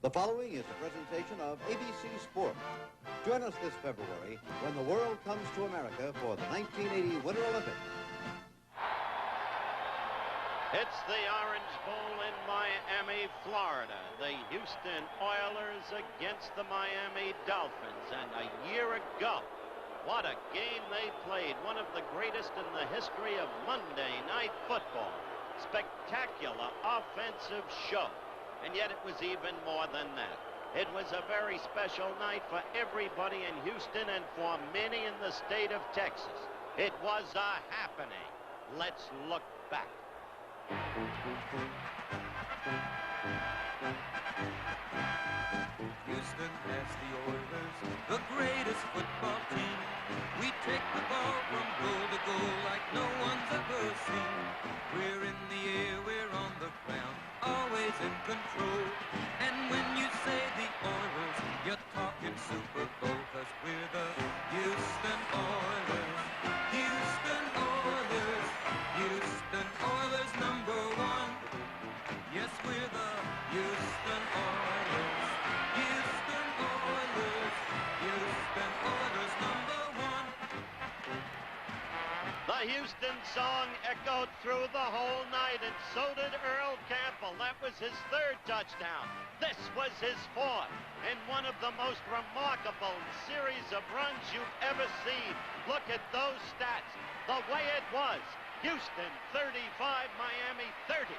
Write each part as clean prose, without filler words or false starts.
The following is a presentation of ABC Sport. Join us this February when the world comes to America for the 1980 Winter Olympics. It's the Orange Bowl in Miami, Florida. The Houston Oilers against the Miami Dolphins. And a year ago, what a game they played. One of the greatest in the history of Monday Night Football. Spectacular offensive show. And yet it was even more than that. It was a very special night for everybody in Houston and for many in the state of Texas. It was a happening. Let's look back. Houston has the Oilers, the greatest football team. We take the ball from goal to goal like no one's ever seen. We're in the air, we're on the ground, always in control. And when you say the Oilers, you're talking Super Bowl, 'cause we're the Houston Oilers. Houston Oilers, Houston Oilers #1. Yes, we're the Houston Oilers. Houston Oilers, Houston Oilers #1. The Houston song echoed through the whole night, and so did Earl Campbell. That was his third touchdown. This was his fourth, and one of the most remarkable series of runs you've ever seen. Look at those stats. The way it was. Houston 35, Miami 30.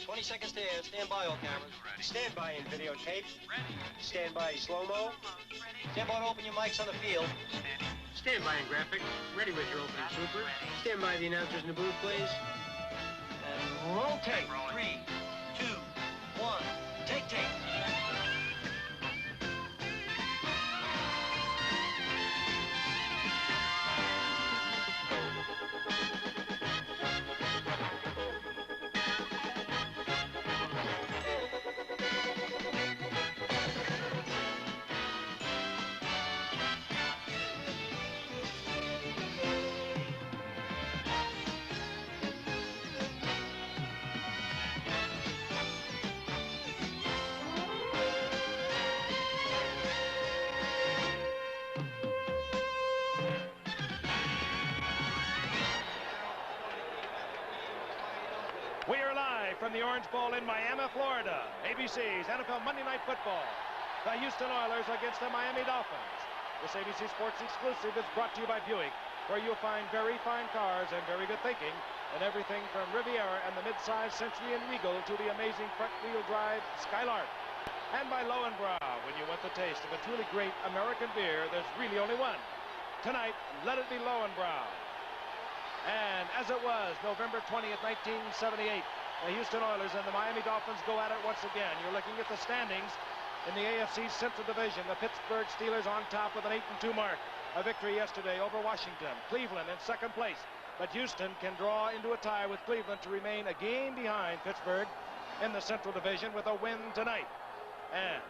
20 seconds to air. Stand by, all cameras. Stand by in videotape. Stand by slow-mo. Stand by to open your mics on the field. Stand by in graphics. Ready with your opening super. Stand by the announcers in the booth, please. And roll tape. 3, 2, 1. Take tape. We are live from the Orange Bowl in Miami, Florida. ABC's NFL Monday Night Football. The Houston Oilers against the Miami Dolphins. This ABC Sports exclusive is brought to you by Buick, where you'll find very fine cars and very good thinking, and everything from Riviera and the mid-size Century and Regal to the amazing front-wheel drive Skylark. And by Lowenbrow, when you want the taste of a truly great American beer, there's really only one. Tonight, let it be Lowenbrow. And as it was, November 20th, 1978, the Houston Oilers and the Miami Dolphins go at it once again. You're looking at the standings in the AFC Central Division. The Pittsburgh Steelers on top with an 8-2 mark. A victory yesterday over Washington. Cleveland in second place. But Houston can draw into a tie with Cleveland to remain a game behind Pittsburgh in the Central Division with a win tonight. And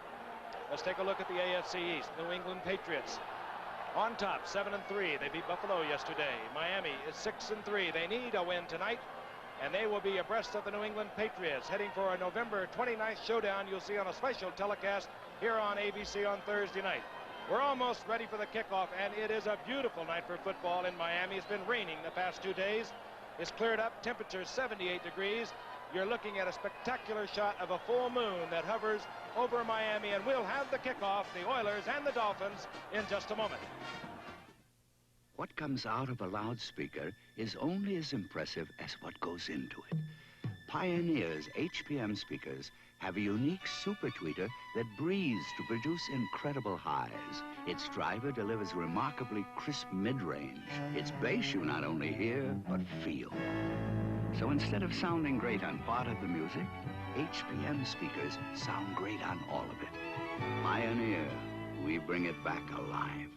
let's take a look at the AFC East. New England Patriots on top, 7-3. They beat Buffalo yesterday. Miami is 6-3. They need a win tonight, and they will be abreast of the New England Patriots, heading for a November 29th showdown you'll see on a special telecast here on ABC on Thursday night. We're almost ready for the kickoff, and it is a beautiful night for football in Miami. It's been raining the past 2 days. It's cleared up, temperature 78 degrees. You're looking at a spectacular shot of a full moon that hovers over Miami, and we'll have the kickoff, the Oilers and the Dolphins, in just a moment. What comes out of a loudspeaker is only as impressive as what goes into it. Pioneer's HPM speakers have a unique super tweeter that breathes to produce incredible highs. Its driver delivers remarkably crisp mid-range. Its bass you not only hear, but feel. So instead of sounding great on part of the music, HPM speakers sound great on all of it. Pioneer, we bring it back alive.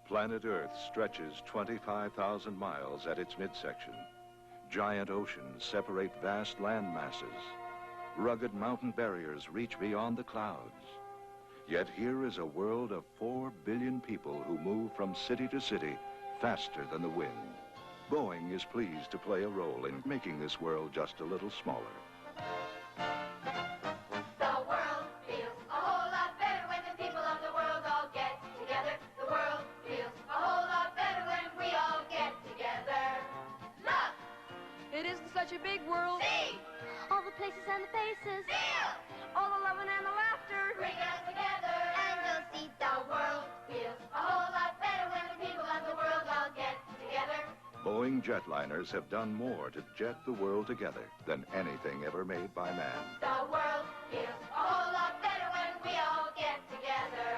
Planet Earth stretches 25,000 miles at its midsection. Giant oceans separate vast land masses. Rugged mountain barriers reach beyond the clouds. Yet here is a world of 4 billion people who move from city to city faster than the wind. Boeing is pleased to play a role in making this world just a little smaller. such a big world. See! All the places and the faces. Feel! All the loving and the laughter. Bring us together. And you'll see the world feels a whole lot better when the people of the world all get together. Boeing jetliners have done more to jet the world together than anything ever made by man. The world feels a whole lot better when we all get together.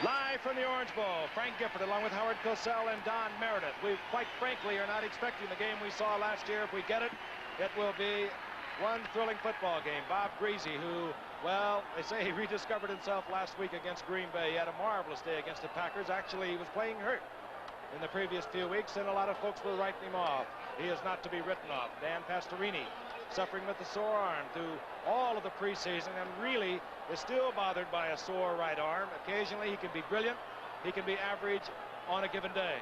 Live from the Orange Bowl, Frank Gifford along with Howard Cosell and Don Meredith. We quite frankly are not expecting the game we saw last year. If we get it, it will be one thrilling football game. Bob Greasy, who, well, they say he rediscovered himself last week against Green Bay. He had a marvelous day against the Packers. Actually, he was playing hurt in the previous few weeks, and a lot of folks were writing him off. He is not to be written off. Dan Pastorini, suffering with a sore arm through all of the preseason, and really is still bothered by a sore right arm. Occasionally he can be brilliant, he can be average on a given day.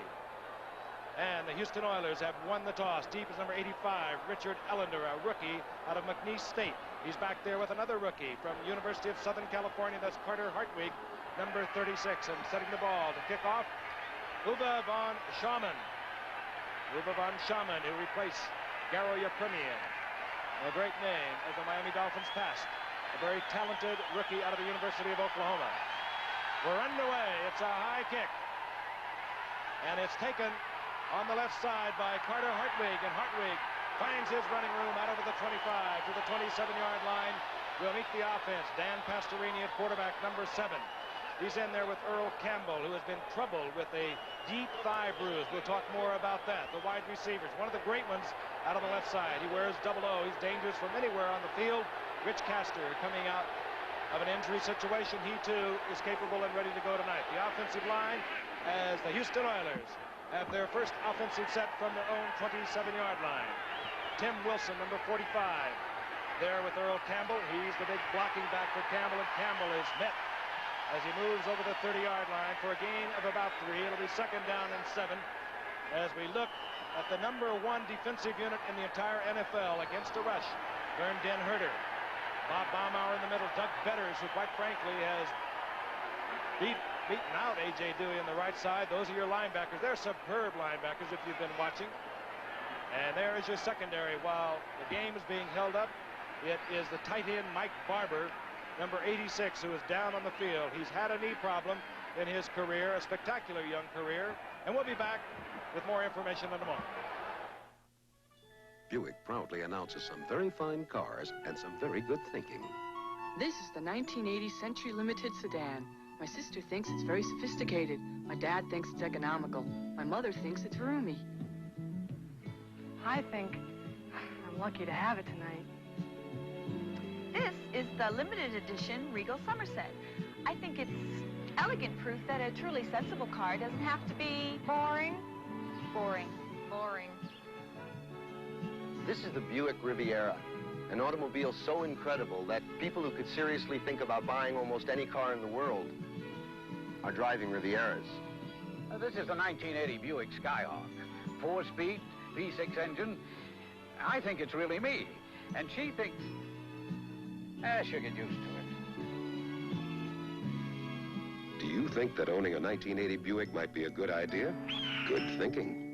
And the Houston Oilers have won the toss. Deep is number 85, Richard Ellender, a rookie out of McNeese State. He's back there with another rookie from University of Southern California. That's Carter Hartwig, number 36, and setting the ball to kick off, Uwe von Schamann. Uwe von Schamann, who replaced Garo Yepremian. A great name as the Miami Dolphins passed. A very talented rookie out of the University of Oklahoma. We're underway. It's a high kick. And it's taken on the left side by Carter Hartwig. And Hartwig finds his running room out over the 25 to the 27-yard line. Will meet the offense. Dan Pastorini at quarterback, number 7. He's in there with Earl Campbell, who has been troubled with a deep thigh bruise. We'll talk more about that. The wide receivers, one of the great ones out on the left side. He wears 00. He's dangerous from anywhere on the field. Rich Castor coming out of an injury situation. He, too, is capable and ready to go tonight. The offensive line, as the Houston Oilers have their first offensive set from their own 27-yard line. Tim Wilson, number 45, there with Earl Campbell. He's the big blocking back for Campbell, and Campbell is met as he moves over the 30-yard line for a gain of about 3. It'll be second down and 7 as we look at the number 1 defensive unit in the entire NFL against the rush. Vern Den Herder, Bob Baumauer in the middle, Doug Betters, who quite frankly has beaten out A.J. Dewey on the right side. Those are your linebackers. They're superb linebackers if you've been watching. And there is your secondary. While the game is being held up, it is the tight end Mike Barber, number 86, who is down on the field. He's had a knee problem in his career, a spectacular young career. And we'll be back with more information in a moment. Buick proudly announces some very fine cars and some very good thinking. This is the 1980 Century Limited sedan. My sister thinks it's very sophisticated. My dad thinks it's economical. My mother thinks it's roomy. I think I'm lucky to have it tonight. This is the limited edition Regal Somerset. I think it's elegant proof that a truly sensible car doesn't have to be boring. Boring. This is the Buick Riviera, an automobile so incredible that people who could seriously think about buying almost any car in the world are driving Rivieras. This is the 1980 Buick Skyhawk. 4-speed, V6 engine. I think it's really me. And she thinks... she'll get used to it. Do you think that owning a 1980 Buick might be a good idea? Good thinking.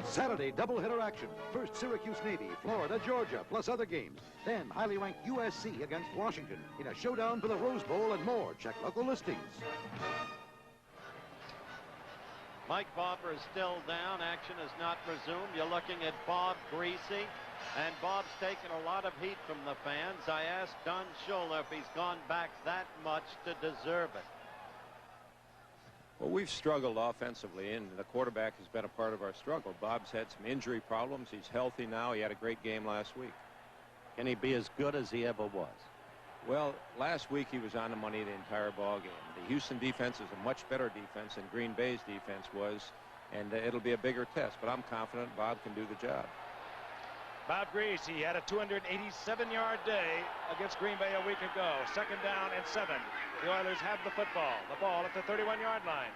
Saturday doubleheader action. First Syracuse Navy, Florida, Georgia, plus other games. Then highly ranked USC against Washington in a showdown for the Rose Bowl and more. Check local listings. Mike Barber is still down. Action is not resumed. You're looking at Bob Greasy, and Bob's taken a lot of heat from the fans. I asked Don Shula if he's gone back that much to deserve it. Well, we've struggled offensively, and the quarterback has been a part of our struggle. Bob's had some injury problems. He's healthy now. He had a great game last week. Can he be as good as he ever was? Well, last week he was on the money the entire ball game. The Houston defense is a much better defense than Green Bay's defense was, and it'll be a bigger test, but I'm confident Bob can do the job. Bob Greasy had a 287-yard day against Green Bay a week ago. Second down and 7. The Oilers have the football. The ball at the 31-yard line.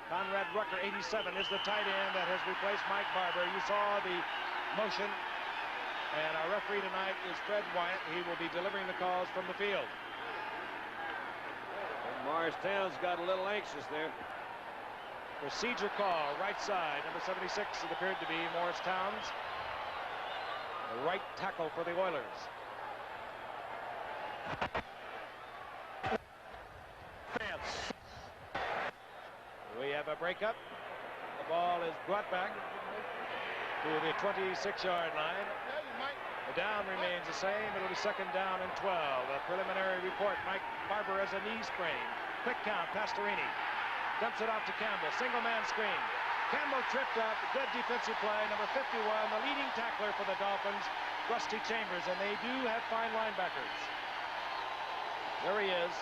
Conrad Rucker, 87, is the tight end that has replaced Mike Barber. You saw the motion. And our referee tonight is Fred Wyatt. He will be delivering the calls from the field. And Morristown's got a little anxious there. Procedure call, right side. Number 76, it appeared to be Morris Towns. The right tackle for the Oilers. We have a breakup. The ball is brought back to the 26-yard line. The down remains the same. It'll be second down and 12. A preliminary report. Mike Barber has a knee sprain. Quick count. Pastorini dumps it off to Campbell. Single man screen. Campbell tripped up. Good defensive play. Number 51, the leading tackler for the Dolphins, Rusty Chambers. And they do have fine linebackers. There he is.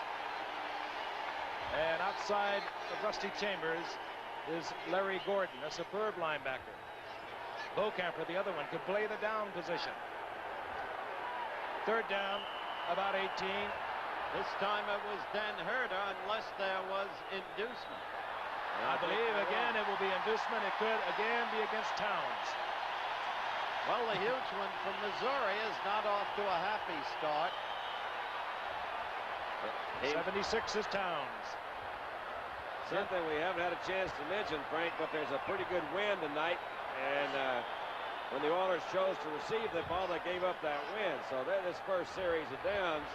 And outside of Rusty Chambers is Larry Gordon, a superb linebacker. Beaucamper, the other one, could play the down position. Third down, about 18. This time it was Dan Herder, unless there was inducement. I believe, again, it will be inducement. It could, again, be against Towns. Well, the huge one from Missouri is not off to a happy start. 76 is Towns. Something we haven't had a chance to mention, Frank, but there's a pretty good wind tonight. And when the Oilers chose to receive the ball, they gave up that wind. So this first series of downs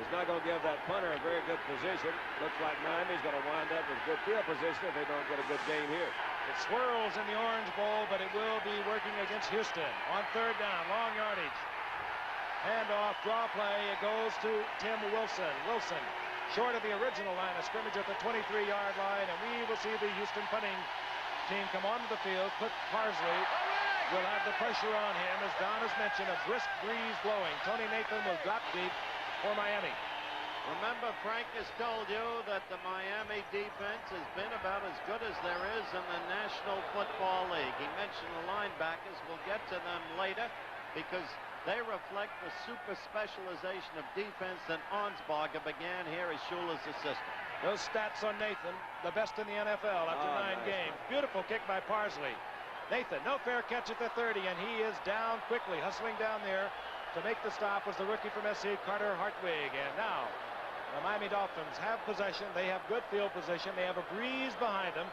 is not going to give that punter a very good position. Looks like Miami's going to wind up with good field position if they don't get a good game here. It swirls in the Orange Bowl, but it will be working against Houston. On third down, long yardage. Handoff, draw play. It goes to Tim Wilson. Wilson, short of the original line of scrimmage at the 23-yard line, and we will see the Houston punting team come onto the field. Cliff Parsley will have the pressure on him. As Don has mentioned, a brisk breeze blowing. Tony Nathan will drop deep for Miami. Remember, Frank has told you that the Miami defense has been about as good as there is in the National Football League. He mentioned the linebackers. We'll get to them later because they reflect the super specialization of defense that Arnsparger began here as Shula's assistant. Those stats on Nathan, the best in the NFL after 9 games. Beautiful kick by Parsley. Nathan, no fair catch at the 30, and he is down quickly. Hustling down there to make the stop was the rookie from SC, Carter Hartwig. And now the Miami Dolphins have possession. They have good field position. They have a breeze behind them.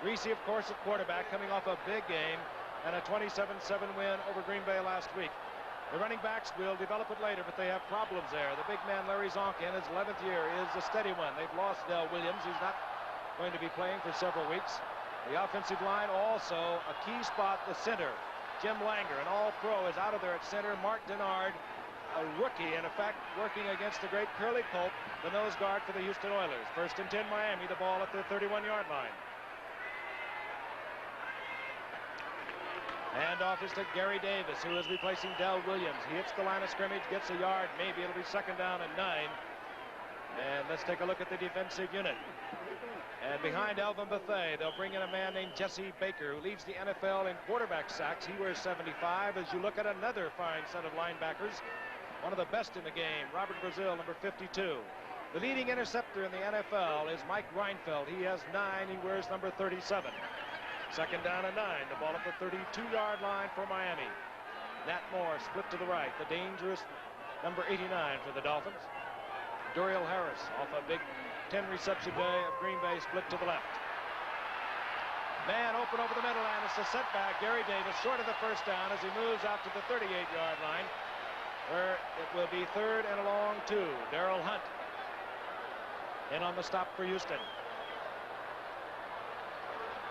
Reese, of course, at quarterback, coming off a big game and a 27-7 win over Green Bay last week. The running backs will develop it later, but they have problems there. The big man, Larry Zonka, in his 11th year, is a steady one. They've lost Del Williams. He's not going to be playing for several weeks. The offensive line also a key spot, the center. Jim Langer, an all-pro, is out of there at center. Mark Denard, a rookie, and in fact, working against the great Curly Pope, the nose guard for the Houston Oilers. First and 10 Miami, the ball at the 31-yard line. Handoff is to Gary Davis, who is replacing Del Williams. He hits the line of scrimmage, gets a yard, maybe it'll be second down and 9. And let's take a look at the defensive unit. And behind Alvin Bethea, they'll bring in a man named Jesse Baker, who leads the NFL in quarterback sacks. He wears 75. As you look at another fine set of linebackers, one of the best in the game, Robert Brazil, number 52. The leading interceptor in the NFL is Mike Reinfeldt. He has 9. He wears number 37. Second down and 9. The ball at the 32-yard line for Miami. Nat Moore split to the right. The dangerous number 89 for the Dolphins. Duriel Harris off a big 10-reception day of Green Bay, split to the left. Man open over the middle, and it's a setback. Gary Davis short of the first down as he moves out to the 38-yard line, where it will be third and a long 2. Darrell Hunt in on the stop for Houston.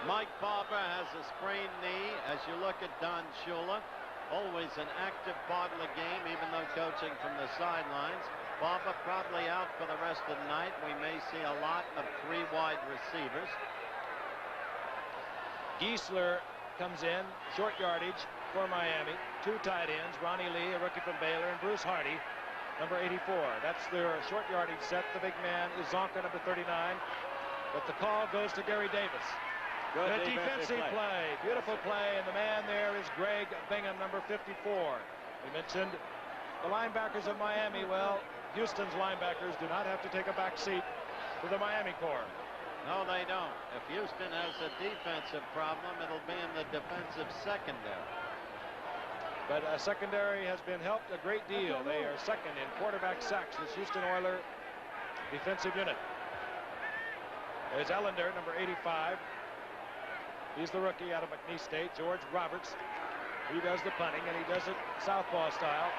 Mike Barber has a sprained knee. As you look at Don Shula, always an active part of the game, even though coaching from the sidelines. Barber probably out for the rest of the night. We may see a lot of 3 wide receivers. Giesler comes in, short yardage for Miami. 2 tight ends, Ronnie Lee, a rookie from Baylor, and Bruce Hardy, number 84. That's their short yardage set. The big man is Zonka, number 39. But the call goes to Gary Davis. Good defensive play. Beautiful play, and the man there is Greg Bingham, number 54. We mentioned the linebackers of Miami. Well, Houston's linebackers do not have to take a back seat to the Miami corps. No, they don't. If Houston has a defensive problem, it'll be in the defensive secondary. But secondary has been helped a great deal. They are second in quarterback sacks, this Houston Oiler defensive unit. There's Ellender, number 85. He's the rookie out of McNeese State, George Roberts. He does the punting, and he does it southpaw style.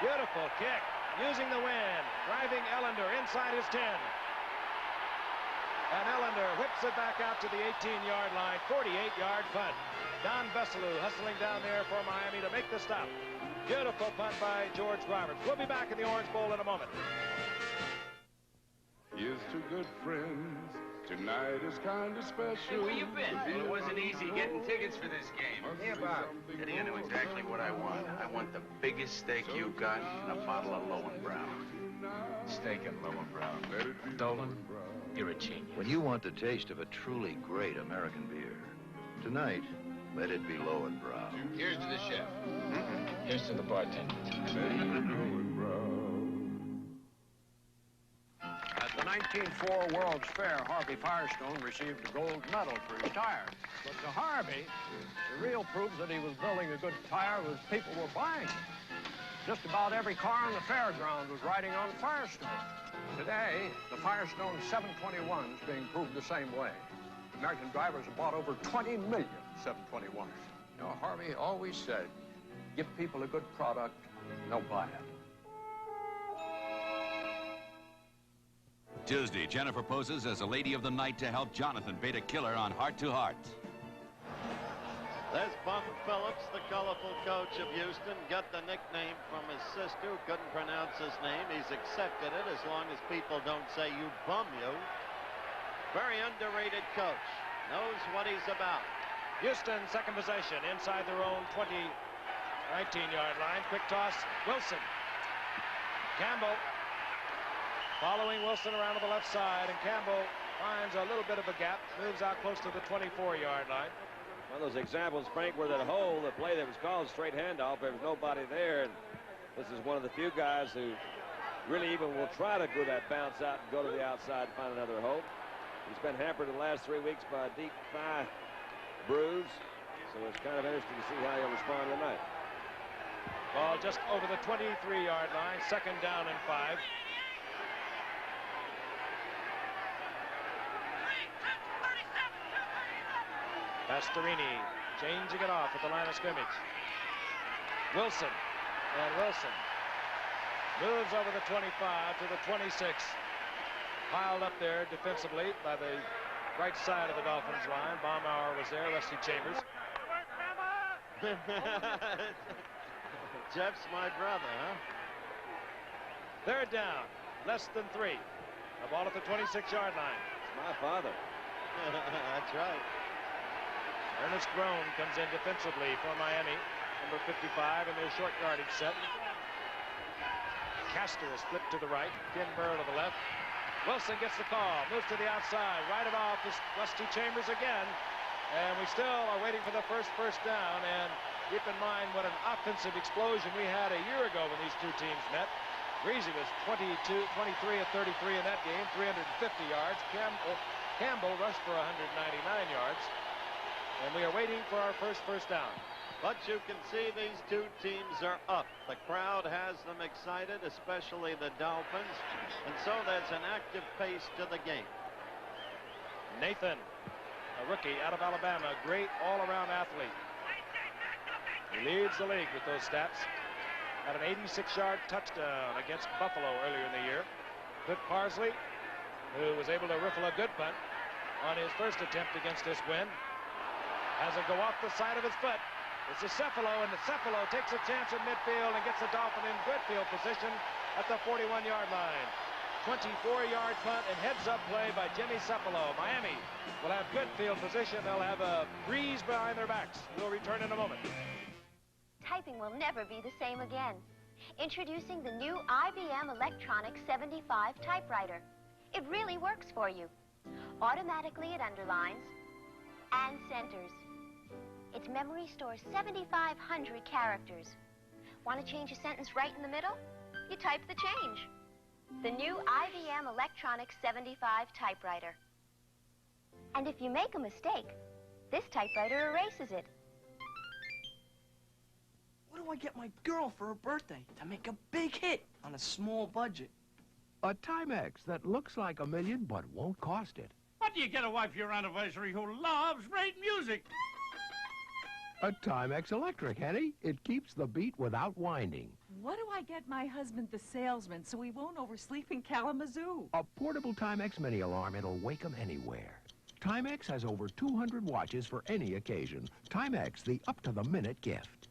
Beautiful kick, using the wind, driving Ellender inside his 10. And Ellender whips it back out to the 18-yard line, 48-yard punt. Don Vesselou hustling down there for Miami to make the stop. Beautiful punt by George Roberts. We'll be back in the Orange Bowl in a moment. Here's to good friends. Tonight is kind of special. Hey, where you been? Well, it wasn't easy getting tickets for this game. Yeah, Bob. Eddie, I know exactly what I want. I want the biggest steak you've got and a bottle of Lowenbrow. Steak and Lowenbrow. Dolan, you're a genius. When you want the taste of a truly great American beer, tonight, let it be Lowenbrow. Here's to the chef. Here's to the bartender. At the 1904 World's Fair, Harvey Firestone received a gold medal for his tires. But to Harvey, the real proof that he was building a good tire was people were buying it. Just about every car on the fairground was riding on Firestone. Today, the Firestone 721 is being proved the same way. American drivers have bought over 20 million 721s. You know, Harvey always said, give people a good product, they'll buy it. Tuesday, Jennifer poses as a lady of the night to help Jonathan bait a killer on Heart to Heart. There's Bum Phillips, the colorful coach of Houston. Got the nickname from his sister, who couldn't pronounce his name. He's accepted it as long as people don't say you bum you. Very underrated coach. Knows what he's about. Houston, second possession, inside their own 19-yard line. Quick toss, Wilson. Campbell following Wilson around to the left side, and Campbell finds a little bit of a gap, moves out close to the 24-yard line. One of those examples, Frank, where that hole, the play that was called straight handoff, there was nobody there, and this is one of the few guys who really even will try to do that bounce out and go to the outside and find another hole. He's been hampered the last 3 weeks by a deep thigh bruise, so it's kind of interesting to see how he'll respond tonight. Ball just over the 23-yard line, second down and 5. Pastorini changing it off at the line of scrimmage. Wilson, and Wilson moves over the 25 to the 26. Piled up there defensively by the right side of the Dolphins line. Baumauer was there, Rusty Chambers. Jeff's my brother, huh? Third down, less than 3. The ball at the 26-yard line. It's my father. That's right. Ernest Groan comes in defensively for Miami, number 55 in their short yardage set. Castor is flipped to the right, Ken Burrow to the left. Wilson gets the call, moves to the outside, right it off is Rusty Chambers again. And we still are waiting for the first down, and keep in mind what an offensive explosion we had a year ago when these two teams met. Greasy was 23 of 33 in that game, 350 yards. Campbell rushed for 199 yards. And we are waiting for our first down. But you can see these two teams are up. The crowd has them excited, especially the Dolphins. And so there's an active pace to the game. Nathan, a rookie out of Alabama, great all-around athlete. He leads the league with those stats. Had an 86-yard touchdown against Buffalo earlier in the year. Cliff Parsley, who was able to riffle a good punt on his first attempt against this win, has it go off the side of his foot. It's a Cephalo, and the Cephalo takes a chance at midfield and gets the Dolphin in good field position at the 41-yard line. 24-yard punt and heads-up play by Jimmy Cephalo. Miami will have good field position. They'll have a breeze behind their backs. We'll return in a moment. Typing will never be the same again. Introducing the new IBM Electronic 75 typewriter. It really works for you. Automatically it underlines and centers. Its memory stores 7,500 characters. Want to change a sentence right in the middle? You type the change. The new IBM Electronic 75 typewriter. And if you make a mistake, this typewriter erases it. What do I get my girl for her birthday to make a big hit on a small budget? A Timex that looks like $1 million but won't cost it. A do you get a wife for your anniversary who loves great music? A Timex Electric, Henny. It keeps the beat without winding. What do I get my husband, the salesman, so he won't oversleep in Kalamazoo? A portable Timex mini alarm. It'll wake him anywhere. Timex has over 200 watches for any occasion. Timex, the up-to-the-minute gift.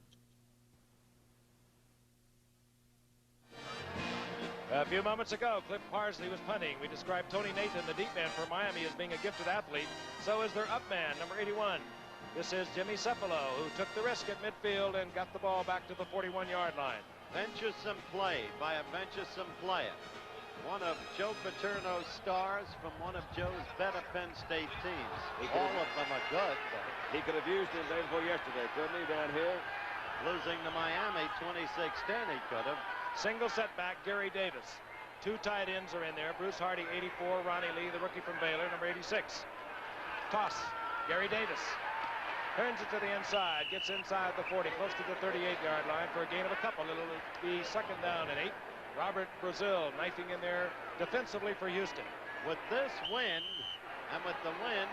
A few moments ago, Cliff Parsley was punting. We described Tony Nathan, the deep man for Miami, as being a gifted athlete. So is their up man, number 81. This is Jimmy Cepolo, who took the risk at midfield and got the ball back to the 41-yard line. Venturesome play by a venturesome player. One of Joe Paterno's stars from one of Joe's better Penn State teams. All of them are good. He could have used him day before yesterday, couldn't he, down here? Losing to Miami 26-10, he could have. Single setback, Gary Davis. Two tight ends are in there. Bruce Hardy, 84. Ronnie Lee, the rookie from Baylor, number 86. Toss, Gary Davis. Turns it to the inside, gets inside the 40, close to the 38-yard line for a gain of a couple. It'll be second down and 8. Robert Brazil knifing in there defensively for Houston. With this wind, and with the wind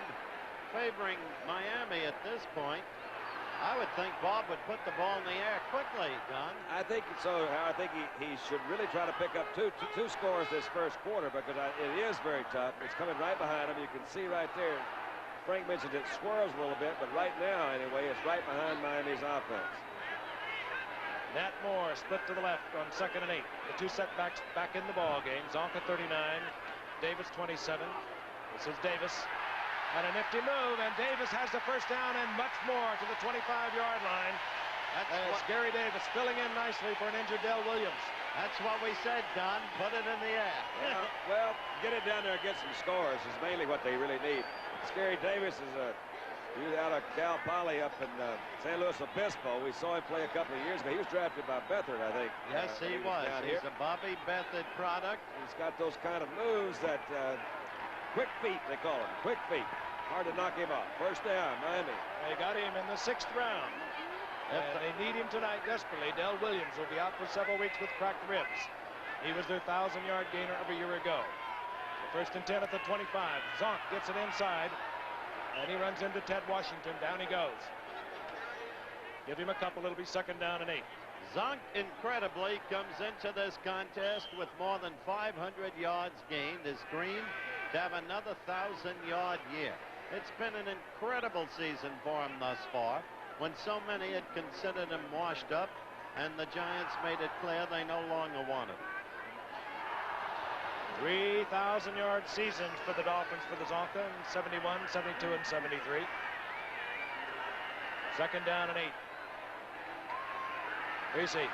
favoring Miami at this point, I would think Bob would put the ball in the air quickly, Don. I think so. I think he should really try to pick up two scores this first quarter, because it is very tough. It's coming right behind him. You can see right there. Frank mentioned it swirls a little bit, but right now, anyway, it's right behind Miami's offense. Nat Moore split to the left on 2nd and 8. The two setbacks back in the ball game. Zonka 39, Davis 27. This is Davis. And a nifty move, and Davis has the first down and much more to the 25-yard line. That's Gary Davis filling in nicely for an injured Del Williams. That's what we said, Don. Put it in the air. Well, get it down there and get some scores is mainly what they really need. Gary Davis is out of Cal Poly up in San Luis Obispo. We saw him play a couple of years ago. He was drafted by Beathard, I think. Yes, he was. He's a Bobby Beathard product. He's got those kind of moves that quick feet, they call him. Quick feet. Hard to knock him off. First down, Miami. They got him in the 6th round. And they need him tonight desperately. Del Williams will be out for several weeks with cracked ribs. He was their 1,000-yard gainer of a year ago. First and 10 at the 25. Zonk gets it inside, and he runs into Ted Washington. Down he goes. Give him a couple. It'll be second down and 8. Zonk, incredibly, comes into this contest with more than 500 yards gained. His dream to have another 1,000-yard year. It's been an incredible season for him thus far, when so many had considered him washed up, and the Giants made it clear they no longer want him. 3,000-yard seasons for the Dolphins for the Zonka in 71, 72, and 73. Second down and 8. Greasy.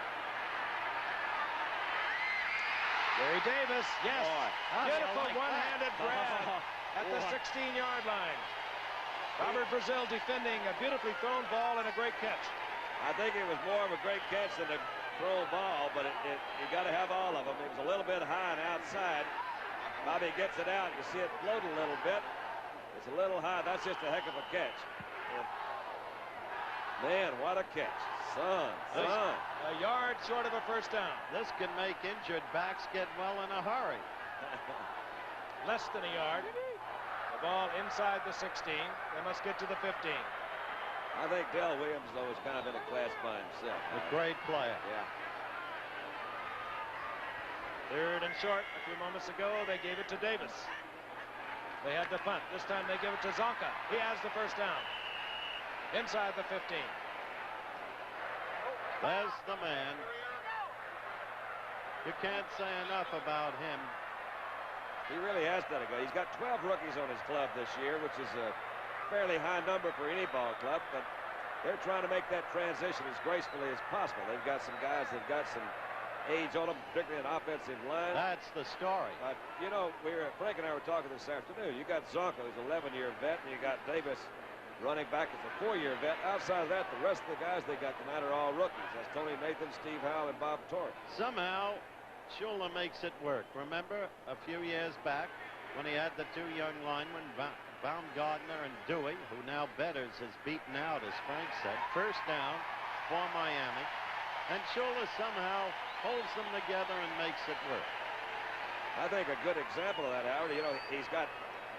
Gary Davis, yes. Beautiful one-handed grab at the 16-yard line. Robert Brazil defending a beautifully thrown ball and a great catch. I think it was more of a great catch than a thrown ball, but you got to have all of them. It was a little bit high and outside. Bobby gets it out. You see it float a little bit. It's a little high. That's just a heck of a catch. And man, what a catch. Son. A yard short of a first down. This can make injured backs get well in a hurry. Less than a yard. The ball inside the 16. They must get to the 15. I think Del Williams, though, is kind of in a class by himself. A great player. Yeah. Third and short. A few moments ago, they gave it to Davis. They had the punt. This time they give it to Zonka. He has the first down. Inside the 15. There's the man. You can't say enough about him. He really has done it good. He's got 12 rookies on his club this year, which is a fairly high number for any ball club, but they're trying to make that transition as gracefully as possible. They've got some guys that have got some age on them, particularly in offensive line. That's the story. But, you know, Frank and I were talking this afternoon. You got Zonka, who's an 11-year vet, and you got Davis running back as a 4-year vet. Outside of that, the rest of the guys they got tonight are all rookies. That's Tony Nathan, Steve Howell, and Bob Torrey. Somehow, Shula makes it work. Remember a few years back when he had the two young linemen, Baumgartner and Dewey, who now Betters has beaten out, as Frank said. First down for Miami. And Shula somehow holds them together and makes it work. I think a good example of that, Howard, you know, he's got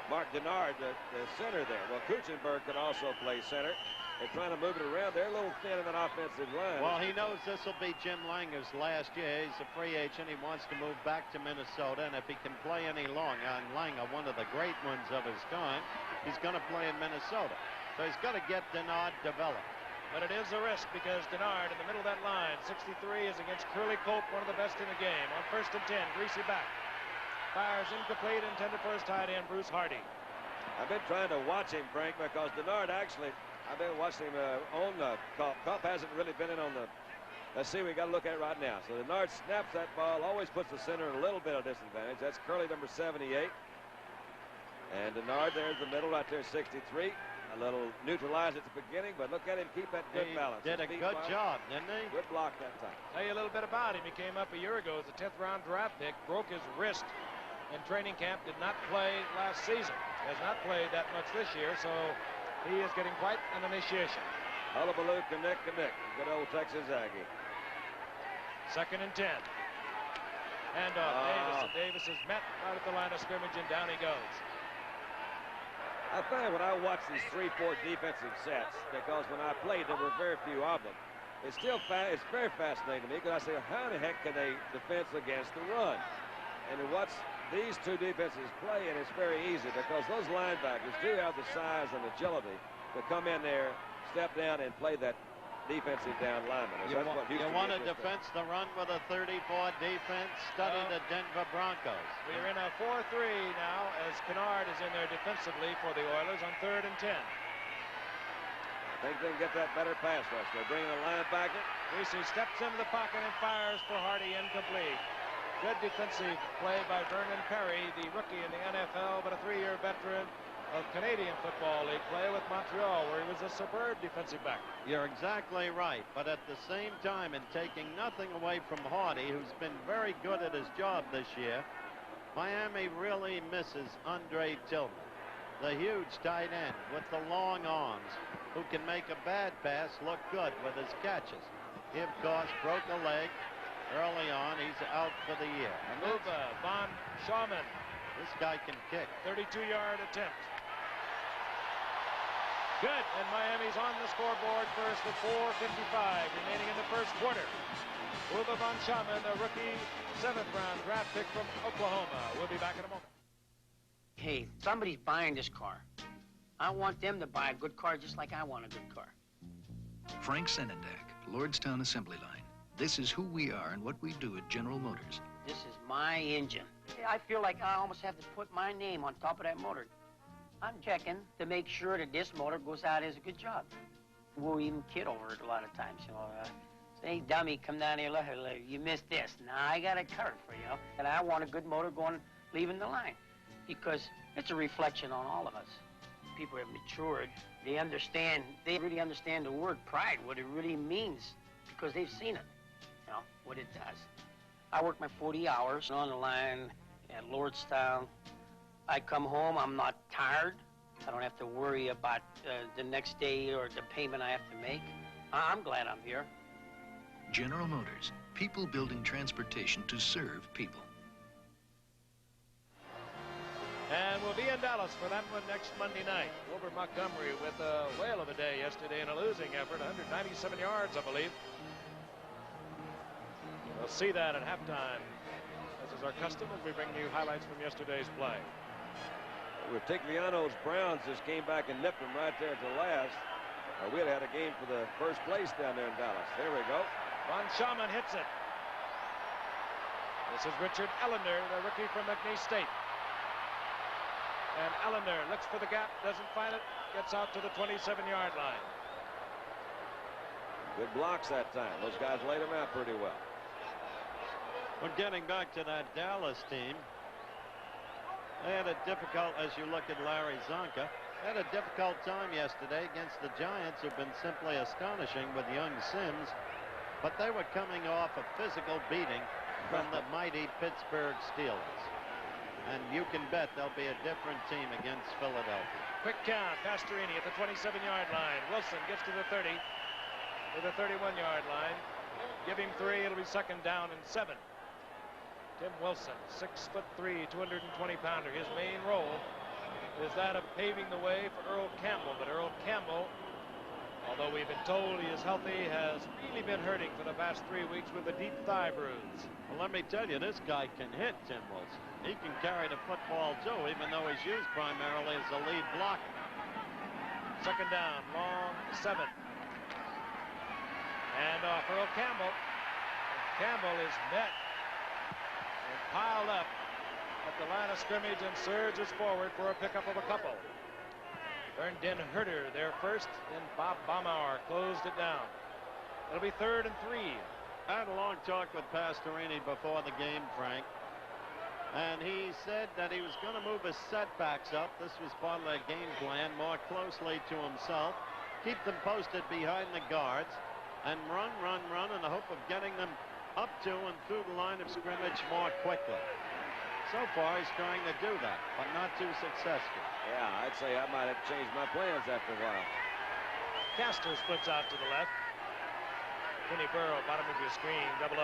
Mark Denard, the center there. Well, Kuchenberg could also play center. They're trying to move it around. They're a little thin in that offensive line. Well, he knows this will be Jim Langer's last year. He's a free agent. He wants to move back to Minnesota, and if he can play any longer, and Langer, one of the great ones of his time, he's going to play in Minnesota. So he's got to get Denard developed. But it is a risk because Denard in the middle of that line, 63, is against Curly Pope, one of the best in the game. On 1st and 10, Greasy back. Fires incomplete, intended for his tight end, Bruce Hardy. I've been trying to watch him, Frank, because Denard actually, I've been watching him on Cup. Cup hasn't really been in on the, let's see, we got to look at it right now. So Denard snaps that ball, always puts the center in a little bit of disadvantage. That's Curly, number 78. And Denard there's the middle right there, 63. A little neutralized at the beginning, but look at him keep that good balance. Did a good job, didn't he? Good block that time. Tell you a little bit about him. He came up a year ago as a 10th round draft pick, broke his wrist in training camp, did not play last season. Has not played that much this year, so he is getting quite an initiation. Hullabaloo, connect. Good old Texas Aggie. 2nd and 10. And Davis. Davis is met right at the line of scrimmage, and down he goes. I find when I watch these 3-4 defensive sets, because when I played, there were very few of them. It's still it's very fascinating to me because I say, how the heck can they defense against the run? And to watch these two defenses play, and it's very easy because those linebackers do have the size and agility to come in there, step down, and play that defensive down lineman. You want to defense the run with a 34 defense? Study the Denver Broncos. We are in a 4-3 now as Kennard is in there defensively for the Oilers on 3rd and 10. I think they can get that better pass rush. They're bringing a linebacker. Greasy steps into the pocket and fires for Hardy, incomplete. Good defensive play by Vernon Perry, the rookie in the NFL, but a 3-year veteran of Canadian Football League play with Montreal, where he was a superb defensive back. You're exactly right, but at the same time, in taking nothing away from Hardy, who's been very good at his job this year, Miami really misses Andre Tillman, the huge tight end with the long arms, who can make a bad pass look good with his catches. He, of course, broke a leg early on. He's out for the year. Amuba, Von Schaumann. This guy can kick. 32-yard attempt. Good, and Miami's on the scoreboard first at 4:55 remaining in the first quarter. Uwe von Schaumann, a rookie 7th-round draft pick from Oklahoma. We'll be back in a moment. Hey, somebody's buying this car. I want them to buy a good car just like I want a good car. Frank Senendak, Lordstown Assembly Line. This is who we are and what we do at General Motors. This is my engine. I feel like I almost have to put my name on top of that motor. I'm checking to make sure that this motor goes out as a good job. We'll even kid over it a lot of times, you know. Say, dummy, come down here, look, you missed this. Now I got it covered for you, know. And I want a good motor going, leaving the line, because it's a reflection on all of us. People have matured. They understand. They really understand the word pride, what it really means, because they've seen it, you know, what it does. I work my 40 hours on the line at Lordstown. I come home, I'm not tired. I don't have to worry about the next day or the payment I have to make. I'm glad I'm here. General Motors, people building transportation to serve people. And we'll be in Dallas for that one next Monday night. Wilbur Montgomery with a whale of a day yesterday in a losing effort, 197 yards, I believe. We'll see that at halftime, as is our custom, as we bring you highlights from yesterday's play. Rutigliano's Browns just came back and nipped them right there at the last. We'd had a game for the first place down there in Dallas. Here we go. Von Schaumann hits it. This is Richard Ellender, the rookie from McNeese State. And Ellender looks for the gap, doesn't find it, gets out to the 27-yard line. Good blocks that time. Those guys laid him out pretty well. Well, getting back to that Dallas team, they had a difficult, as you look at Larry Zonka, they had a difficult time yesterday against the Giants, who've been simply astonishing with young Sims, but they were coming off a physical beating from the mighty Pittsburgh Steelers. And you can bet there'll be a different team against Philadelphia. Quick count, Pastorini at the 27-yard line. Wilson gets to the 30, to the 31-yard line. Give him 3, it'll be 2nd down and 7. Tim Wilson, 6'3", 220-pounder. His main role is that of paving the way for Earl Campbell. But Earl Campbell, although we've been told he is healthy, has really been hurting for the past 3 weeks with a deep thigh bruise. Well, let me tell you, this guy can hit, Tim Wilson. He can carry the football, too, even though he's used primarily as a lead blocker. Second down, long 7. And off Earl Campbell. Campbell is met and piled up at the line of scrimmage and surges forward for a pickup of a couple. Vernon Herter there first, then Bob Baumauer closed it down. It'll be 3rd and 3. I had a long talk with Pastorini before the game, Frank. And he said that he was going to move his setbacks up. This was part of their game plan, more closely to himself. Keep them posted behind the guards and run in the hope of getting them up to and through the line of scrimmage more quickly. So far, he's trying to do that, but not too successful. Yeah, I'd say I might have changed my plans after a while. Castor splits out to the left. Kenny Burrow, bottom of your screen, 0-0.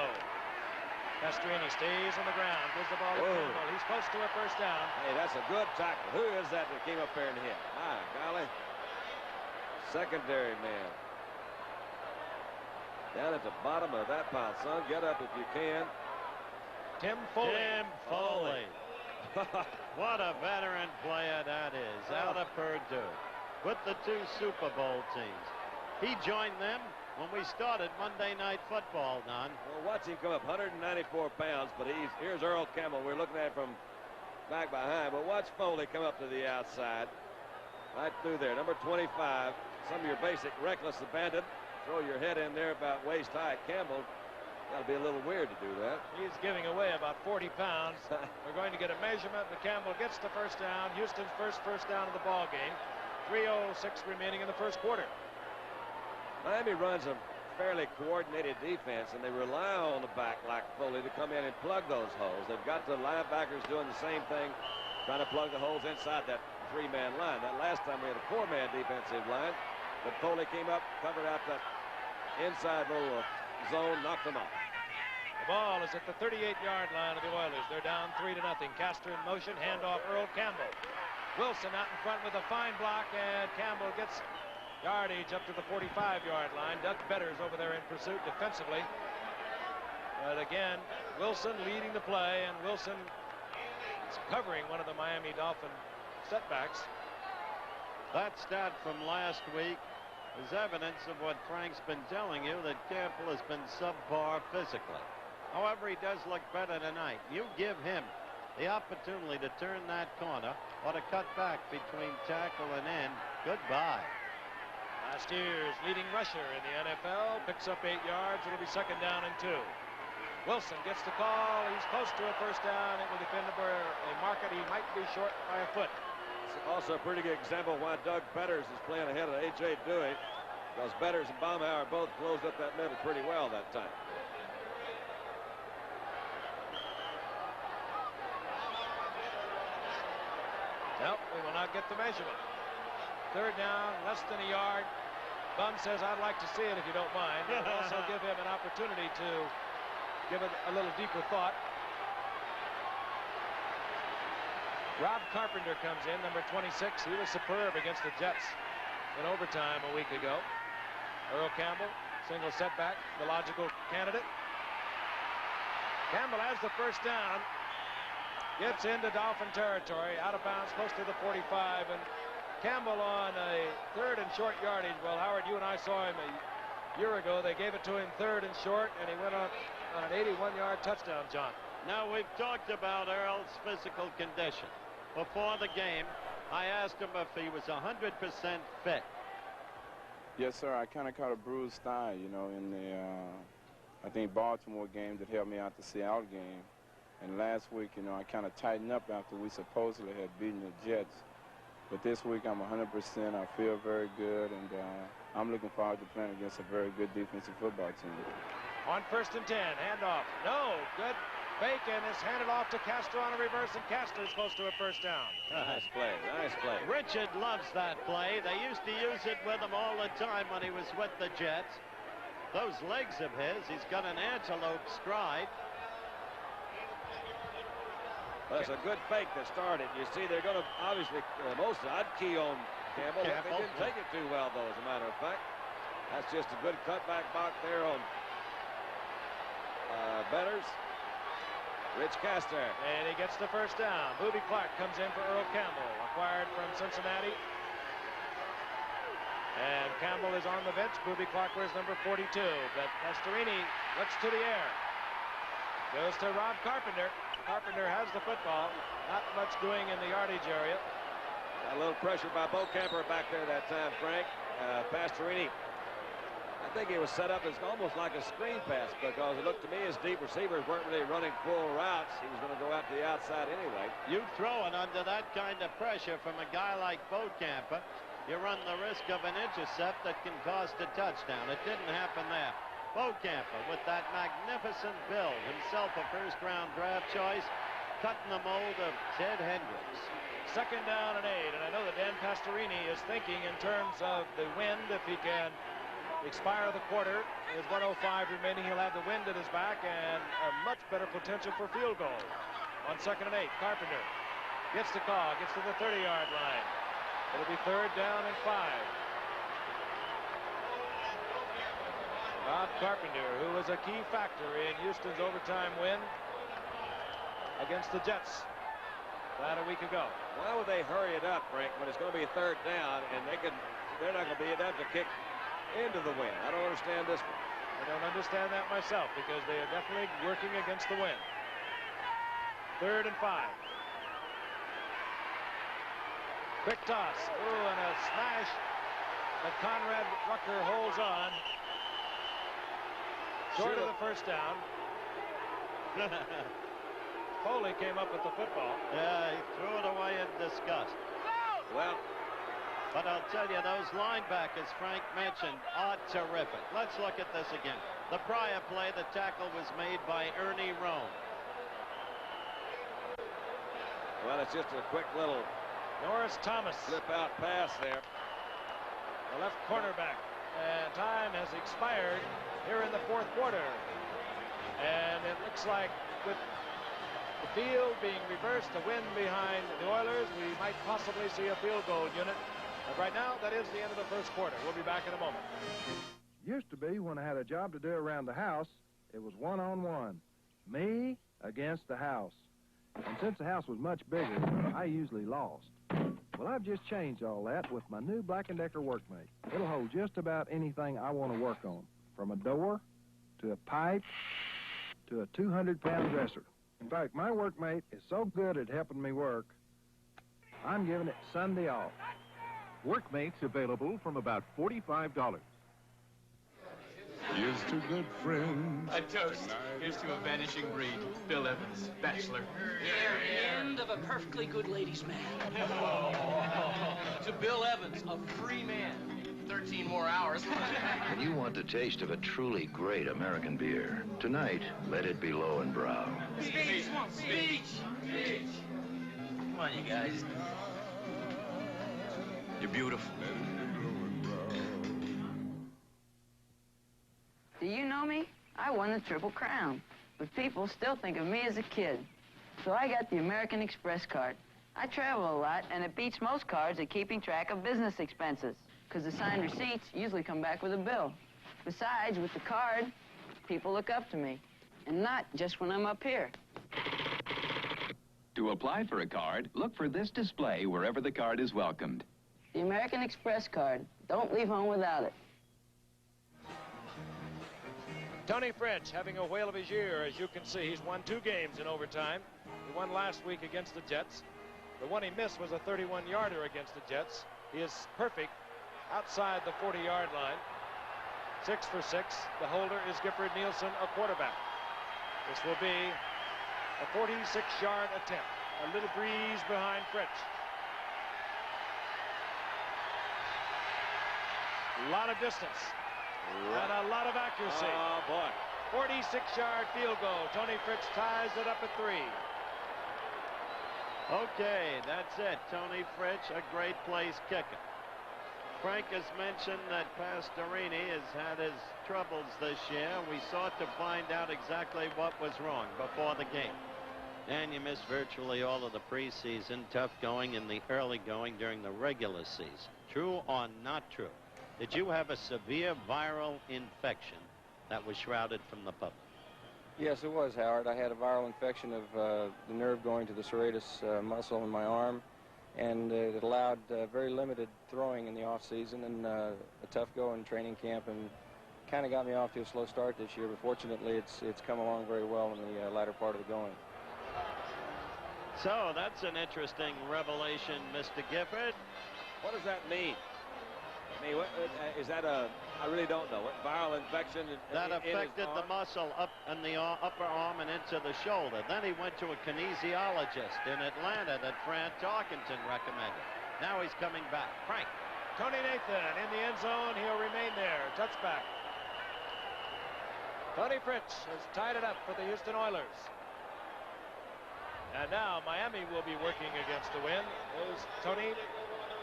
Pastorini stays on the ground, gives the ball to Campbell. He's close to a first down. Hey, that's a good tackle. Who is that came up there and hit? My golly. Secondary man. Down at the bottom of that pile, son. Get up if you can. Tim Foley. Tim Foley. What a veteran player that is, out of Purdue, with the 2 Super Bowl teams. He joined them when we started Monday Night Football, Don. Well, watch him come up, 194 pounds, but here's Earl Campbell. We're looking at him from back behind, but watch Foley come up to the outside, right through there. Number 25, some of your basic reckless abandon. Throw your head in there about waist high. Campbell, that'll be a little weird to do that. He's giving away about 40 pounds. We're going to get a measurement, but Campbell gets the first down. Houston's first down of the ball game. 3:06 remaining in the first quarter. Miami runs a fairly coordinated defense, and they rely on the back like Foley to come in and plug those holes. They've got the linebackers doing the same thing, trying to plug the holes inside that 3-man line. That last time we had a 4-man defensive line, but Foley came up, covered out that inside little zone, knocked them off. The ball is at the 38-yard line of the Oilers. They're down 3-0. Castor in motion, handoff Earl Campbell. Wilson out in front with a fine block, and Campbell gets yardage up to the 45-yard line. Doug Better's over there in pursuit defensively. But again, Wilson leading the play, and Wilson is covering one of the Miami Dolphin setbacks. That stat from last week is evidence of what Frank's been telling you, that Campbell has been subpar physically. However, he does look better tonight. You give him the opportunity to turn that corner or to cut back between tackle and end. Goodbye. Last year's leading rusher in the NFL picks up 8 yards. It'll be 2nd down and 2. Wilson gets the call. He's close to a first down. It will defend a market. He might be short by a foot. It's also a pretty good example of why Doug Betters is playing ahead of A.J. Dewey, because Betters and Baumauer both closed up that middle pretty well that time. No, we will not get the measurement. 3rd down, less than a yard. Bum says, I'd like to see it if you don't mind. We'll also give him an opportunity to give it a little deeper thought. Rob Carpenter comes in, number 26. He was superb against the Jets in overtime a week ago. Earl Campbell, single setback, the logical candidate. Campbell has the first down. Gets into Dolphin territory, out of bounds, close to the 45, and Campbell on a 3rd and short yardage. Well, Howard, you and I saw him a year ago. They gave it to him 3rd and short, and he went on an 81-yard touchdown, John. Now, we've talked about Earl's physical condition. Before the game, I asked him if he was 100% fit. Yes, sir. I kind of caught a bruised thigh, you know, in the, I think, Baltimore game that helped me out the Seattle game. And last week, you know, I kind of tightened up after we supposedly had beaten the Jets. But this week, I'm 100%. I feel very good, and I'm looking forward to playing against a very good defensive football team. On 1st and 10, handoff. No, good fake, and it's handed off to Castor on a reverse, and Castor's close to a first down. Nice play, nice play. Richard loves that play. They used to use it with him all the time when he was with the Jets. Those legs of his, he's got an antelope stride. That's a good fake that started. You see, they're going to obviously, I'd key on Campbell. They didn't take it too well, though, as a matter of fact. That's just a good cutback block there on Betters. Rich Castor. And he gets the first down. Booby Clark comes in for Earl Campbell, acquired from Cincinnati. And Campbell is on the bench. Booby Clark wears number 42. But Pastorini looks to the air. Goes to Rob Carpenter. Carpenter has the football. Not much doing in the yardage area. Got a little pressure by Bo Camper back there that time, Frank. Pastorini, I think he was set up as almost like a screen pass because it looked to me as deep receivers weren't really running full routes. He was going to go out to the outside anyway. You throw it under that kind of pressure from a guy like Bo Camper, you run the risk of an intercept that can cost a touchdown. It didn't happen there. Bo Camper, with that magnificent build, himself a first-round draft choice, cutting the mold of Ted Hendricks. Second down and 8, and I know that Dan Pastorini is thinking in terms of the wind. If he can expire the quarter, with 1:05 remaining, he'll have the wind at his back and a much better potential for field goal. On second and 8, Carpenter gets the call, gets to the 30-yard line. It'll be third down and 5. Bob Carpenter, who was a key factor in Houston's overtime win against the Jets about a week ago. Why would they hurry it up, Frank, when it's going to be third down and they're not going to be able to kick into the wind? I don't understand this one. I don't understand that myself because they are definitely working against the wind. Third and 5. Quick toss. Ooh, and a smash. But Conrad Rucker holds on. Short of the first down. Foley came up with the football. Yeah, he threw it away in disgust. Well, but I'll tell you, those linebackers Frank mentioned are terrific. Let's look at this again. The prior play, the tackle was made by Ernie Roan. Well, it's just a quick little Norris Thomas slip out pass there. The left cornerback. And time has expired here in the fourth quarter. And it looks like with the field being reversed, the wind behind the Oilers, we might possibly see a field goal unit. But right now, that is the end of the first quarter. We'll be back in a moment. Used to be when I had a job to do around the house, it was one-on-one. Me against the house. And since the house was much bigger, I usually lost. Well, I've just changed all that with my new Black & Decker Workmate. It'll hold just about anything I want to work on, from a door to a pipe to a 200-pound dresser. In fact, my Workmate is so good at helping me work, I'm giving it Sunday off. Workmates available from about $45. Here's to good friends. A toast. Here's to a vanishing breed. Bill Evans, bachelor. End of a perfectly good ladies' man. To Bill Evans, a free man. 13 more hours. When you want the taste of a truly great American beer, tonight, let it be Low and Brow. Speech! Speech! Come on, you guys. You're beautiful. Do you know me? I won the Triple Crown, but people still think of me as a kid. So I got the American Express card. I travel a lot, and it beats most cards at keeping track of business expenses, because the signed receipts usually come back with a bill. Besides, with the card, people look up to me, and not just when I'm up here. To apply for a card, look for this display wherever the card is welcomed. The American Express card. Don't leave home without it. Tony French having a whale of his year. As you can see, he's won 2 games in overtime. He won last week against the Jets. The one he missed was a 31-yarder against the Jets. He is perfect outside the 40-yard line. 6 for 6. The holder is Gifford Nielsen, a quarterback. This will be a 46-yard attempt. A little breeze behind French. A lot of distance. And a lot of accuracy. Oh, boy. 46-yard field goal. Tony Fritz ties it up at 3. Okay, that's it. Tony Fritz, a great place kicker. Frank has mentioned that Pastorini has had his troubles this year. We sought to find out exactly what was wrong before the game. And you missed virtually all of the preseason, tough going in the early going during the regular season. True or not true? Did you have a severe viral infection that was shrouded from the public? Yes, it was, Howard. I had a viral infection of the nerve going to the serratus muscle in my arm, and it allowed very limited throwing in the off-season and a tough go in training camp, and kind of got me off to a slow start this year, but fortunately it's come along very well in the latter part of the going. So that's an interesting revelation, Mr. Gifford. What does that mean? I mean, what, is that a, I really don't know. What viral infection? That affected the muscle up in the upper arm and into the shoulder. Then he went to a kinesiologist in Atlanta that Fran Tarkenton recommended. Now he's coming back. Frank. Tony Nathan in the end zone. He'll remain there. Touchback. Tony Fritz has tied it up for the Houston Oilers. And now Miami will be working against the wind. There's Tony.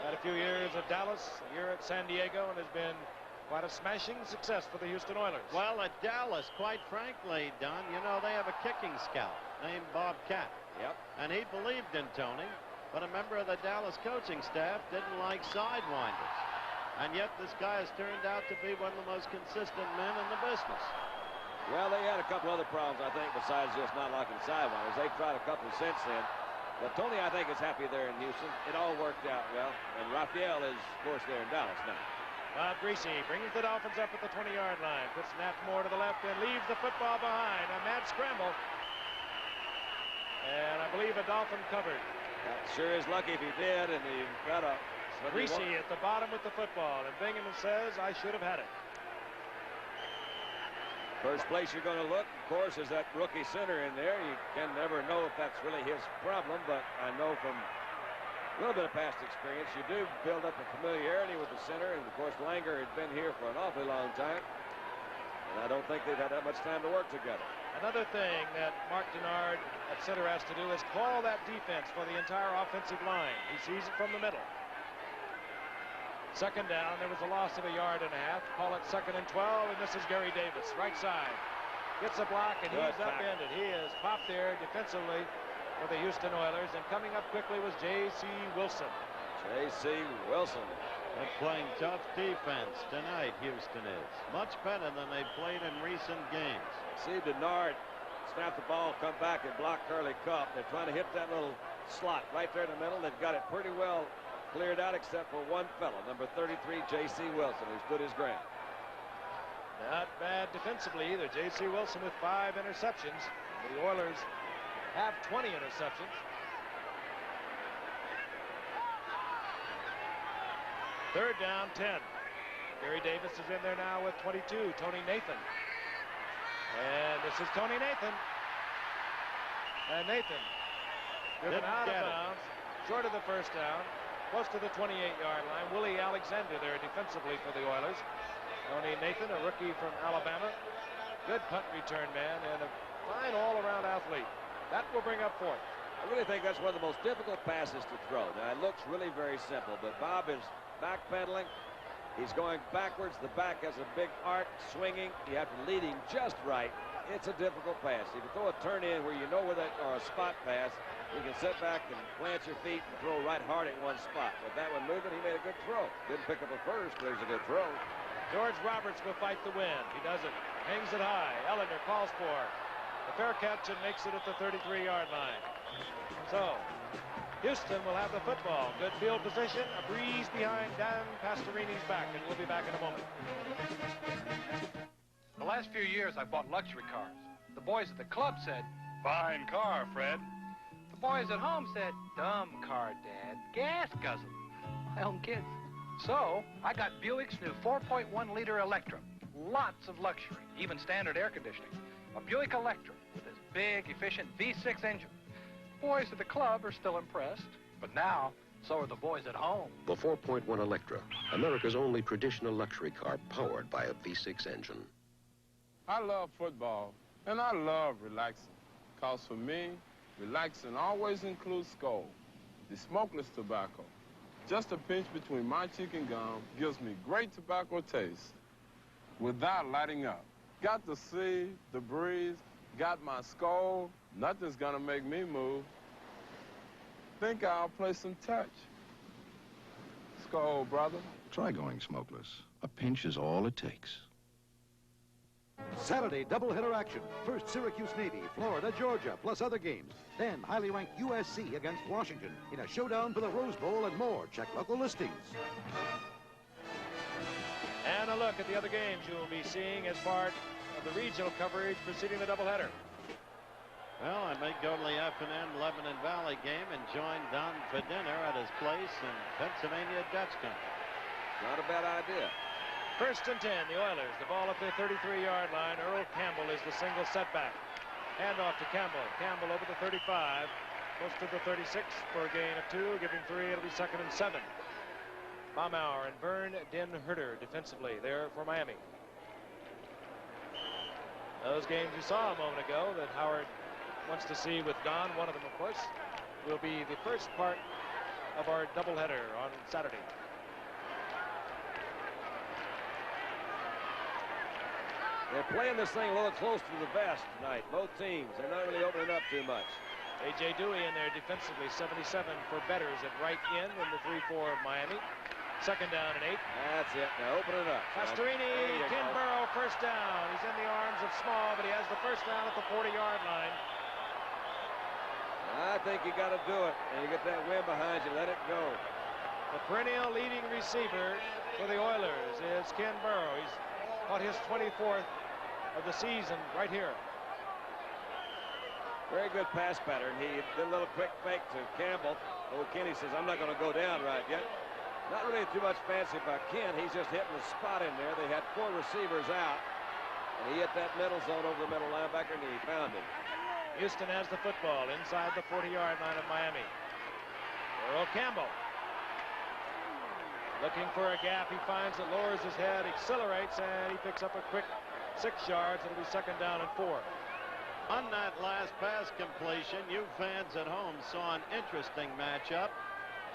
Had a few years at Dallas, a year at San Diego, and has been quite a smashing success for the Houston Oilers. Well, at Dallas, quite frankly, Don, you know, they have a kicking scout named Bob Cat. Yep. And he believed in Tony, but a member of the Dallas coaching staff didn't like sidewinders. And yet this guy has turned out to be one of the most consistent men in the business. Well, they had a couple other problems, I think, besides just not liking sidewinders. They tried a couple since then. But Tony, I think, is happy there in Houston. It all worked out well. And Raphael is, of course, there in Dallas now. Bob Greasy brings the Dolphins up at the 20-yard line. Puts Nat Moore to the left and leaves the football behind. A mad scramble. And I believe a Dolphin covered. That sure is lucky if he did. And he got a... Greasy at the bottom with the football. And Bingham says, I should have had it. First place you're going to look, of course, is that rookie center in there. You can never know if that's really his problem, but I know from a little bit of past experience, you do build up a familiarity with the center, and of course, Langer had been here for an awfully long time, and I don't think they've had that much time to work together. Another thing that Mark Denard at center has to do is call that defense for the entire offensive line. He sees it from the middle. Second down, there was a loss of 1.5 yards. Call it 2nd and 12, and this is Gary Davis, right side. Gets a block, and he's upended. He is popped there defensively for the Houston Oilers, and coming up quickly was J.C. Wilson. J.C. Wilson. They're playing tough defense tonight, Houston is. Much better than they played in recent games. See Denard snap the ball, come back, and block Curly Cup. They're trying to hit that little slot right there in the middle. They've got it pretty well cleared out, except for one fellow, number 33, J.C. Wilson, who stood his ground. Not bad defensively either. J.C. Wilson with 5 interceptions. The Oilers have 20 interceptions. Third down, 10. Gary Davis is in there now with 22. Tony Nathan. And this is Tony Nathan. And Nathan driven out of bounds, short of the first down. Close to the 28-yard line. Willie Alexander there defensively for the Oilers. Tony Nathan, a rookie from Alabama. Good punt return man and a fine all-around athlete. That will bring up 4th. I really think that's one of the most difficult passes to throw. Now, it looks really very simple, but Bob is backpedaling. He's going backwards. The back has a big arc swinging. You have to lead him just right. It's a difficult pass. If you throw a turn in where you know where that, or a spot pass, you can sit back and plant your feet and throw right hard at one spot. With that one moving, he made a good throw. Didn't pick up a first, but it was a good throw. George Roberts will fight the wind. He does it. Hangs it high. Ellender calls for the fair catch and makes it at the 33-yard line. So, Houston will have the football. Good field position. A breeze behind Dan Pastorini's back, and we'll be back in a moment. The last few years, I've bought luxury cars. The boys at the club said, fine car, Fred. The boys at home said, dumb car, Dad. Gas guzzle. My own kids. So, I got Buick's new 4.1-liter Electra. Lots of luxury, even standard air conditioning. A Buick Electra with this big, efficient V6 engine. Boys at the club are still impressed, but now, so are the boys at home. The 4.1 Electra, America's only traditional luxury car powered by a V6 engine. I love football, and I love relaxing. Because for me, relaxing always includes Skoal, the smokeless tobacco. Just a pinch between my cheek and gum gives me great tobacco taste without lighting up. Got the sea, the breeze, got my Skoal, Nothing's going to make me move. Think I'll play some touch. Let's go, old brother. Try going smokeless. A pinch is all it takes. Saturday doubleheader action. First Syracuse Navy, Florida, Georgia, plus other games. Then highly ranked USC against Washington in a showdown for the Rose Bowl and more. Check local listings. And a look at the other games you will be seeing as part of the regional coverage preceding the doubleheader. Well, I may go to the F&M Lebanon Valley game and join Don for dinner at his place in Pennsylvania Dutch country. Not a bad idea. First and 10, the Oilers. The ball at the 33-yard line. Earl Campbell is the single setback. Handoff to Campbell. Campbell over the 35. Close to the 36 for a gain of 2. Giving 3. It'll be 2nd and 7. Baumauer and Vern Den Herder defensively there for Miami. Those games you saw a moment ago that Howard wants to see with Don, one of them, of course, will be the first part of our doubleheader on Saturday. They're playing this thing a little close to the vest tonight. Both teams. They're not really opening up too much. A.J. Dewey in there defensively. 77 for Betters at right in the 3-4 of Miami. 2nd down and 8. That's it. Now open it up. Pastorini, Ken Burrow, first down. He's in the arms of Small, but he has the first down at the 40-yard line. I think you got to do it. And you get that wind behind you. Let it go. The perennial leading receiver for the Oilers is Ken Burrow. He's caught his 24th of the season right here. Very good pass pattern. He did a little quick fake to Campbell. Old Kenny says, I'm not going to go down right yet. Not really too much fancy by Ken. He's just hitting the spot in there. They had 4 receivers out. And he hit that middle zone over the middle linebacker, and he found him. Houston has the football inside the 40-yard line of Miami. Earl Campbell. Looking for a gap. He finds it, lowers his head, accelerates, and he picks up a quick 6 yards. It'll be 2nd down and 4. On that last pass completion, you fans at home saw an interesting matchup.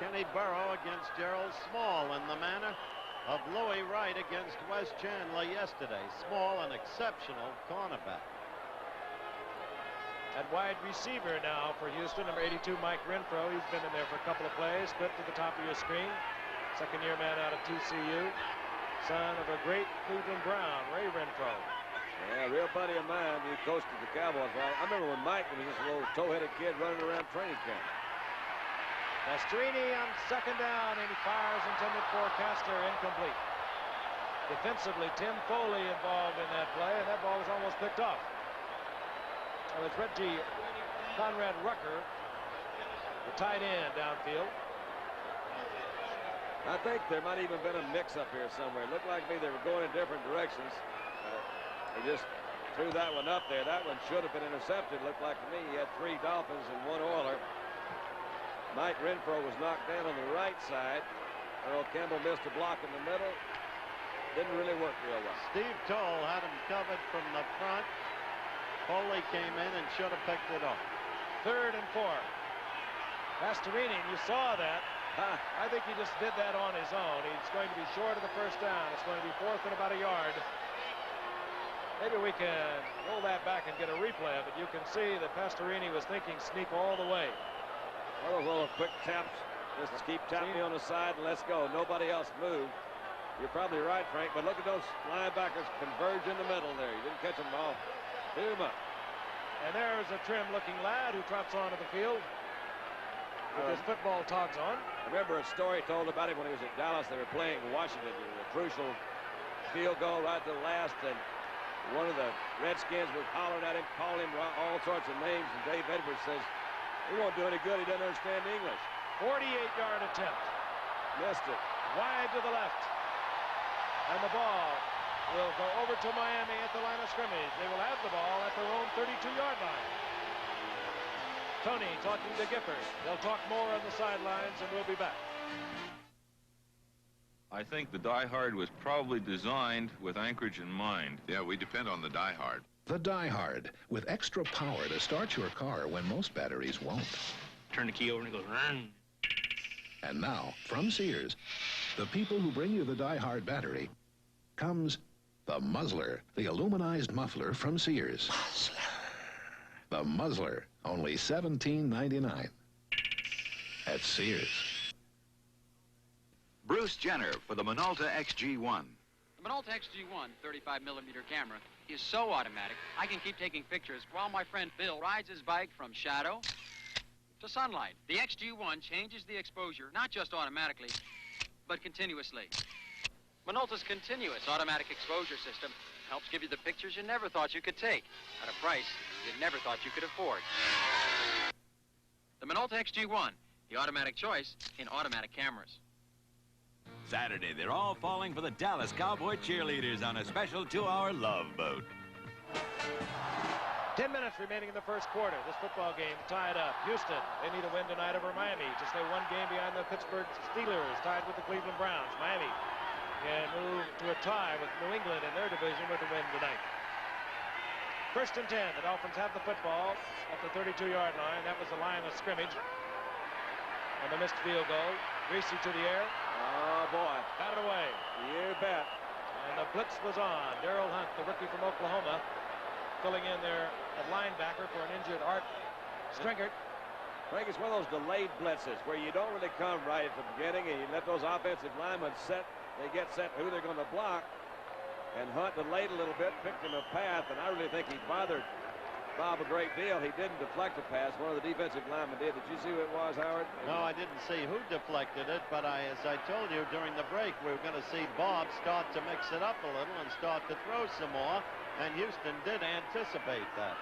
Kenny Burrow against Gerald Small in the manner of Louis Wright against Wes Chandler yesterday. Small, an exceptional cornerback. At wide receiver now for Houston, number 82, Mike Renfro. He's been in there for a couple of plays. Clip to the top of your screen. Second-year man out of TCU. Son of a great Cleveland Brown, Ray Renfro. Yeah, real buddy of mine. He coached at the Cowboys. I remember when Mike was just a little toe-headed kid running around training camp. Pastorini on 2nd down, and he fires intended for Castor, incomplete. Defensively, Tim Foley involved in that play, and that ball was almost picked off. It was Reggie Conrad Rucker, the tight end downfield. I think there might even been a mix-up here somewhere. It looked like me they were going in different directions. They just threw that one up there. That one should have been intercepted. Looked like to me he had 3 Dolphins and 1 Oiler. Mike Renfro was knocked down on the right side. Earl Campbell missed a block in the middle. Didn't really work real well. Steve Toll had him covered from the front. Foley came in and should have picked it up. 3rd and 4. Pastorini, and you saw that. I think he just did that on his own. He's going to be short of the first down. It's going to be 4th and about a yard. Maybe we can roll that back and get a replay of it. You can see that Pastorini was thinking sneak all the way. Well, those little quick taps. Just keep tapping me on the side and let's go. Nobody else moved. You're probably right, Frank, but look at those linebackers converge in the middle there. You didn't catch them all too much. And there's a trim-looking lad who trots onto the field with his football togs on. I remember a story told about him when he was at Dallas. They were playing Washington. It was a crucial field goal right to the last, and one of the Redskins was hollering at him, calling him all sorts of names, and Dave Edwards says, he won't do any good. He doesn't understand English. 48-yard attempt. Missed it. Wide to the left. And the ball will go over to Miami at the line of scrimmage. They will have the ball at their own 32-yard line. Tony talking to Gifford. They'll talk more on the sidelines, and we'll be back. I think the Die Hard was probably designed with Anchorage in mind. Yeah, we depend on the Die Hard. The Die Hard, with extra power to start your car when most batteries won't. Turn the key over and it goes, run. And now, from Sears, the people who bring you the Die Hard battery, comes the Muzzler, the aluminized muffler from Sears. The Muzzler, only $17.99 at Sears. Bruce Jenner for the Minolta XG1. The Minolta XG1 35mm camera is so automatic, I can keep taking pictures while my friend Bill rides his bike from shadow to sunlight. The XG1 changes the exposure, not just automatically, but continuously. Minolta's continuous automatic exposure system helps give you the pictures you never thought you could take at a price you never thought you could afford. The Minolta XG1, the automatic choice in automatic cameras. Saturday, they're all falling for the Dallas Cowboy cheerleaders on a special 2-hour love boat. 10 minutes remaining in the first quarter. This football game tied up. Houston, they need a win tonight over Miami. Just stay one game behind the Pittsburgh Steelers, tied with the Cleveland Browns. Miami can move to a tie with New England in their division with a win tonight. First and 10. The Dolphins have the football at the 32-yard line. That was the line of scrimmage. And the missed field goal. Greasy to the air. Oh, boy. Got it away. You bet. And the blitz was on. Darrell Hunt, the rookie from Oklahoma, filling in there at linebacker for an injured Art Stringert. Frank, it's one of those delayed blitzes where you don't really come right at the beginning and you let those offensive linemen set. They get set who they're going to block. And Hunt delayed a little bit, picked him a path, and I really think he bothered Bob a great deal. He didn't deflect the pass. One of the defensive linemen did. Did you see who it was, Howard? No, I didn't see who deflected it, but as I told you during the break, we were going to see Bob start to mix it up a little and start to throw some more, and Houston did anticipate that.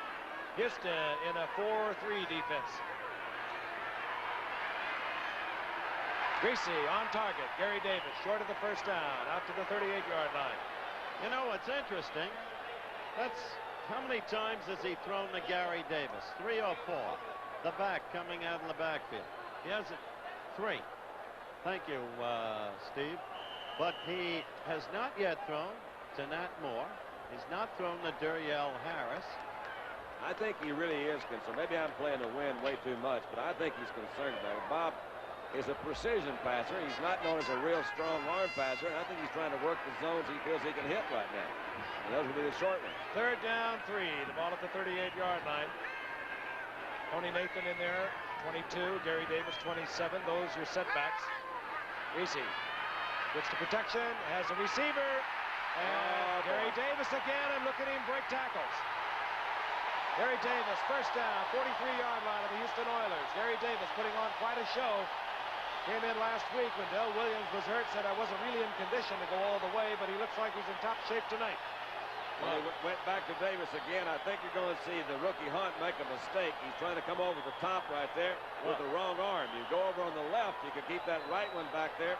Houston in a 4-3 defense. Greasy on target. Gary Davis short of the first down, out to the 38-yard line. You know what's interesting? That's how many times has he thrown to Gary Davis? 3 or 4. The back coming out in the backfield. He has it 3. Thank you, Steve. But he has not yet thrown to Nat Moore. He's not thrown to Duriel Harris. I think he really is concerned. Maybe I'm playing to win way too much, but I think he's concerned about it. Bob is a precision passer. He's not known as a real strong arm passer, and I think he's trying to work the zones he feels he can hit right now. And those will be the short ones. Third down, 3. The ball at the 38-yard line. Tony Nathan in there, 22. Gary Davis, 27. Those are your setbacks. Greasy gets to protection, has a receiver, and Gary Davis again, and look at him break tackles. Gary Davis, first down, 43-yard line of the Houston Oilers. Gary Davis putting on quite a show. Came in last week when Del Williams was hurt, said I wasn't really in condition to go all the way, but he looks like he's in top shape tonight. Well, he went back to Davis again. I think you're going to see the rookie Hunt make a mistake. He's trying to come over the top right there with the wrong arm. You go over on the left, you can keep that right one back there.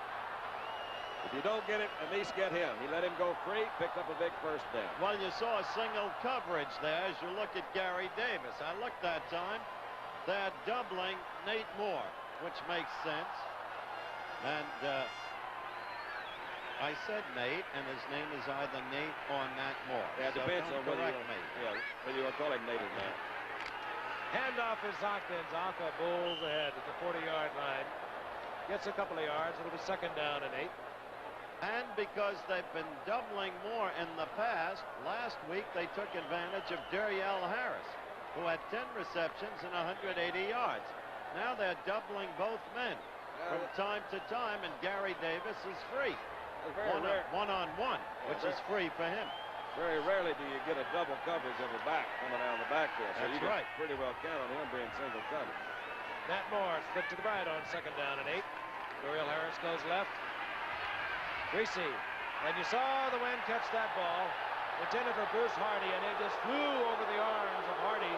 If you don't get it, at least get him. He let him go free, picked up a big first down. Well, you saw a single coverage there as you look at Gary Davis. I looked that time. They're doubling Nate Moore, which makes sense. And I said Nate, and his name is either Nate or Nat Moore. Yeah, it so depends on whether you want to call him Nate or not. Handoff is Hawkins. Anka bowls ahead at the 40-yard line. Gets a couple of yards. It'll be second down and 8. And because they've been doubling Moore in the past, last week they took advantage of Duriel Harris, who had 10 receptions and 180 yards. Now they're doubling both men from time to time, and Gary Davis is free. One-on-one, which is free for him. Very rarely do you get a double coverage of a back coming out of the backfield. So That's you right. can pretty well count on him being single covered. Nat Moore split to the right on second down and 8. Duriel Harris goes left. Greasy. And you saw the wind catch that ball. Intended for Bruce Hardy, and it just flew over the arms of Hardy.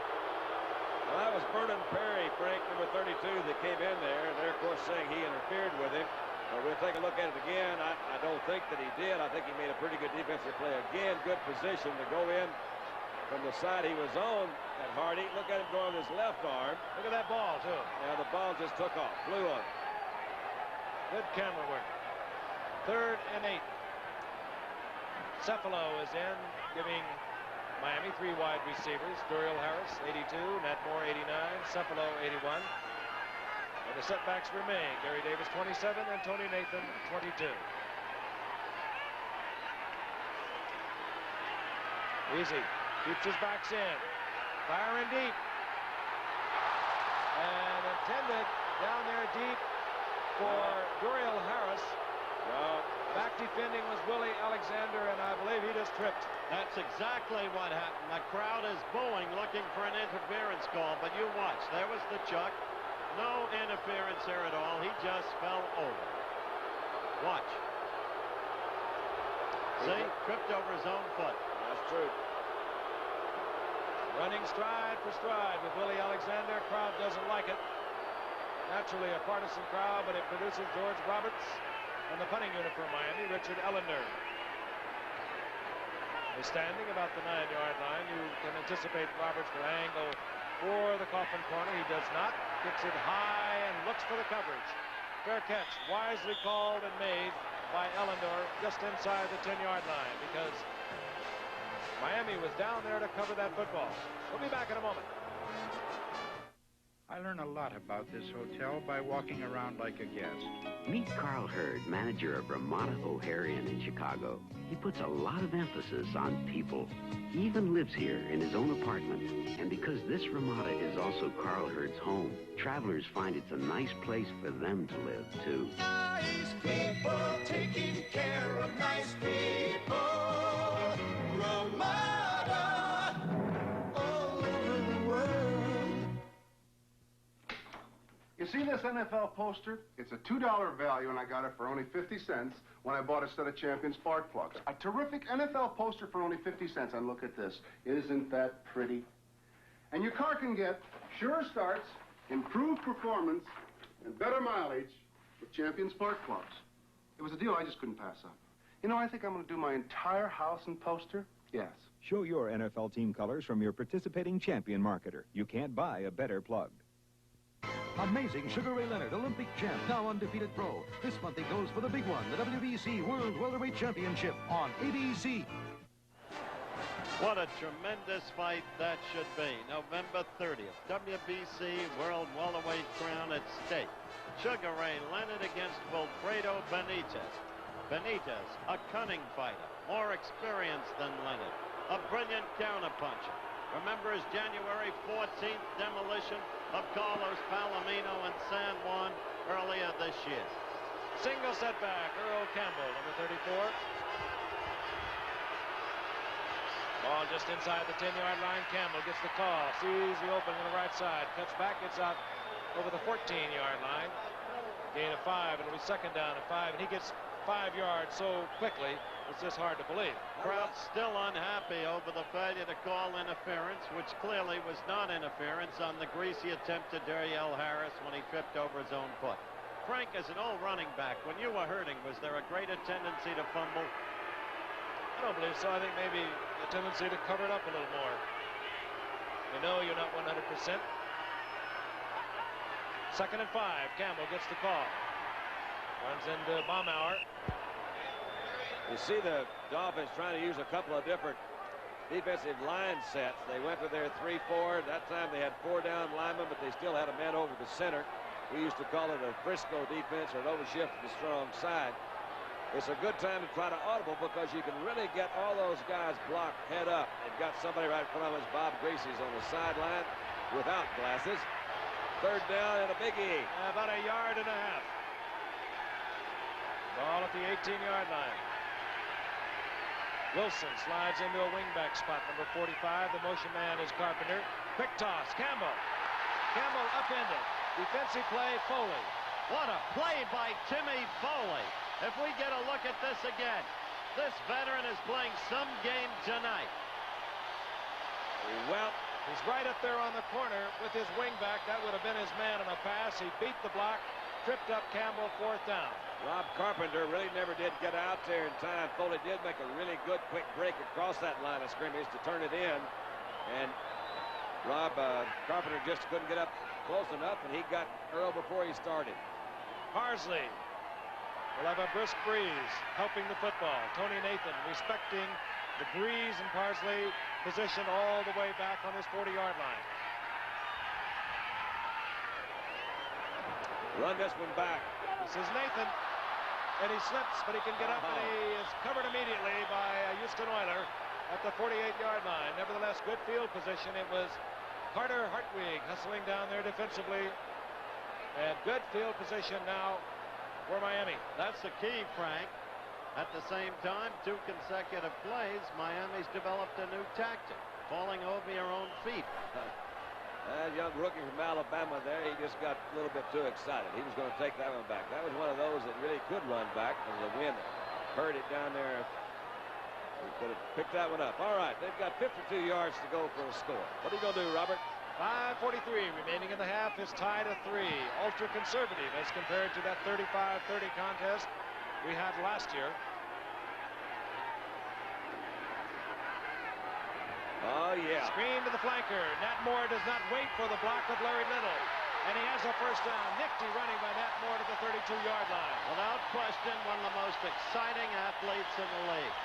Well, that was Vernon Perry, Frank, number 32, that came in there. And they're, of course, saying he interfered with him. We'll take a look at it again. I don't think that he did. I think he made a pretty good defensive play. Again, good position to go in from the side he was on at Hardy. Look at him go on his left arm. Look at that ball, too. Yeah, the ball just took off. Flew on it. Good camera work. Third and 8. Cephalo is in, giving Miami 3 wide receivers. Duriel Harris, 82. Nat Moore, 89. Cephalo, 81. And the setbacks remain. Gary Davis, 27, and Tony Nathan, 22. Easy. Keeps his backs in. Firing deep. And intended down there deep for Duriel Harris. No. Back defending was Willie Alexander, and I believe he just tripped. That's exactly what happened. The crowd is booing, looking for an interference call, but you watch. There was the chuck. No interference here at all. He just fell over. Watch. See? Tripped over his own foot. That's true. Running stride for stride with Willie Alexander. Crowd doesn't like it. Naturally a partisan crowd, but it produces George Roberts and the punting unit for Miami, Richard Ellender. Is standing about the 9-yard line. You can anticipate Roberts will angle for the coffin corner. He does not. Kicks it high and looks for the coverage. Fair catch, wisely called and made by Ellender just inside the 10-yard line, because Miami was down there to cover that football. We'll be back in a moment. I learn a lot about this hotel by walking around like a guest. Meet Carl Hurd, manager of Ramada O'Harian in Chicago. He puts a lot of emphasis on people. He even lives here in his own apartment. And because this Ramada is also Carl Hurd's home, travelers find it's a nice place for them to live, too. Nice people taking care of nice people. Ramada, all over the world. You see this NFL poster? It's a $2 value, and I got it for only 50 cents when I bought a set of Champion spark plugs. A terrific NFL poster for only 50 cents. And look at this. Isn't that pretty? And your car can get sure starts, improved performance, and better mileage with Champion spark plugs. It was a deal I just couldn't pass up. You know, I think I'm going to do my entire house in poster. Yes. Show your NFL team colors from your participating Champion marketer. You can't buy a better plug. Amazing Sugar Ray Leonard, Olympic champ, now undefeated pro. This month he goes for the big one, the WBC World Welterweight Championship on ABC. What a tremendous fight that should be. November 30th, WBC World Welterweight crown at stake. Sugar Ray Leonard against Wilfredo Benitez. Benitez, a cunning fighter, more experienced than Leonard, a brilliant counterpuncher. Remember his January 14th demolition of Carlos Palomino in San Juan earlier this year. Single setback, Earl Campbell, number 34. Ball just inside the 10-yard line. Campbell gets the call, sees the opening on the right side, cuts back, gets out over the 14-yard line. Gain of 5, it'll be second down and 5, and he gets 5 yards so quickly, it's just hard to believe. Crowd still unhappy over the failure to call interference, which clearly was not interference on the greasy attempt to Duriel Harris when he tripped over his own foot. Frank, as an old running back, when you were hurting, was there a greater tendency to fumble? I don't believe so. I think maybe a tendency to cover it up a little more. You know you're not 100%. Second and 5. Campbell gets the call. Runs into Baumauer. You see the Dolphins trying to use a couple of different defensive line sets. They went with their 3-4. That time they had 4 down linemen, but they still had a man over the center. We used to call it a Frisco defense, or an overshift to the strong side. It's a good time to try to audible because you can really get all those guys blocked head up. They've got somebody right in front of us. Bob Gracie's on the sideline without glasses. Third down and a biggie. About a yard and a half. Ball at the 18-yard line. Wilson slides into a wingback spot, number 45. The motion man is Carpenter. Quick toss, Campbell. Campbell upended. Defensive play, Foley. What a play by Timmy Foley. If we get a look at this again, this veteran is playing some game tonight. Well, he's right up there on the corner with his wingback. That would have been his man on a pass. He beat the block, tripped up Campbell, 4th down. Rob Carpenter really never did get out there in time. Foley did make a really good quick break across that line of scrimmage to turn it in. And Rob Carpenter just couldn't get up close enough, and he got Earl before he started. Parsley will have a brisk breeze helping the football. Tony Nathan respecting the breeze and Parsley position all the way back on his 40-yard line. Run this one back. This is Nathan. And he slips, but he can get up, and he is covered immediately by Houston Oiler at the 48-yard line. Nevertheless, good field position. It was Carter Hartwig hustling down there defensively. And good field position now for Miami. That's the key, Frank. At the same time, 2 consecutive plays, Miami's developed a new tactic, falling over your own feet. That young rookie from Alabama there, he just got a little bit too excited. He was going to take that one back. That was one of those that really could run back because the wind hurt it down there. He could have picked that one up. All right, they've got 52 yards to go for a score. What are you going to do, Robert? 5:43 remaining in the half. Is tied at 3. Ultra conservative as compared to that 35-30 contest we had last year. Oh, yeah. Screen to the flanker. Nat Moore does not wait for the block of Larry Little. And he has a first down. Nifty running by Nat Moore to the 32-yard line. Without question, one of the most exciting athletes in the league.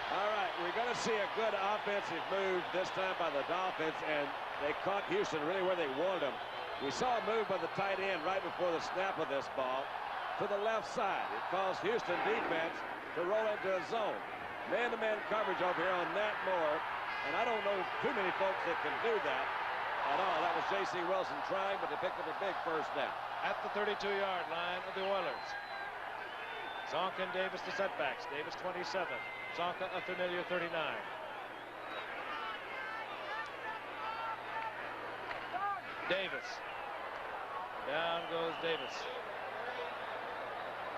All right, we're going to see a good offensive move this time by the Dolphins, and they caught Houston really where they wanted him. We saw a move by the tight end right before the snap of this ball to the left side. It caused Houston defense to roll into a zone. Man-to-man coverage over here on Nat Moore, and I don't know too many folks that can do that at all. That was J.C. Wilson trying, but they picked up a big first down. At the 32-yard line of the Oilers. Zonka and Davis the setbacks. Davis 27. Zonka a familiar 39. Davis. Down goes Davis.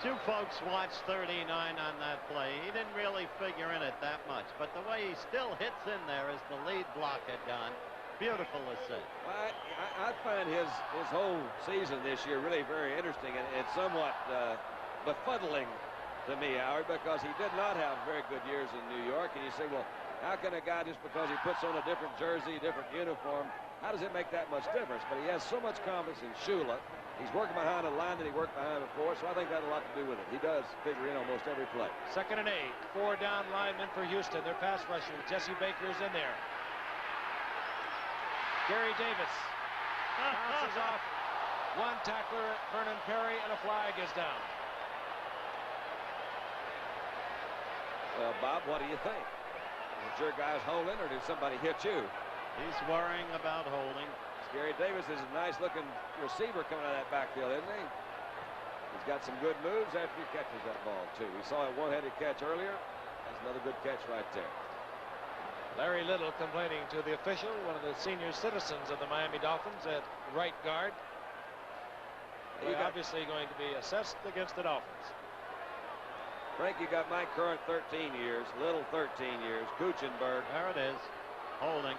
2 folks watched 39 on that play. He didn't really figure in it that much, but the way he still hits in there as the lead block had done, beautiful assist. Well, I find his whole season this year really very interesting, and it's somewhat befuddling to me, Howard, because he did not have very good years in New York, and you say, well, how can a guy, just because he puts on a different jersey, a different uniform, how does it make that much difference? But he has so much confidence in Shula. He's working behind a line that he worked behind before, so I think that had a lot to do with it. He does figure in almost every play. 2nd and 8. 4 down linemen for Houston. Their pass rusher. Jesse Baker's in there. Gary Davis bounces off. 1 tackler, Vernon Perry, and a flag is down. Well, Bob, what do you think? Is your guys holding, or did somebody hit you? He's worrying about holding. Gary Davis is a nice-looking receiver coming out of that backfield, isn't he? He's got some good moves after he catches that ball, too. We saw a one-handed catch earlier. That's another good catch right there. Larry Little complaining to the official, one of the senior citizens of the Miami Dolphins at right guard. He's obviously going to be assessed against the Dolphins. Frank, you got Mike Curran 13 years, Little 13 years, Kuchenberg. There it is, holding.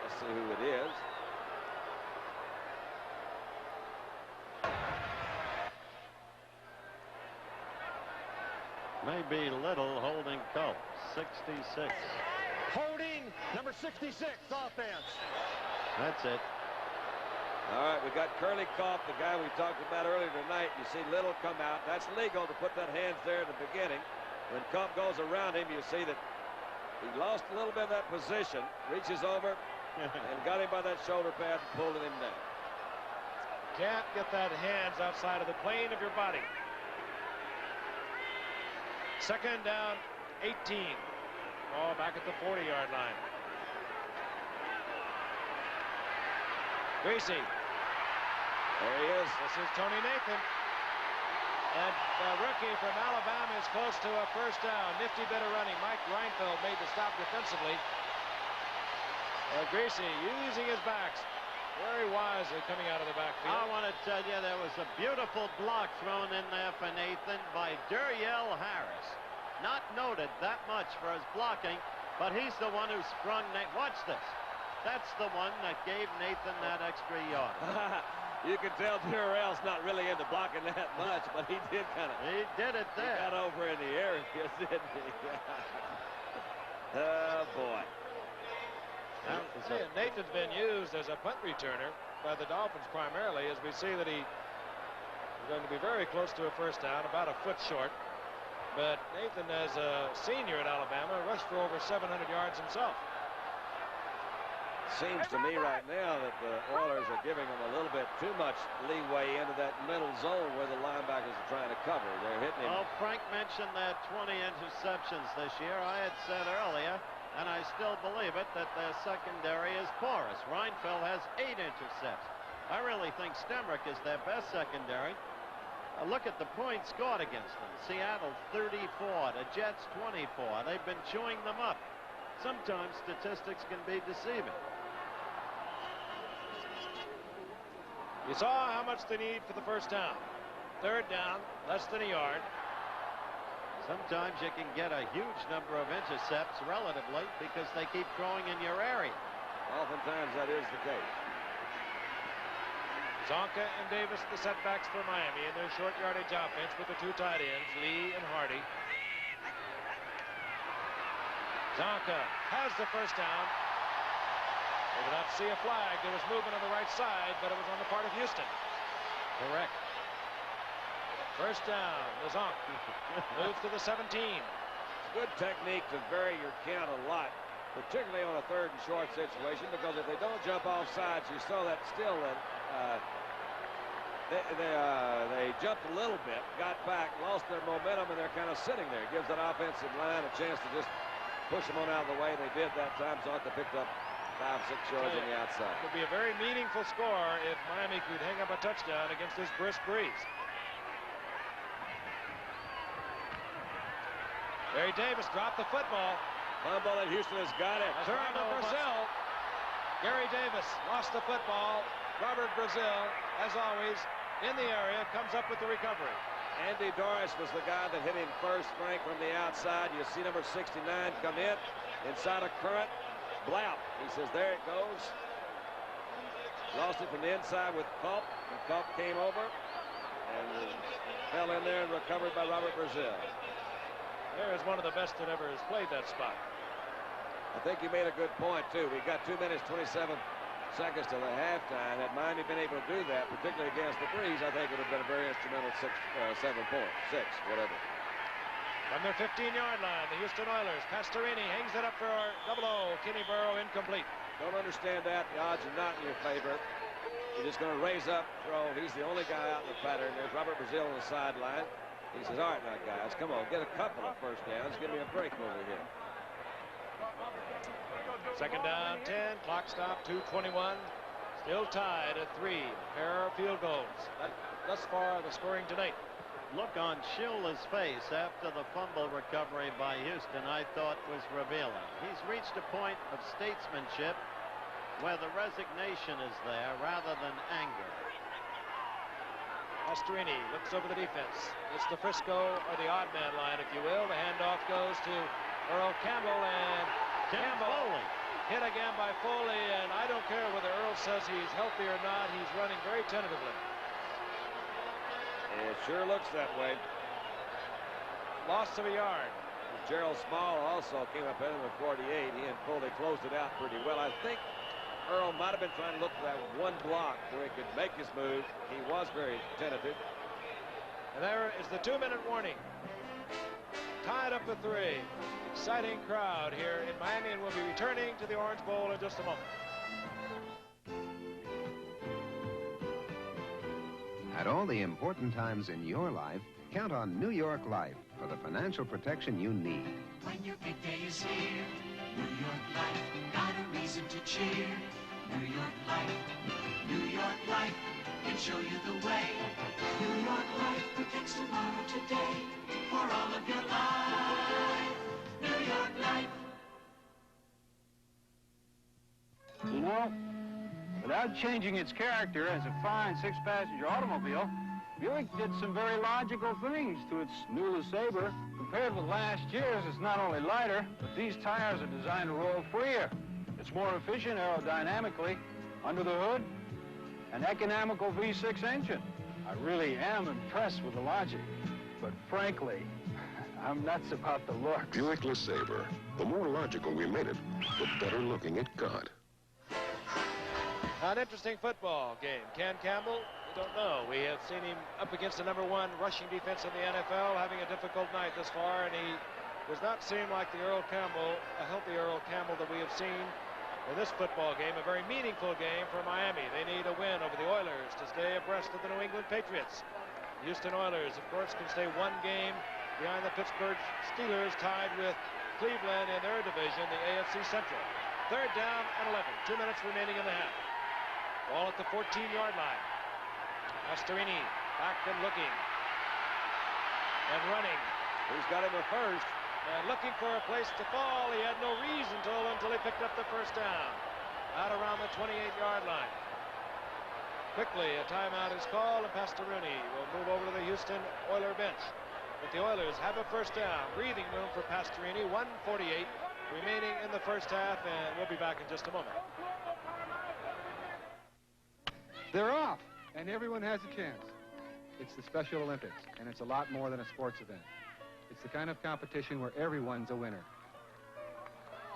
Let's see who it is. Maybe Little holding Culp, 66. Holding number 66, offense. That's it. All right, we got Curly Culp, the guy we talked about earlier tonight. You see Little come out. That's legal to put that hands there at the beginning. When Culp goes around him, you see that he lost a little bit of that position, reaches over and got him by that shoulder pad and pulled him down. Can't get that hands outside of the plane of your body. 2nd down, 18. Ball back at the 40-yard line. Greasy. There he is. This is Tony Nathan. And the rookie from Alabama is close to a first down. Nifty bit of running. Mike Reinfeld made the stop defensively. Greasy using his backs very wisely coming out of the backfield. I want to tell you, there was a beautiful block thrown in there for Nathan by Duriel Harris. Not noted that much for his blocking, but he's the one who sprung Nathan. Watch this. That's the one that gave Nathan that extra yard. You can tell Duriel's not really into blocking that much, but he did kind of. He did it there. He got over in the air, didn't he? Oh, boy. Nathan's been used as a punt returner by the Dolphins primarily, as we see that he is going to be very close to a first down, about a foot short. But Nathan, as a senior at Alabama, rushed for over 700 yards himself. Seems to me right now that the Oilers are giving them a little bit too much leeway into that middle zone where the linebackers are trying to cover. They're hitting him. Well, Frank mentioned that 20 interceptions this year. I had said earlier And I still believe it that their secondary is porous. Reinfeldt has 8 intercepts. I really think Stemrick is their best secondary. Look at the points scored against them. Seattle 34, the Jets 24. They've been chewing them up. Sometimes statistics can be deceiving. You saw how much they need for the first down. Third down, less than a yard. Sometimes you can get a huge number of intercepts relatively because they keep throwing in your area. Oftentimes that is the case. Zonka and Davis, the setbacks for Miami in their short yardage offense with the 2 tight ends, Lee and Hardy. Zonka has the first down. They did not see a flag. There was movement on the right side, but it was on the part of Houston. Correct. First down, the Zonk moves to the 17. Good technique to vary your count a lot, particularly on a 3rd and short situation, because if they don't jump off sides, you saw that still they jumped a little bit, got back, lost their momentum, and they're kind of sitting there. It gives that offensive line a chance to just push them on out of the way. They did that time. Zonka picked up 5-6 yards on the outside. It would be a very meaningful score if Miami could hang up a touchdown against this brisk breeze. Barry Davis dropped the football. Fumble, and Houston has got it. Turn to Brazil. Gary Davis lost the football. Robert Brazil, as always, in the area, comes up with the recovery. Andy Doris was the guy that hit him first, Frank, from the outside. You see number 69 come in, inside a current. Blount, he says, there it goes. Lost it from the inside with Culp, and Culp came over and fell in there and recovered by Robert Brazil. There is one of the best that ever has played that spot. I think you made a good point, too. We got 2 minutes, 27 seconds till the halftime. Had Miami been able to do that, particularly against the Breeze, I think it would have been a very instrumental 7 points, 6, whatever. From their 15-yard line, the Houston Oilers. Pastorini hangs it up for double-O. Kenny Burrow incomplete. Don't understand that. The odds are not in your favor. You're just going to raise up, throw. He's the only guy out in the pattern. There's Robert Brazil on the sideline. He says, all right, now, guys, come on, get a couple of first downs. Give me a break over here. Second down, 10. Clock stop, 2:21. Still tied at 3. Pair of field goals. Thus far, the scoring tonight. Look on Shula's face after the fumble recovery by Houston, I thought was revealing. He's reached a point of statesmanship where the resignation is there rather than anger. Pastorini looks over the defense. It's the Frisco or the odd man line, if you will. The handoff goes to Earl Campbell, and Campbell hit again by Foley, and I don't care whether Earl says he's healthy or not. He's running very tentatively. It sure looks that way. Loss of a yard. Gerald Small also came up in the 48. He and Foley closed it out pretty well. I think Earl might have been trying to look for that one block where he could make his move. He was very tentative. And there is the 2-minute warning. Tied up at 3. Exciting crowd here in Miami, and we'll be returning to the Orange Bowl in just a moment. At all the important times in your life, count on New York Life for the financial protection you need. When your big day is here, New York Life got a reason to cheer. New York Life, New York Life can show you the way. New York Life protects tomorrow today for all of your life. New York Life. You know, without changing its character as a fine 6-passenger automobile, Buick did some very logical things to its new LeSabre. Compared with last year's, it's not only lighter, but these tires are designed to roll freer. It's more efficient aerodynamically. Under the hood, an economical V6 engine. I really am impressed with the logic, but frankly, I'm nuts about the looks. Buick LeSabre. The more logical we made it, the better looking it got. An interesting football game. Ken Campbell, we don't know. We have seen him up against the #1 rushing defense in the NFL, having a difficult night thus far, and he does not seem like the Earl Campbell, a healthy Earl Campbell that we have seen in this football game. A very meaningful game for Miami. They need a win over the Oilers to stay abreast of the New England Patriots. Houston Oilers, of course, can stay 1 game behind the Pittsburgh Steelers, tied with Cleveland in their division, the AFC Central. Third down and 11. 2 minutes remaining in the half. Ball at the 14-yard line. Pastorini back and looking. And running. He's got him a first. And looking for a place to fall. He had no reason to until he picked up the first down. Out around the 28-yard line. Quickly, a timeout is called, and Pastorini will move over to the Houston Oiler bench. But the Oilers have a first down. Breathing room for Pastorini. 1:48 remaining in the first half, and we'll be back in just a moment. They're off, and everyone has a chance. It's the Special Olympics, and it's a lot more than a sports event. It's the kind of competition where everyone's a winner.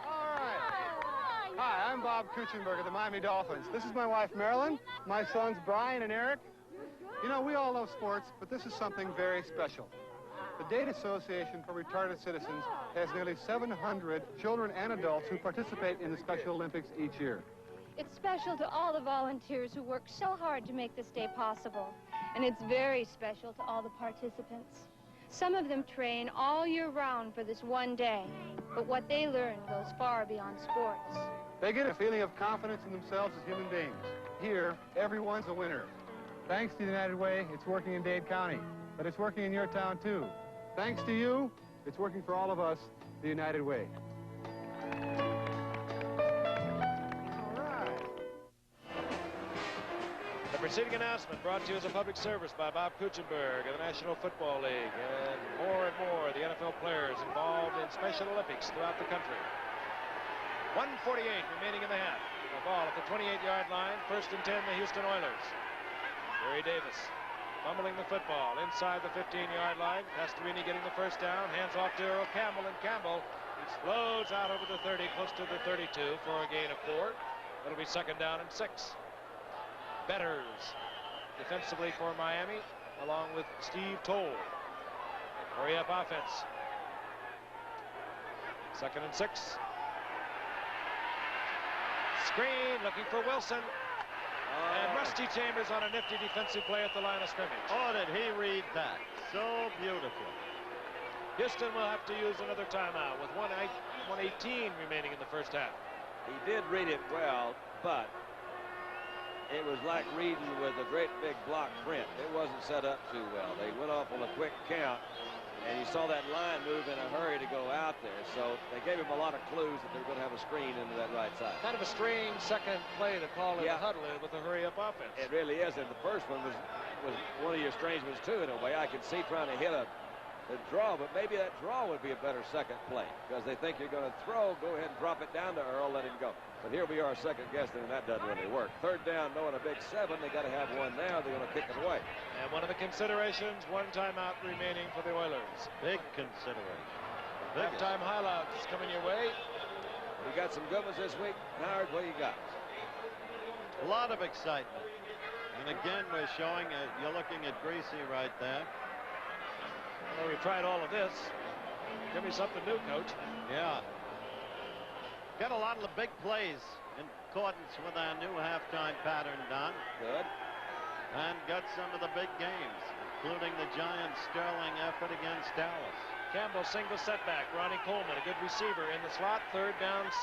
All right. Hi, I'm Bob Kuchenberg of the Miami Dolphins. This is my wife, Marilyn, my sons, Brian and Eric. You know, we all love sports, but this is something very special. The Date Association for Retarded Citizens has nearly 700 children and adults who participate in the Special Olympics each year. It's special to all the volunteers who work so hard to make this day possible. And it's very special to all the participants. Some of them train all year round for this one day, but what they learn goes far beyond sports. They get a feeling of confidence in themselves as human beings. Here, everyone's a winner. Thanks to the United Way, it's working in Dade County, but it's working in your town too. Thanks to you, it's working for all of us, the United Way. The preceding announcement brought to you as a public service by Bob Kuchenberg of the National Football League. And more the NFL players involved in Special Olympics throughout the country. 1:48 remaining in the half. The ball at the 28-yard line. 1st and 10, the Houston Oilers. Barry Davis fumbling the football inside the 15-yard line. Pastorini getting the first down. Hands off to Earl Campbell, and Campbell explodes out over the 30, close to the 32 for a gain of 4. It'll be 2nd down and 6. Betters defensively for Miami, along with Steve Toll. Hurry up offense. 2nd and 6. Screen looking for Wilson. And Rusty Chambers on a nifty defensive play at the line of scrimmage. Oh, did he read that? So beautiful. Houston will have to use another timeout with 1:18 remaining in the first half. He did read it well, but it was like reading with a great big block print. It wasn't set up too well. They went off on a quick count, and you saw that line move in a hurry to go out there. So they gave him a lot of clues that they were going to have a screen into that right side. Kind of a strange second play to call in the huddle with a hurry-up offense. It really is, and the first one was one of your strange ones, too, in a way. I could see trying to hit a draw, but maybe that draw would be a better second play because they think you're going to throw. Go ahead and drop it down to Earl, let him go. But here we are second guessing, and that doesn't really work. 3rd down, knowing a big 7. They got to have one now. They're going to kick it away. And one of the considerations, 1 timeout remaining for the Oilers. Big consideration. Halftime highlights coming your way. We got some good ones this week. Howard, what you got? A lot of excitement. And again, we're showing, you're looking at Greasy right there. Well, we tried all of this. Give me something new, Coach. Yeah. Got a lot of the big plays in accordance with our new halftime pattern, Don. Good. And got some of the big games, including the Giants' sterling effort against Dallas. Campbell single setback. Ronnie Coleman, a good receiver in the slot. 3rd down, 6.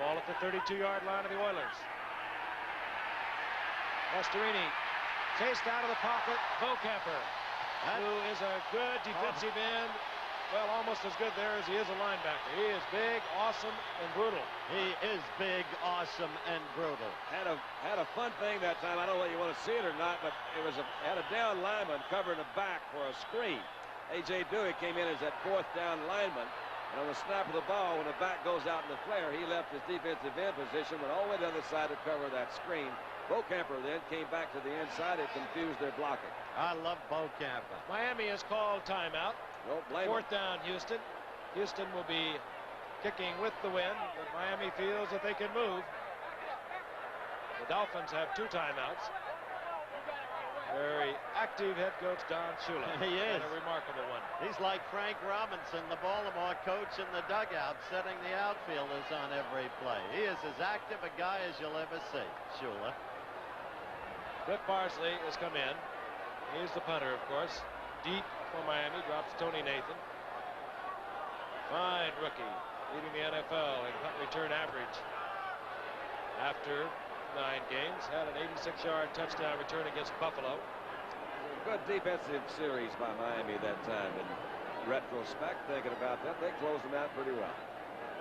Ball at the 32-yard line of the Oilers. Pastorini chased out of the pocket. Bocamper, who is a good defensive end. Well, almost as good there as he is a linebacker. He is big, awesome, and brutal. He is big, awesome, and brutal. Had a fun thing that time. I don't know whether you want to see it or not, but it was had a down lineman covering the back for a screen. A.J. Dewey came in as that 4th down lineman, and on the snap of the ball, when the back goes out in the flare, he left his defensive end position, went all the way to the other side to cover that screen. Bocamper then came back to the inside. It confused their blocking. I love Bocamper. Miami has called timeout. Don't blame 4th down, Houston. Houston will be kicking with the wind, but Miami feels that they can move. The Dolphins have 2 timeouts. Very active head coach Don Shula. He is. And a remarkable one. He's like Frank Robinson, the Baltimore coach in the dugout, setting the outfielders on every play. He is as active a guy as you'll ever see, Shula. Cliff Parsley has come in. He's the punter, of course. Deep for Miami, drops Tony Nathan. Fine rookie, leading the NFL in punt return average. After 9 games, had an 86-yard touchdown return against Buffalo. A good defensive series by Miami that time. In retrospect, thinking about that, they closed them out pretty well.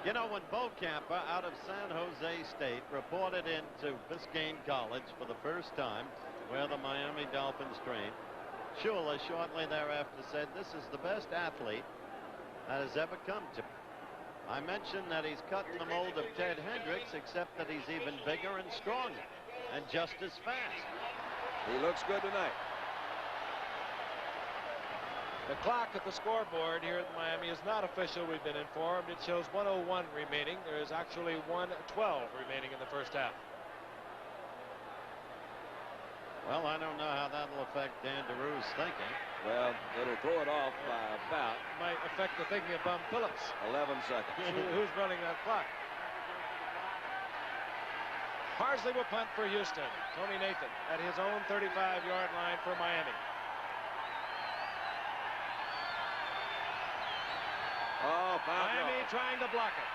You know, when Bo Camper out of San Jose State reported into Biscayne College for the first time, where the Miami Dolphins train, Shula shortly thereafter said, "This is the best athlete that has ever come to me." I mentioned that he's cut in the mold of Ted Hendricks, except that he's even bigger and stronger and just as fast. He looks good tonight. The clock at the scoreboard here at Miami is not official, we've been informed. It shows 1:01 remaining. There is actually 1:12 remaining in the first half. Well, I don't know how that'll affect Dan DeRue's thinking. Well, it'll throw it off by about. Might affect the thinking of Bum Phillips. 11 seconds. Who's running that clock? Parsley will punt for Houston. Tony Nathan at his own 35-yard line for Miami. Oh, Miami trying to block it.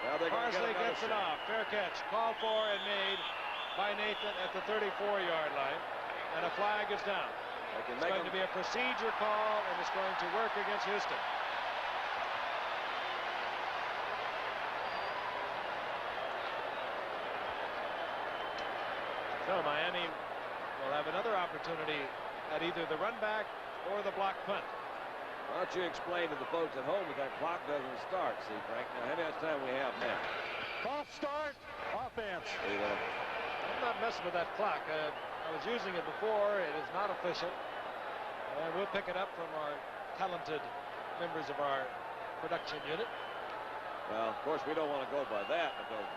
Well, Parsley gets it off. Fair catch. Called for and made by Nathan at the 34-yard line. And a flag is down. It's going to be a procedure call, and it's going to work against Houston. So Miami will have another opportunity at either the run back or the block punt. Why don't you explain to the folks at home that that clock doesn't start, see, Frank? Now, how much time we have now? False start, offense. I'm not messing with that clock. I was using it before. It is not official. And we'll pick it up from our talented members of our production unit. Well, of course, we don't want to go by that, because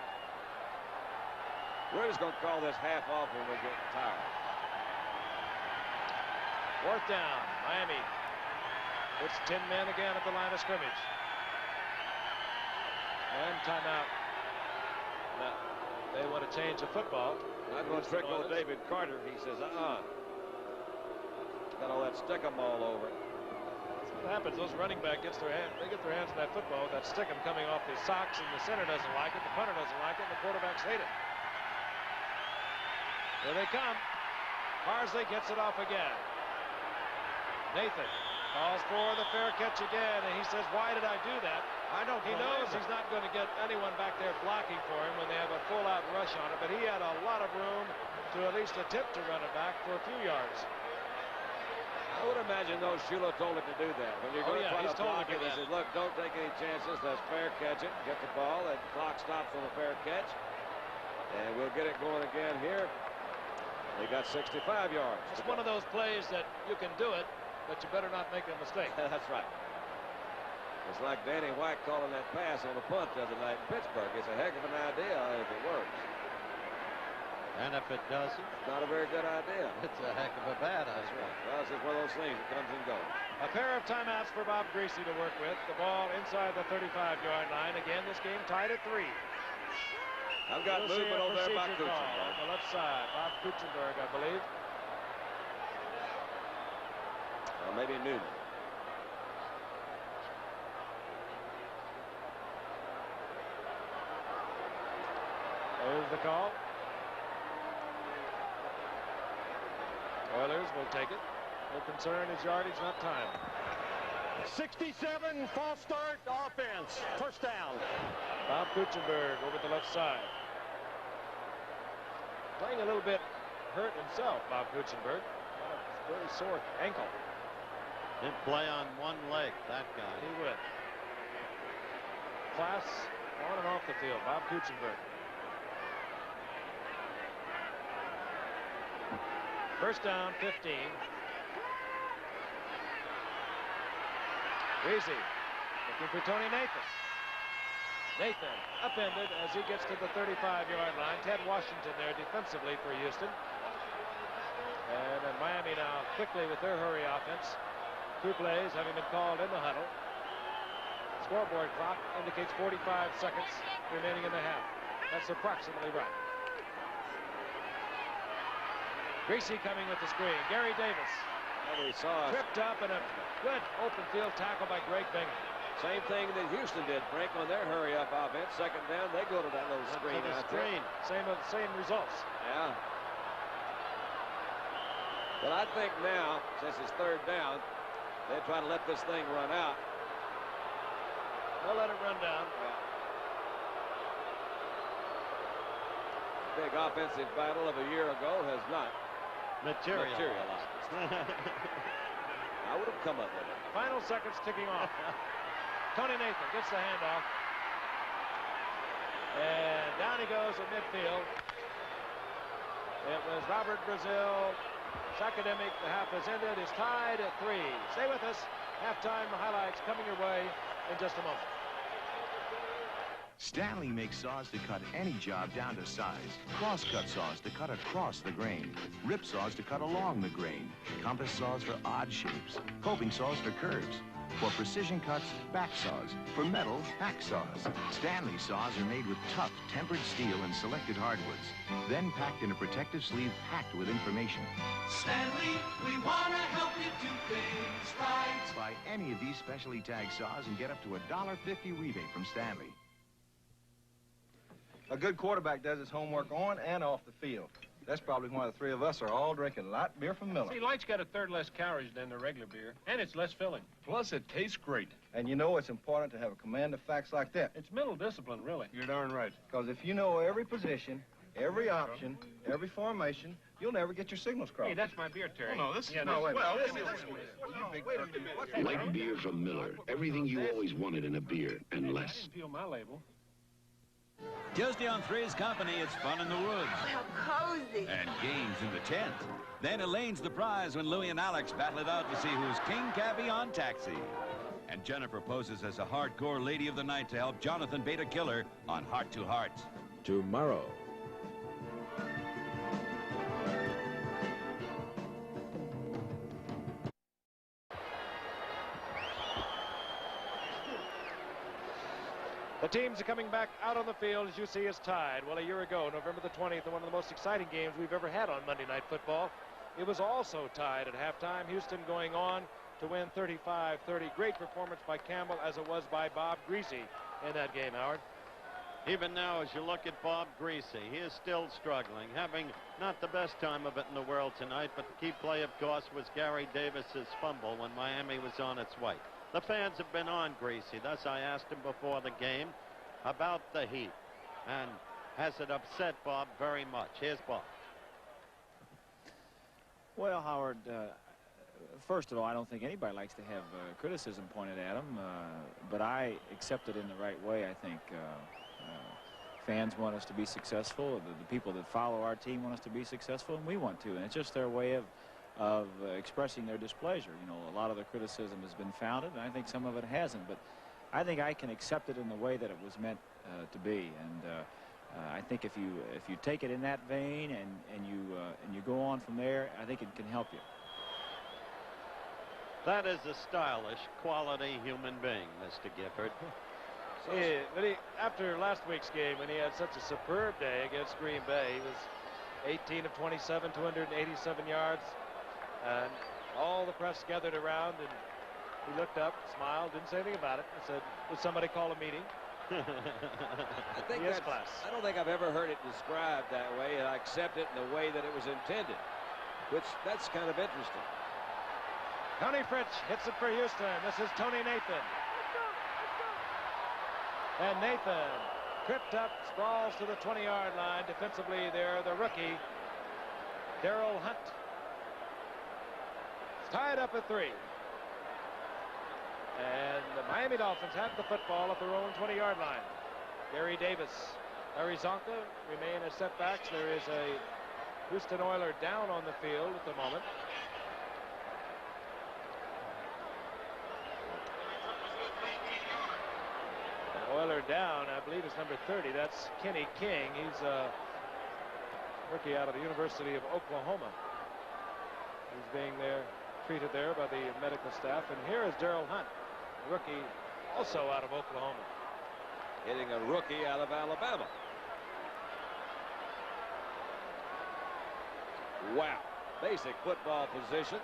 we're just going to call this half off when we get tired. 4th down, Miami. It's 10 men again at the line of scrimmage. And timeout. Now, they want to change the football. I'm going to trick old David Carter. He says, Got all that stickum all over it. That's what happens. Those running back they get their hands on that football with that stickum coming off his socks, and the center doesn't like it, the punter doesn't like it, and the quarterbacks hate it. Here they come. Parsley gets it off again. Nathan calls for the fair catch again, and he says, "Why did I do that?" He knows he's not going to get anyone back there blocking for him when they have a full-out rush on it, but he had a lot of room to at least attempt to run it back for a few yards. I would imagine, though, Shula told him to do that. When you're going to try to block it, he says, "Look, don't take any chances. Let's fair catch it. Get the ball. That clock stops on the fair catch. And we'll get it going again here." They got 65 yards. It's one of those plays that you can do it, but you better not make a mistake. That's right. It's like Danny White calling that pass on the punt the other night in Pittsburgh. It's a heck of an idea if it works. And if it doesn't, it's not a very good idea. It's a heck of a bad idea. Right. Well, it's just one of those things that comes and goes. A pair of timeouts for Bob Greasy to work with. The ball inside the 35-yard line. Again, this game tied at 3. I've got movement over there by Kuchenberg. On the left side, Bob Kuchenberg, I believe. Or maybe Newman. There's the call. Oilers will take it. No concern is yardage, not time. 67, false start, offense. First down. Bob Kuchenberg over the left side. Playing a little bit hurt himself, Bob Kuchenberg. Very sore ankle. Didn't play on one leg, that guy. He would. Class on and off the field, Bob Kuchenberg. First down, 15. Greasy looking for Tony Nathan. Nathan upended as he gets to the 35-yard line. Ted Washington there defensively for Houston. And Miami now quickly with their hurry offense. 2 plays having been called in the huddle. Scoreboard clock indicates 45 seconds remaining in the half. That's approximately right. Greasy coming with the screen. Gary Davis we saw tripped up, and a good open field tackle by Greg Bingham. Same thing that Houston did, Frank, on their hurry-up offense. Second down, they go to that little screen out there. Same results. Yeah. But I think now, since it's third down, they try to let this thing run out. They'll let it run down. Big offensive battle of a year ago has not materialized. I would have come up with it. Final seconds ticking off. Tony Nathan gets the handoff. And down he goes at midfield. It was Robert Brazil. Academic. The half is ended. Is tied at 3. Stay with us. Halftime highlights coming your way in just a moment. Stanley makes saws to cut any job down to size. Cross-cut saws to cut across the grain. Rip saws to cut along the grain. Compass saws for odd shapes. Coping saws for curves. For precision cuts, back saws. For metal, hack saws. Stanley saws are made with tough, tempered steel and selected hardwoods. Then packed in a protective sleeve packed with information. Stanley, we want to help you do things right. Buy any of these specially tagged saws and get up to a $1.50 rebate from Stanley. A good quarterback does his homework on and off the field. That's probably why the three of us are all drinking light beer from Miller. See, light's got a third less calories than the regular beer, and it's less filling. Plus, it tastes great. And you know it's important to have a command of facts like that. It's mental discipline, really. You're darn right. Because if you know every position, every option, every formation, you'll never get your signals crossed. Hey, that's my beer, Terry. Oh, no, this is... Yeah, no, wait. Well, wait a minute. Light beer from Miller. Everything you always wanted in a beer, and less. I didn't feel my label. Tuesday on Three's Company, it's fun in the woods. How cozy. And games in the tent. Then Elaine's the prize when Louie and Alex battle it out to see who's king cabbie on Taxi. And Jennifer poses as a hardcore lady of the night to help Jonathan bait a killer on Heart to Heart. Tomorrow. The teams are coming back out on the field, as you see, is tied. Well, a year ago, November the 20th, in one of the most exciting games we've ever had on Monday Night Football, it was also tied at halftime. Houston going on to win 35-30. Great performance by Campbell, as it was by Bob Greasy in that game, Howard. Even now, as you look at Bob Greasy, he is still struggling, having not the best time of it in the world tonight, but the key play, of course, was Gary Davis's fumble when Miami was on its way. The fans have been on Greasy. Thus, I asked him before the game about the heat. And has it upset Bob very much? Here's Bob. Well, Howard, first of all, I don't think anybody likes to have criticism pointed at them, but I accept it in the right way. I think fans want us to be successful. The people that follow our team want us to be successful, and we want to. And it's just their way of expressing their displeasure. You know, a lot of the criticism has been founded, and I think some of it hasn't. But I think I can accept it in the way that it was meant to be. And I think if you take it in that vein and you go on from there, I think it can help you. That is a stylish, quality human being, Mr. Gifford. Yeah, but after last week's game, when he had such a superb day against Green Bay, he was 18 of 27, 287 yards. And all the press gathered around, and he looked up, smiled, didn't say anything about it. I said, would somebody call a meeting? I think yes, that's, class. I don't think I've ever heard it described that way, and I accept it in the way that it was intended, which that's kind of interesting. Tony Fritsch hits it for Houston. This is Tony Nathan. And Nathan tripped up, sprawls to the 20-yard line. Defensively there, the rookie, Darrell Hunt. It's tied up at 3. And the Miami Dolphins have the football at their own 20-yard line. Gary Davis, Larry Zonka remain as setbacks. There is a Houston Oiler down on the field at the moment. Oiler down, I believe, is number 30. That's Kenny King. He's a rookie out of the University of Oklahoma. He's being treated there by the medical staff. And here is Darrell Hunt, rookie also out of Oklahoma. Hitting a rookie out of Alabama. Wow. Basic football position.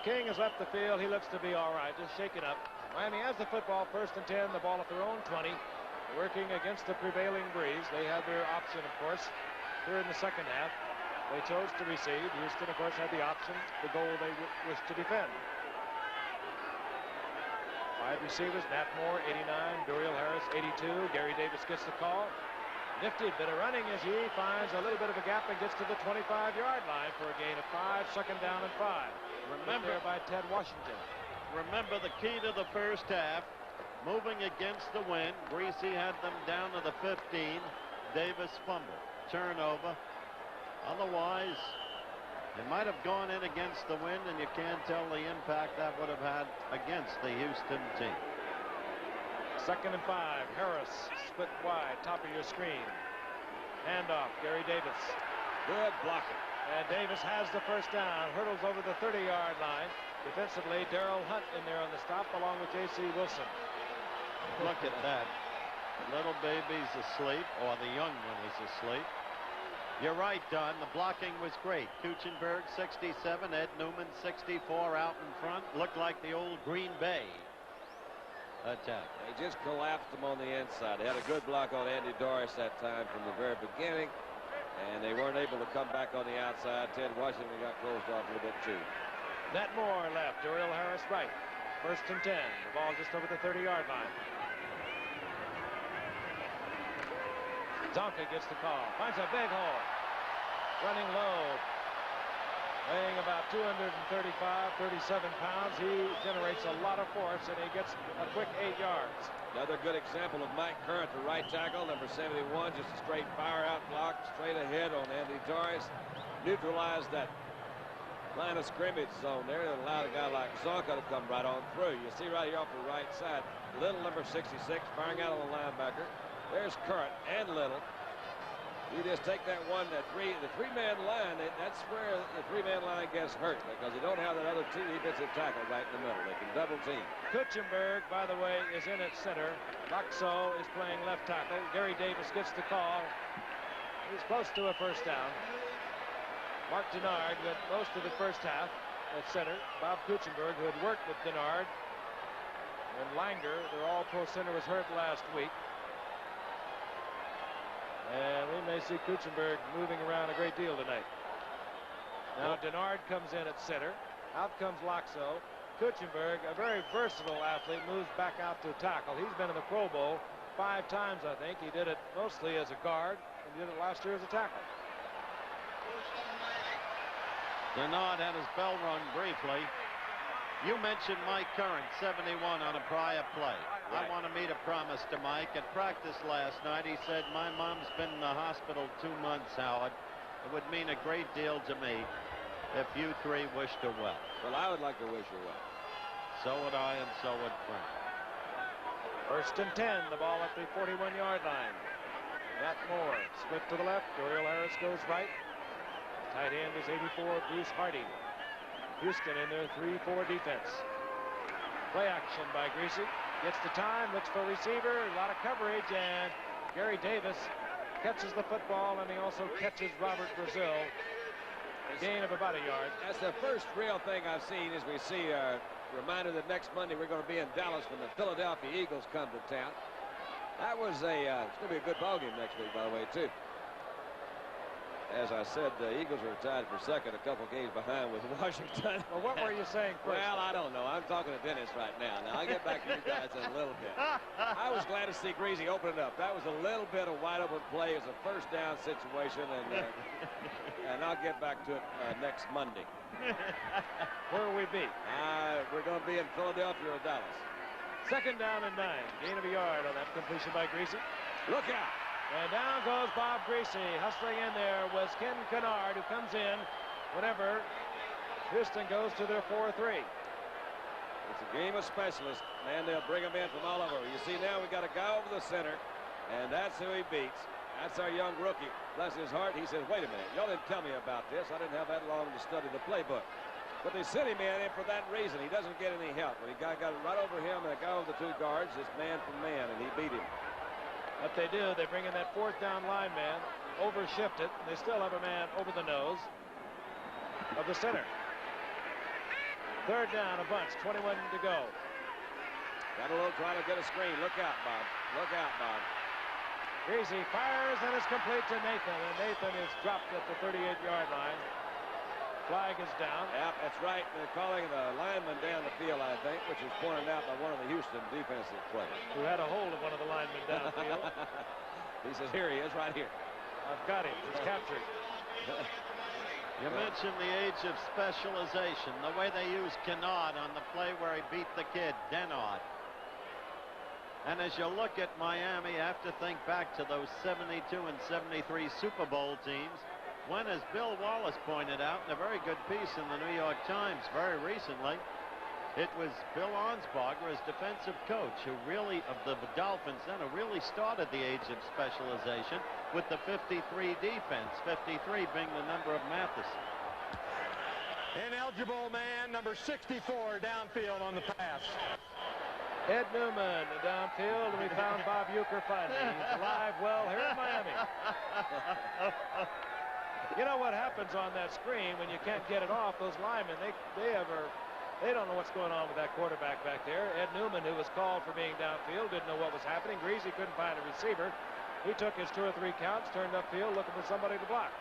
King has left the field. He looks to be all right, just shaken up. Miami has the football, 1st and 10, the ball at their own 20. Working against the prevailing breeze. They had their option, of course, here in the second half. They chose to receive. Houston, of course, had the option, the goal they wish to defend. 5 receivers, Nat Moore, 89, Duriel Harris, 82. Gary Davis gets the call. Nifty bit of running as he finds a little bit of a gap and gets to the 25-yard line for a gain of 5, 2nd down and 5. Remember there by Ted Washington. Remember the key to the first half. Moving against the wind. Greasy had them down to the 15. Davis fumble. Turnover. Otherwise, it might have gone in against the wind, and you can't tell the impact that would have had against the Houston team. 2nd and 5. Harris split wide, top of your screen. Handoff, Gary Davis. Good blocking. And Davis has the first down. Hurdles over the 30-yard line. Defensively, Darrell Hunt in there on the stop, along with J.C. Wilson. Look at that. The little baby's asleep, or the young one is asleep. You're right, Don. The blocking was great. Kuchenberg, 67. Ed Newman, 64 out in front. Looked like the old Green Bay attack. They just collapsed them on the inside. They had a good block on Andy Doris that time from the very beginning, and they weren't able to come back on the outside. Ted Washington got closed off a little bit, too. Nat Moore left. Duriel Harris right. 1st and 10. The ball just over the 30-yard line. Zonka gets the call. Finds a big hole. Running low. Weighing about 235, 37 pounds. He generates a lot of force, and he gets a quick 8 yards. Another good example of Mike Current, the right tackle, number 71. Just a straight fire out block, straight ahead on Andy Doris. Neutralized that line of scrimmage zone there that allowed a guy like Zonka to come right on through. You see right here off the right side, Little, number 66, firing out on the linebacker. There's Current and Little. You just take that one, the three-man line, that's where the three-man line gets hurt, because you don't have that other defensive tackle right in the middle. They can double team. Kuchenberg, by the way, is in at center. Laxo is playing left tackle. Gary Davis gets the call. He's close to a first down. Mark Denard went most of the first half at center. Bob Kuchenberg, who had worked with Denard and Langer, their all-pro center, was hurt last week. And we may see Kuchenberg moving around a great deal tonight. Now Denard comes in at center. Out comes Laxo. Kuchenberg, a very versatile athlete, moves back out to tackle. He's been in the Pro Bowl 5 times, I think. He did it mostly as a guard, and did it last year as a tackle. Denard had his bell rung briefly. You mentioned Mike Current, 71 on a prior play. Right. I want to meet a promise to Mike. At practice last night, he said, my mom's been in the hospital 2 months, Howard. It would mean a great deal to me if you 3 wished her well. Well, I would like to wish her well. So would I, and so would Frank. 1st and 10, the ball at the 41-yard line. Nat Moore split to the left. Duriel Harris goes right. Tight end is 84, Bruce Hardy. Houston in their 3-4 defense. Play action by Greasy. Gets the time, looks for a receiver, a lot of coverage, and Gary Davis catches the football, and he also catches Robert Brazil. A gain of about a yard. That's the first real thing I've seen as we see a reminder that next Monday we're going to be in Dallas when the Philadelphia Eagles come to town. That was it's going to be a good ball game next week, by the way, too. As I said, the Eagles are tied for second, a couple games behind with Washington. Well, what were you saying first? Well, I don't know. I'm talking to Dennis right now. Now, I'll get back to you guys in a little bit. I was glad to see Greasy open it up. That was a little bit of wide open play. It was a first down situation, and I'll get back to it next Monday. Where will we be? We're going to be in Philadelphia or Dallas. 2nd down and 9. Gain of a yard on that completion by Greasy. Look out. And down goes Bob Greasy. Hustling in there was Ken Kennard, who comes in whenever Houston goes to their 4-3. It's a game of specialists. Man, they'll bring them in from all over. You see now we got a guy over the center, and that's who he beats. That's our young rookie. Bless his heart. He says, wait a minute. Y'all didn't tell me about this. I didn't have that long to study the playbook. But they sent him in for that reason. He doesn't get any help. But he got right over him, and a guy over the 2 guards, just man for man, and he beat him. What they do, they bring in that 4th down lineman, overshift it, and they still have a man over the nose of the center. Third down, a bunch, 21 to go. Got a little trying to get a screen. Look out, Bob. Look out, Bob. Greasy fires, and it's complete to Nathan. And Nathan is dropped at the 38-yard line. Flag is down. Yep, that's right. They're calling the lineman down the field, I think, which was pointed out by one of the Houston defensive players. Who had a hold of one of the linemen downfield. He says, here he is, right here. I've got him. He's captured. You mentioned the age of specialization. The way they used Kennard on the play where he beat the kid, Denard. And as you look at Miami, you have to think back to those 72 and 73 Super Bowl teams. When, as Bill Wallace pointed out in a very good piece in the New York Times very recently, it was Bill Arnsparger as defensive coach who really, of the Dolphins then, who really started the age of specialization with the 53 defense, 53 being the number of Matheson. Ineligible man, number 64, downfield on the pass. Ed Newman downfield, and we found Bob Uecker finally. He's alive well here in Miami. You know what happens on that screen when you can't get it off? Those linemen, they don't know what's going on with that quarterback back there. Ed Newman, who was called for being downfield, didn't know what was happening. Greasy couldn't find a receiver. He took his 2 or 3 counts, turned upfield looking for somebody to block.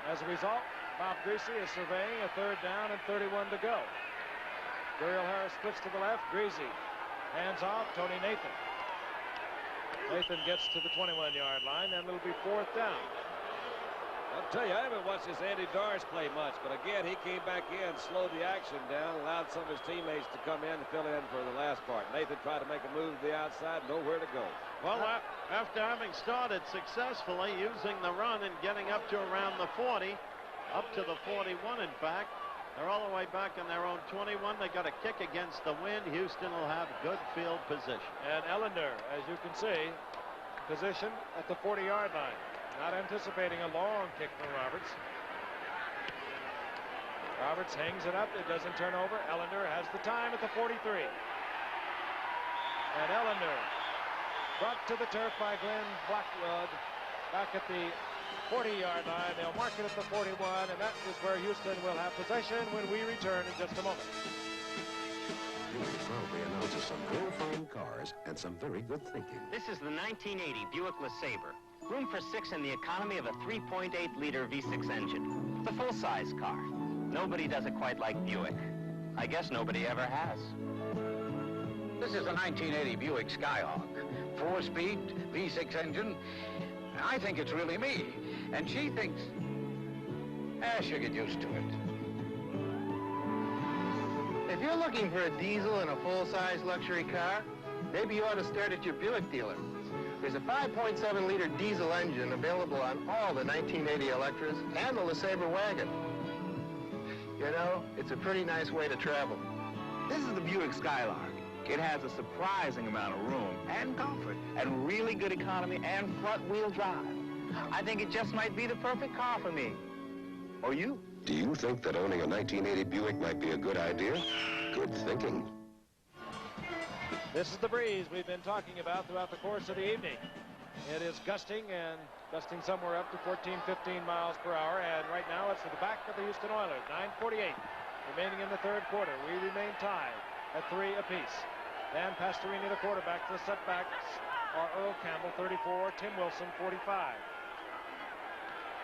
As a result, Bob Greasy is surveying a third down and 31 to go. Guriel Harris splits to the left. Greasy hands off. Tony Nathan. Nathan gets to the 21-yard line, and it'll be 4th down. I'll tell you, I haven't watched this Andy Dars play much, but again, he came back in, slowed the action down, allowed some of his teammates to come in and fill in for the last part. Nathan tried to make a move to the outside, nowhere to go. Well, after having started successfully using the run and getting up to around the 40, up to the 41, in fact, they're all the way back in their own 21. They got a kick against the wind. Houston will have good field position. And Ellender, as you can see, position at the 40-yard line. Not anticipating a long kick from Roberts. Roberts hangs it up. It doesn't turn over. Ellender has the time at the 43. And Ellender brought to the turf by Glenn Blackwood back at the 40-yard line. They'll mark it at the 41, and that is where Houston will have possession when we return in just a moment. Buick proudly announces some very fine cars and some very good thinking. This is the 1980 Buick LeSabre. Room for 6 in the economy of a 3.8-liter V6 engine. The full-size car. Nobody does it quite like Buick. I guess nobody ever has. This is a 1980 Buick Skyhawk. 4-speed, V6 engine. I think it's really me. And she thinks, she'll get used to it. If you're looking for a diesel in a full-size luxury car, maybe you ought to start at your Buick dealer. There's a 5.7-liter diesel engine available on all the 1980 Electras and the LeSabre wagon. You know, it's a pretty nice way to travel. This is the Buick Skylark. It has a surprising amount of room and comfort and really good economy and front-wheel drive. I think it just might be the perfect car for me. Or you? Do you think that owning a 1980 Buick might be a good idea? Good thinking. This is the breeze we've been talking about throughout the course of the evening. It is gusting and gusting somewhere up to 14, 15 miles per hour. And right now it's to the back of the Houston Oilers. 9:48 remaining in the third quarter. We remain tied at 3 apiece. Dan Pastorini, the quarterback. The setbacks are Earl Campbell, 34, Tim Wilson, 45.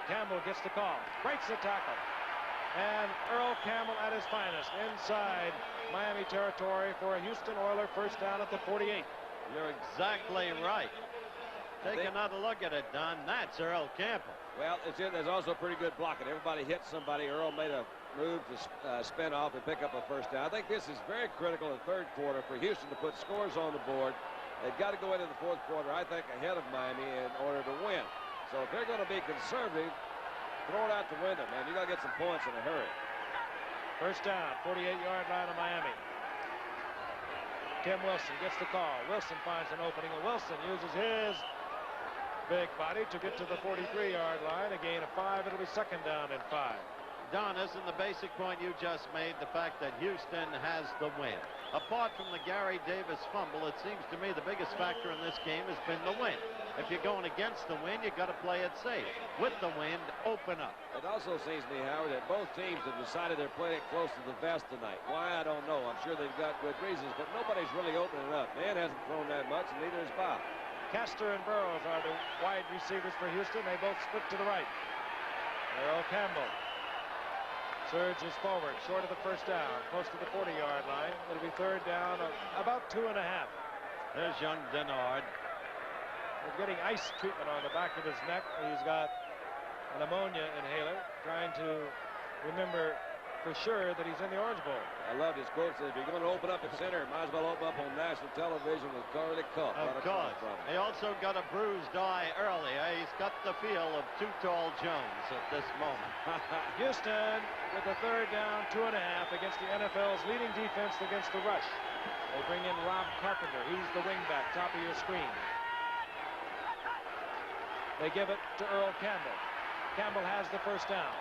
Campbell gets the call, breaks the tackle. And Earl Campbell at his finest inside Miami territory for a Houston Oiler first down at the 48. You're exactly right. Take another look at it, Don. That's Earl Campbell. Well, there's also pretty good blocking. Everybody hit somebody. Earl made a move to spin off and pick up a first down. I think this is very critical in the third quarter for Houston to put scores on the board. They've got to go into the fourth quarter, I think, ahead of Miami in order to win. So if they're going to be conservative, throw it out the window, man. You got to get some points in a hurry. First down, 48-yard line of Miami. Tim Wilson gets the call. Wilson finds an opening, and Wilson uses his big body to get to the 43-yard line. A gain of 5. It'll be second down and 5. Don, isn't the basic point you just made the fact that Houston has the win? Apart from the Gary Davis fumble, it seems to me the biggest factor in this game has been the win. If you're going against the wind, you've got to play it safe. With the wind, open up. It also seems to me, Howard, that both teams have decided they're playing it close to the vest tonight. Why, I don't know. I'm sure they've got good reasons, but nobody's really opening up. Man hasn't thrown that much, and neither has Bob. Castor and Burrows are the wide receivers for Houston. They both split to the right. Earl Campbell surges forward, short of the first down, close to the 40-yard line. It'll be third down, about 2.5. There's young Denard. He's getting ice treatment on the back of his neck. He's got an ammonia inhaler, trying to remember for sure that he's in the Orange Bowl. I love his quote. Says, if you're going to open up at center, might as well open up on national television with Corley Cup. Of course. He also got a bruised eye earlier. He's got the feel of Too Tall Jones at this moment. Houston with a third down, 2.5 against the NFL's leading defense against the rush. They bring in Rob Carpenter. He's the wingback, top of your screen. They give it to Earl Campbell. Campbell has the first down.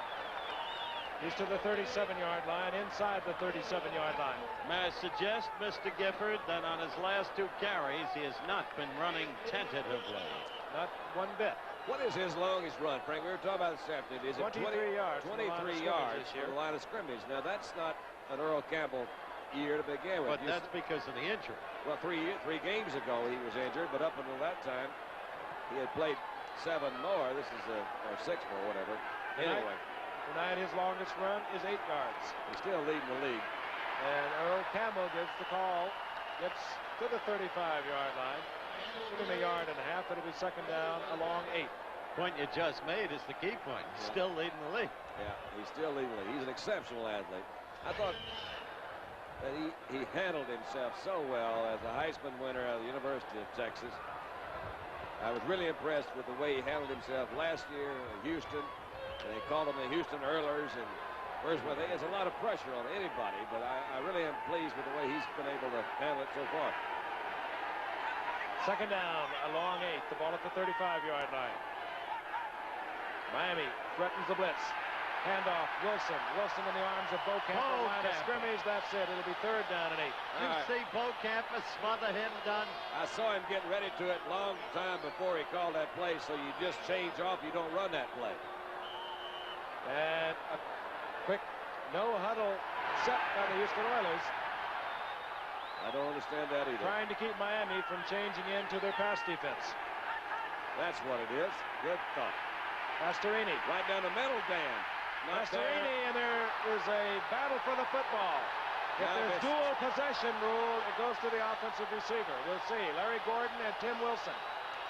He's to the 37-yard line, inside the 37-yard line. May I suggest, Mr. Gifford, that on his last 2 carries, he has not been running tentatively. Not one bit. What is his longest run, Frank? We were talking about this afternoon. Is it 23 yards. 23 yards from the line of scrimmage. Now, that's not an Earl Campbell year to begin with. But that's because of the injury. Well, three games ago he was injured, but up until that time, he had played 7 more. This is or 6 more, whatever. Anyway. Tonight his longest run is 8 yards. He's still leading the league. And Earl Campbell gives the call, gets to the 35-yard line. Give him a yard and a half. It'll be second down along 8. Point you just made is the key point. He's still leading the league. Yeah, he's still leading the league. He's an exceptional athlete. I thought that he handled himself so well as a Heisman winner out of the University of Texas. I was really impressed with the way he handled himself last year in Houston. They called them the Houston Oilers, and there's a lot of pressure on anybody, but I really am pleased with the way he's been able to handle it so far. Second down along 8, the ball at the 35-yard line. Miami threatens the blitz. Handoff, Wilson. Wilson in the arms of Beaucamp. Line of scrimmage, that's it. It'll be third down and 8. You see Beaucamp smother him done? I saw him getting ready to it long time before he called that play, so you just change off. You don't run that play. And a quick no-huddle set by the Houston Oilers. I don't understand that either. Trying to keep Miami from changing into their pass defense. That's what it is. Good thought. Pastorini. Right down the middle, Dan. Pastorini, and there is a battle for the football. If there's dual possession rule, it goes to the offensive receiver. We'll see. Larry Gordon and Tim Wilson.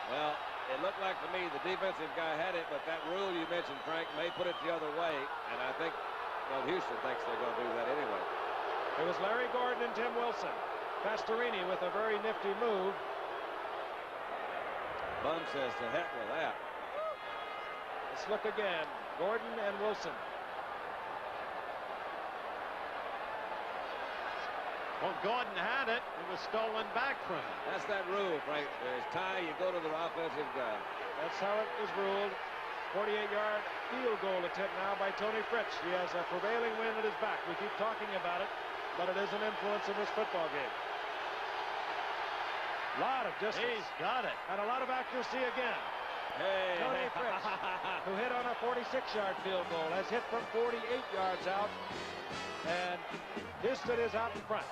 Well, it looked like to me the defensive guy had it, but that rule you mentioned, Frank, may put it the other way, and I think, well, Houston thinks they're going to do that anyway. It was Larry Gordon and Tim Wilson. Pastorini with a very nifty move. Bum says to heck with that. Let's look again. Gordon and Wilson. Well, Gordon had it. It was stolen back from him. That's that rule, Frank. There's tie, you go to the offensive guy. That's how it was ruled. 48-yard field goal attempt now by Tony Fritz. He has a prevailing wind at his back. We keep talking about it, but it is an influence in this football game. A lot of distance. He's got it. And a lot of accuracy again. Hey. Tony Fritz, who hit on a 46-yard field goal, has hit from 48 yards out. And Houston is out in front.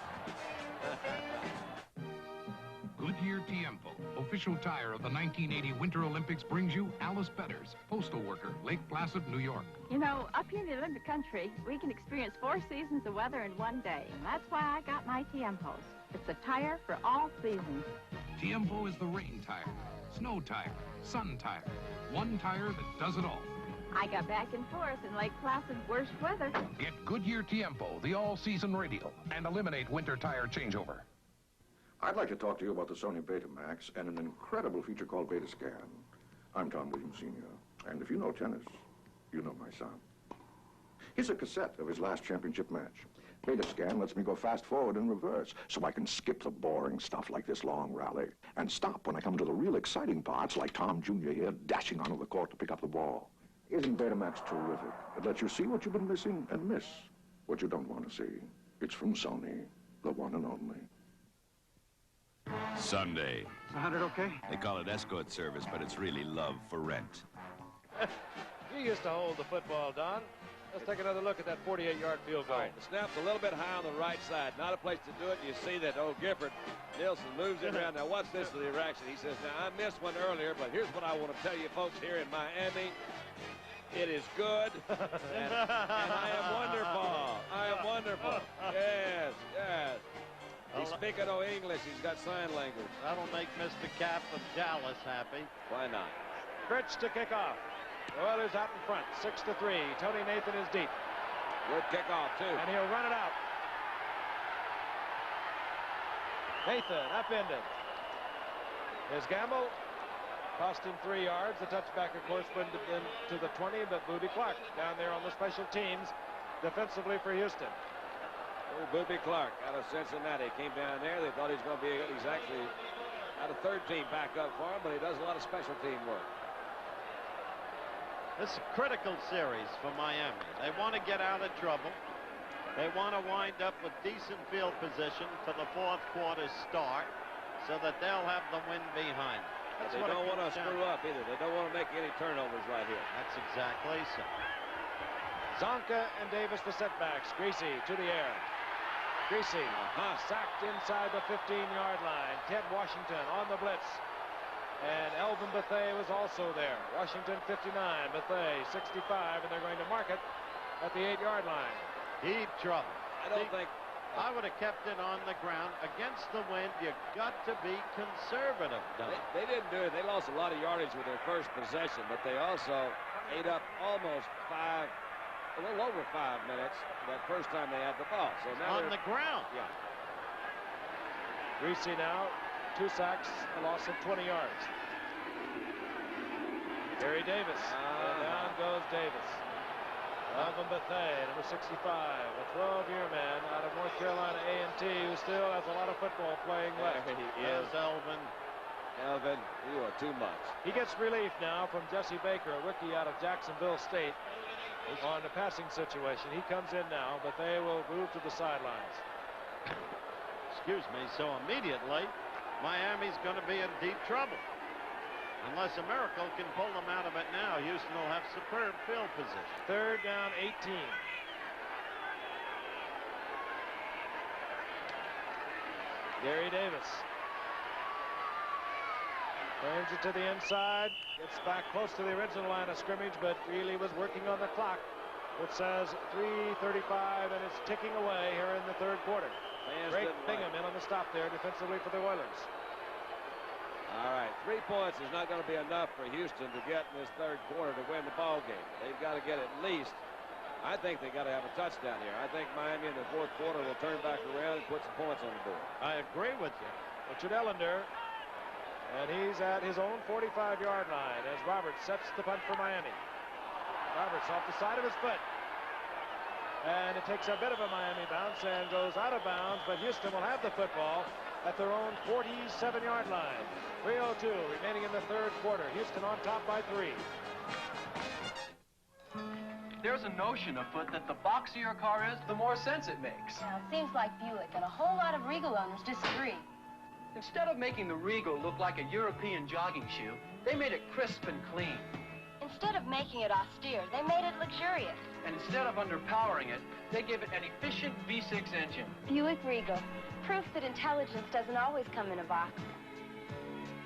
Goodyear Tiempo, official tire of the 1980 Winter Olympics, brings you Alice Betters, postal worker, Lake Placid, New York. You know, up here in the Olympic country, we can experience 4 seasons of weather in one day. And that's why I got my Tiempos. It's a tire for all seasons. Tiempo is the rain tire, snow tire, sun tire. One tire that does it all. I got back and forth in Lake Placid's worst weather. Get Goodyear Tiempo, the all-season radial, and eliminate winter tire changeover. I'd like to talk to you about the Sony Betamax and an incredible feature called Beta Scan. I'm Tom Williams Sr., and if you know tennis, you know my son. Here's a cassette of his last championship match. Beta Scan lets me go fast forward and reverse, so I can skip the boring stuff like this long rally and stop when I come to the real exciting parts, like Tom Jr. here dashing onto the court to pick up the ball. Isn't Betamax terrific? It lets you see what you've been missing and miss what you don't want to see. It's from Sony, the one and only. Sunday, Is 100 okay? They call it escort service, but it's really love for rent. You used to hold the football, Don. Let's take another look at that 48-yard field goal. All right, the snap's a little bit high on the right side. Not a place to do it. You see that old Gifford Nielsen moves it around. Now watch this for the reaction. He says, now I missed one earlier, but here's what I want to tell you folks here in Miami. It is good, and I am wonderful. I am wonderful. Yes, yes. He's speaking no English. He's got sign language. That'll make Mr. Cap of Dallas happy. Why not? Fritz to kick off. The Oilers out in front, 6-3. Tony Nathan is deep. Good kickoff, too. And he'll run it out. Nathan upended. His gamble cost him 3 yards. The touchback, of course, went to the 20, but Booby Clark down there on the special teams defensively for Houston. Oh, Booby Clark out of Cincinnati came down there. They thought he's going to be, he's actually got a third team backup for him, but he does a lot of special team work. This is a critical series for Miami. They want to get out of trouble. They want to wind up with decent field position for the fourth quarter start so that they'll have the wind behind them. They don't want to screw up either. They don't want to make any turnovers right here. That's exactly so. Zonka and Davis the setbacks. Greasy to the air. Greasy sacked inside the 15-yard line. Ted Washington on the blitz. And Elvin Bethea was also there. Washington 59, Bethea 65, and they're going to mark it at the 8-yard line. Deep trouble. I don't think... I would have kept it on the ground. Against the wind, you've got to be conservative. They didn't do it. They lost a lot of yardage with their first possession, but they also ate up almost a little over 5 minutes that first time they had the ball. So now on the ground. Yeah. Greasy now. 2 sacks, a loss of 20 yards. Harry Davis. And down goes Davis. Elvin Bethea, number 65, a 12-year man out of North Carolina A&T, who still has a lot of football playing left. There he is, Elvin. Elvin, you are too much. He gets relief now from Jesse Baker, a rookie out of Jacksonville State, on the passing situation. He comes in now, but they will move to the sidelines. Excuse me. So immediately, Miami's going to be in deep trouble. Unless a miracle can pull them out of it now, Houston will have superb field position. 3rd down, 18. Gary Davis. Turns it to the inside. Gets back close to the original line of scrimmage, but really was working on the clock, which says 3:35, and it's ticking away here in the 3rd quarter. Greg Bingham in on the stop there defensively for the Oilers. All right, 3 points is not going to be enough for Houston to get in this 3rd quarter to win the ball game. They've got to get at least, I think they got to have a touchdown here. I think Miami in the 4th quarter will turn back around and put some points on the board. I agree with you. Richard Ellender, and he's at his own 45-yard line as Roberts sets the punt for Miami. Roberts off the side of his foot. And it takes a bit of a Miami bounce and goes out of bounds, but Houston will have the football at their own 47-yard line. 3:02 remaining in the 3rd quarter. Houston on top by 3. There's a notion afoot that the boxier your car is, the more sense it makes. Now, it seems like Buick and a whole lot of Regal owners disagree. Instead of making the Regal look like a European jogging shoe, they made it crisp and clean. Instead of making it austere, they made it luxurious. And instead of underpowering it, they gave it an efficient V6 engine. Buick Regal. Proof that intelligence doesn't always come in a box.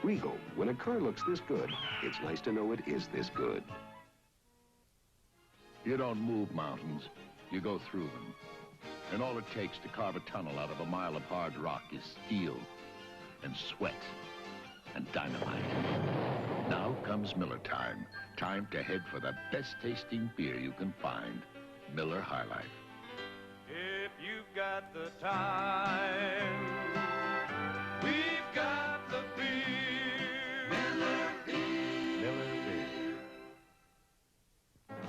Regal, when a car looks this good, it's nice to know it is this good. You don't move mountains, you go through them. And all it takes to carve a tunnel out of a mile of hard rock is steel and sweat and dynamite. Now comes Miller time. Time to head for the best tasting beer you can find. Miller High Life. If you've got the time, we've got the beer. Miller Beer. Miller Beer.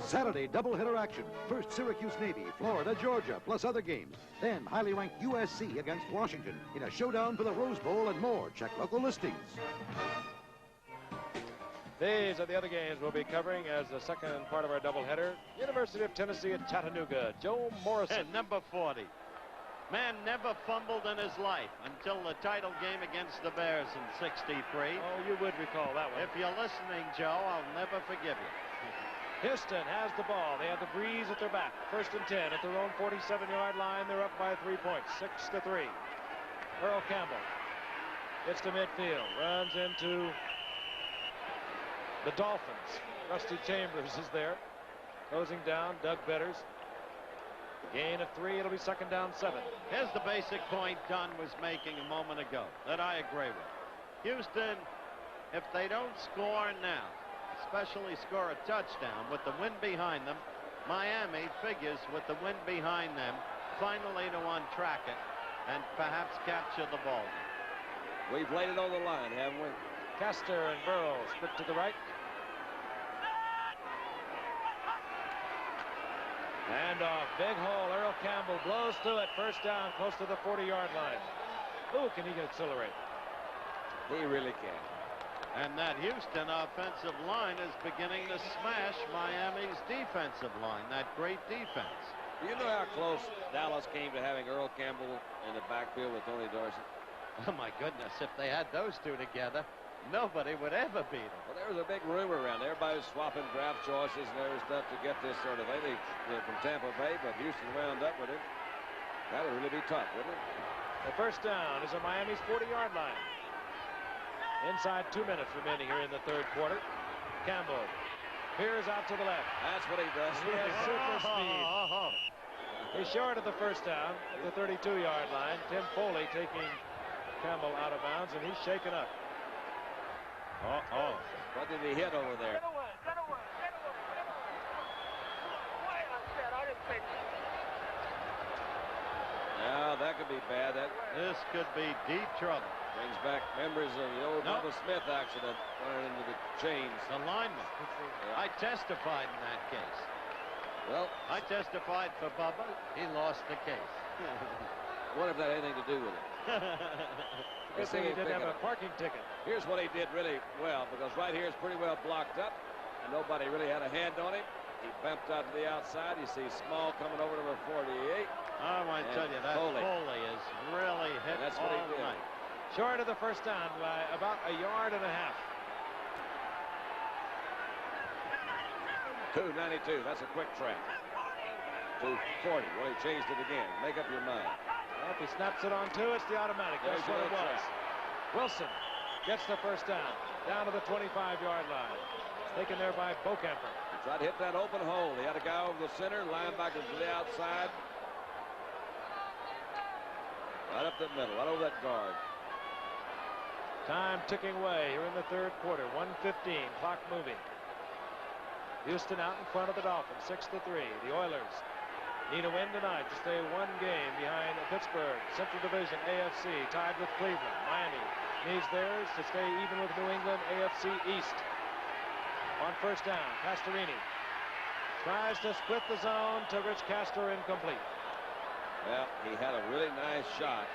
Saturday doubleheader action. First Syracuse Navy, Florida, Georgia, plus other games. Then highly ranked USC against Washington in a showdown for the Rose Bowl and more. Check local listings. These are the other games we'll be covering as the second part of our doubleheader. University of Tennessee at Chattanooga. Joe Morrison. And number 40. Man never fumbled in his life until the title game against the Bears in '63. Oh, you would recall that one. If you're listening, Joe, I'll never forgive you. Houston has the ball. They have the breeze at their back. 1st and 10 at their own 47-yard line. They're up by 3 points, 6-3. Earl Campbell gets to midfield, runs into the Dolphins. Rusty Chambers is there, closing down Doug Betters. Gain of 3. It'll be 2nd down 7. Here's the basic point Dunn was making a moment ago that I agree with. Houston, if they don't score now, especially score a touchdown with the wind behind them, Miami figures with the wind behind them finally to untrack it and perhaps capture the ball. We've laid it on the line, haven't we? Castor and Burrow split to the right. Handoff, big hole. Earl Campbell blows through it. 1st down, close to the 40-yard line. Ooh, can he accelerate? He really can. And that Houston offensive line is beginning to smash Miami's defensive line, that great defense. Do you know how close Dallas came to having Earl Campbell in the backfield with Tony Dorsey? Oh, my goodness, if they had those two together, nobody would ever beat them. Well, there was a big rumor around. Everybody was swapping draft choices and every stuff to get this sort of thing from Tampa Bay, but Houston wound up with it. That would really be tough, wouldn't it? The 1st down is on Miami's 40-yard line. Inside 2 minutes remaining here in the 3rd quarter. Campbell peers out to the left. That's what he does. He has super speed. He's short of the 1st down at the 32-yard line. Tim Foley taking Campbell out of bounds, and he's shaken up. What did he hit over there? Now that could be bad. This could be deep trouble. Brings back memories of the old Bubba Smith accident running into the chains. The lineman. Yeah. I testified in that case. Well, I testified for Bubba. He lost the case. I wonder if that had anything to do with it. Good thing he didn't have a parking ticket. Here's what he did really well, because right here is pretty well blocked up, and nobody really had a hand on him. He bumped out to the outside. You see Small coming over to number 48. I want to tell you, that Foley is really hit all night. Short of the 1st down by about 1.5 yards. 292. That's a quick track. 240. Well, he changed it again. Make up your mind. Well, if he snaps it on 2, it's the automatic. That's what it was. Wilson gets the 1st down to the 25-yard line. It's taken there by Bocamper. He tried to hit that open hole. He had a guy over the center, linebacker to the outside. Right up the middle, right over that guard. Time ticking away here in the 3rd quarter. 1:15, clock moving. Houston out in front of the Dolphins, 6-3. The Oilers need a win tonight to stay 1 game behind Pittsburgh. Central Division AFC tied with Cleveland. Miami needs theirs to stay even with New England AFC East. On 1st down, Pastorini tries to split the zone to Rich Castor, incomplete. Well, he had a really nice shot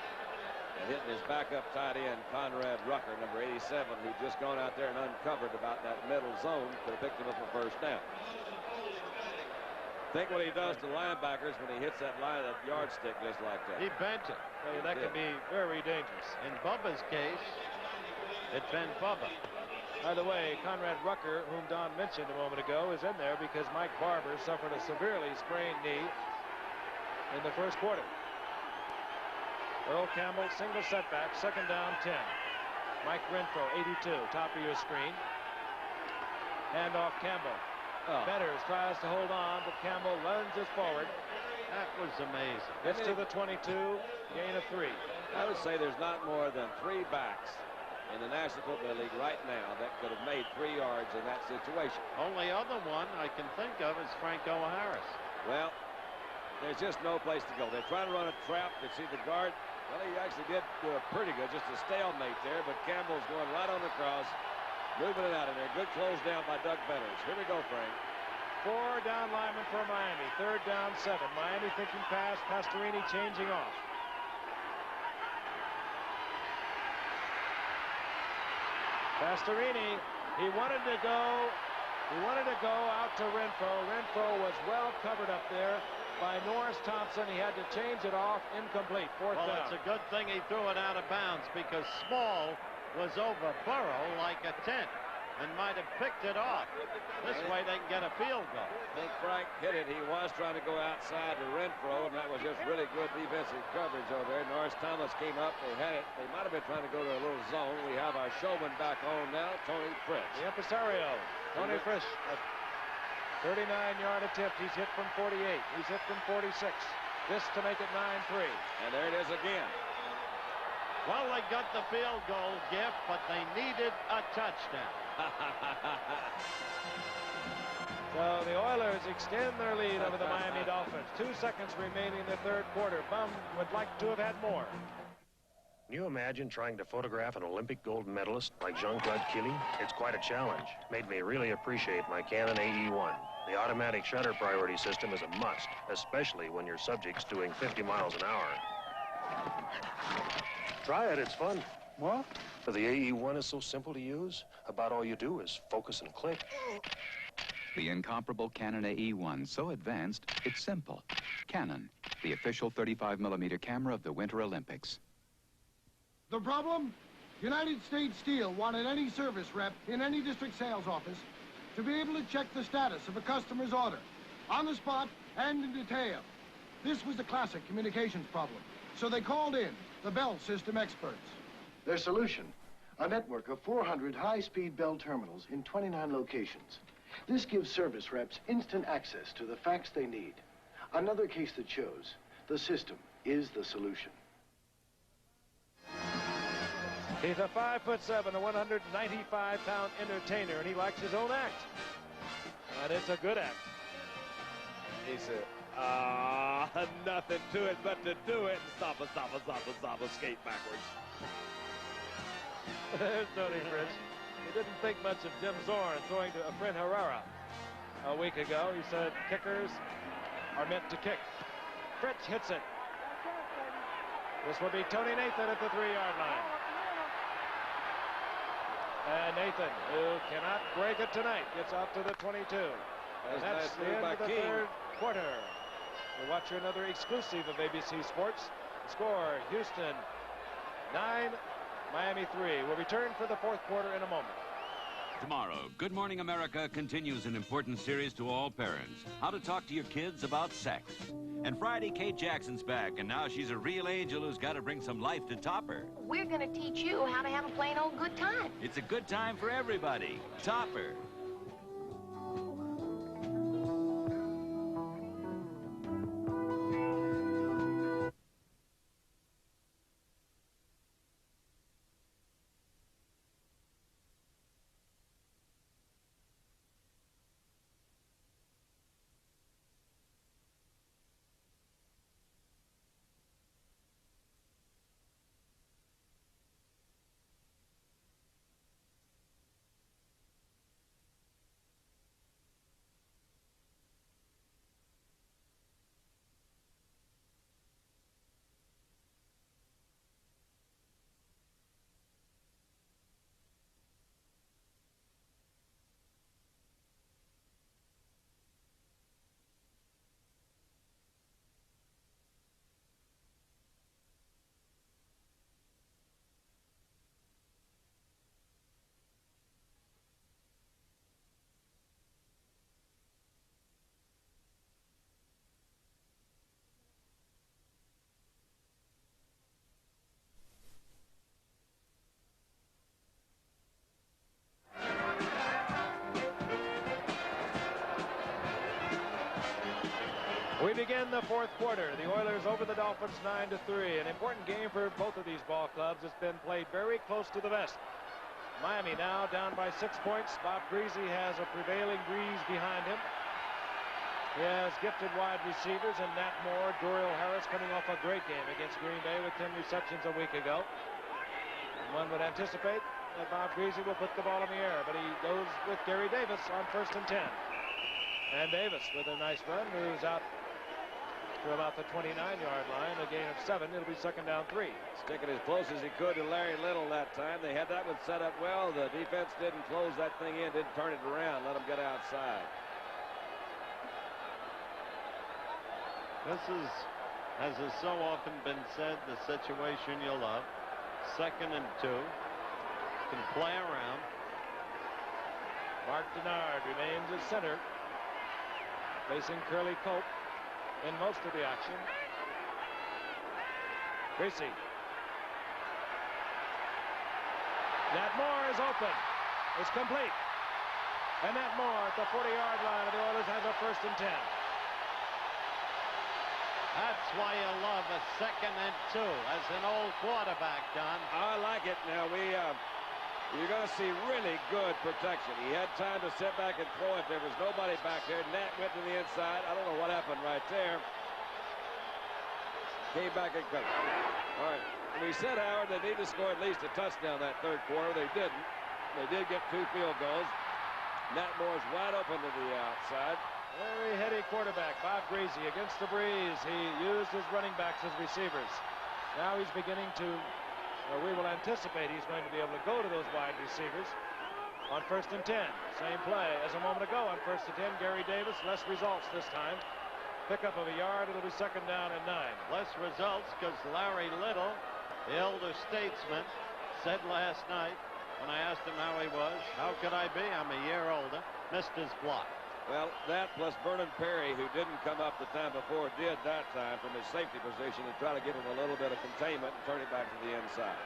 and hitting his backup tight end, Conrad Rucker, number 87, who'd just gone out there and uncovered about that middle zone, could have picked him up a 1st down. Think what he does to linebackers when he hits that line, that yardstick just like that. He bent it. That could be very dangerous. In Bubba's case, it bent Bubba. By the way, Conrad Rucker, whom Don mentioned a moment ago, is in there because Mike Barber suffered a severely sprained knee in the 1st quarter. Earl Campbell, single setback, 2nd down 10. Mike Renfro, 82, top of your screen. Handoff Campbell. Betters tries to hold on, but Campbell lunges forward. That was amazing. Gets to the 22, gain of 3. I would say there's not more than 3 backs in the National Football League right now that could have made 3 yards in that situation. Only other one I can think of is Franco Harris. Well, there's just no place to go. They're trying to run a trap. They see the guard. Well, he actually did do it pretty good, just a stalemate there, but Campbell's going right on the cross, moving it out of there. Good close down by Doug Betters. Here we go, Frank. 4 down linemen for Miami. 3rd down 7. Miami thinking pass. Pastorini changing off. Pastorini, he wanted to go out to Renfro. Renfro was well covered up there. by Norris Thompson. He had to change it off. Incomplete. Fourth down. Well, it's a good thing he threw it out of bounds because Small was over Burrow like a tent and might have picked it off. This way they can get a field goal. I think Frank hit it. He was trying to go outside to Renfro, and that was just really good defensive coverage over there. Norris Thomas came up. They had it. They might have been trying to go to a little zone. We have our showman back on now, Tony Fritz. The impresario, Tony Fritz. A 39-yard attempt. He's hit from 48. He's hit from 46. This to make it 9-3. And there it is again. Well, they got the field goal gift, but they needed a touchdown. So the Oilers extend their lead over the Miami Dolphins. 2 seconds remaining in the third quarter. Bum would like to have had more. Can you imagine trying to photograph an Olympic gold medalist like Jean-Claude Killy? It's quite a challenge. Made me really appreciate my Canon AE-1. The automatic shutter priority system is a must, especially when your subject's doing 50 miles an hour. Try it, it's fun. What? The AE-1 is so simple to use. About all you do is focus and click. The incomparable Canon AE-1, so advanced, it's simple. Canon, the official 35mm camera of the Winter Olympics. The problem? United States Steel wanted any service rep in any district sales office to be able to check the status of a customer's order, on the spot and in detail. This was the classic communications problem, so they called in the Bell System experts. Their solution, a network of 400 high-speed Bell terminals in 29 locations. This gives service reps instant access to the facts they need. Another case that shows the system is the solution. He's a 5'7", a 195-pound entertainer, and he likes his own act. And it's a good act. He said, nothing to it but to do it. Stop, skate backwards. There's Tony Fritz. He didn't think much of Jim Zorn throwing to Efren Herrera a week ago. He said kickers are meant to kick. Fritz hits it. This will be Tony Nathan at the 3-yard line. And Nathan, who cannot break it tonight, gets out to the 22. And that's the end of the third quarter. We'll watch another exclusive of ABC Sports. The score, Houston 9, Miami 3. We'll return for the fourth quarter in a moment. Tomorrow, Good Morning America continues an important series to all parents. How to talk to your kids about sex. And Friday, Kate Jackson's back, and now she's a real angel who's got to bring some life to Topper. We're going to teach you how to have a plain old good time. It's a good time for everybody. Topper. We begin the fourth quarter. The Oilers over the Dolphins 9-3. An important game for both of these ball clubs. It's been played very close to the vest. Miami now down by 6 points. Bob Greasy has a prevailing breeze behind him. He has gifted wide receivers and Nat Moore, Dorial Harris coming off a great game against Green Bay with 10 receptions a week ago. And one would anticipate that Bob Greasy will put the ball in the air, but he goes with Gary Davis on 1st and 10. And Davis with a nice run moves out to about the 29-yard line, a gain of 7. It'll be 2nd down 3. Sticking as close as he could to Larry Little that time. They had that one set up well. The defense didn't close that thing in, didn't turn it around, let him get outside. This is, as has so often been said, the situation you love. 2nd and 2. Can play around. Mark Denard remains at center, facing Curly Pope in most of the action. Greasy. Nat Moore is open. It's complete. And Nat Moore at the 40-yard line of the Oilers has a 1st and 10. That's why you love a 2nd and 2 as an old quarterback, Don. I like it. Now, you're going to see really good protection. He had time to sit back and throw if there was nobody back there. Nat went to the inside. I don't know what happened right there. Came back and covered. All right. And we said, Howard, they need to score at least a touchdown that 3rd quarter. They didn't. They did get 2 field goals. Nat Moore's wide open to the outside. Very heady quarterback, Bob Greasy, against the breeze. He used his running backs as receivers. Now he's beginning to, we will anticipate he's going to be able to go to those wide receivers on 1st and 10. Same play as a moment ago on 1st and 10. Gary Davis, less results this time. Pickup of a yard. It'll be 2nd down and 9. Less results because Larry Little, the elder statesman, said last night when I asked him how he was, how could I be? I'm a year older. Missed his block. Well, that plus Vernon Perry, who didn't come up the time before, did that time from his safety position and try to give him a little bit of containment and turn it back to the inside.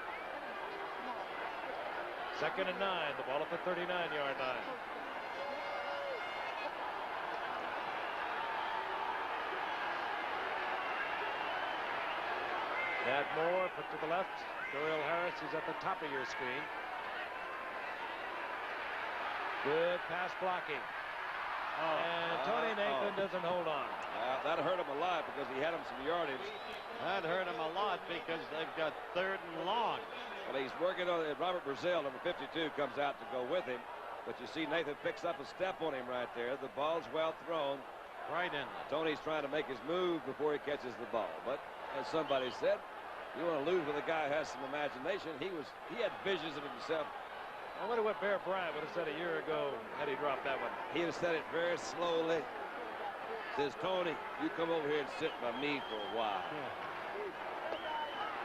2nd and 9. The ball at the 39-yard line. Nat Moore put to the left. Doyle Harris is at the top of your screen. Good pass blocking. And Tony Nathan doesn't hold on. That hurt him a lot because he had him some yardage. That hurt him a lot because they've got 3rd and long. Well, he's working on it. Robert Brazil, number 52, comes out to go with him. But you see Nathan picks up a step on him right there. The ball's well thrown. Right in there. Tony's trying to make his move before he catches the ball. But as somebody said, you want to lose with a guy who has some imagination. He had visions of himself. I wonder what Bear Bryant would have said a year ago had he dropped that one. He'd have said it very slowly. Says, Tony, you come over here and sit by me for a while.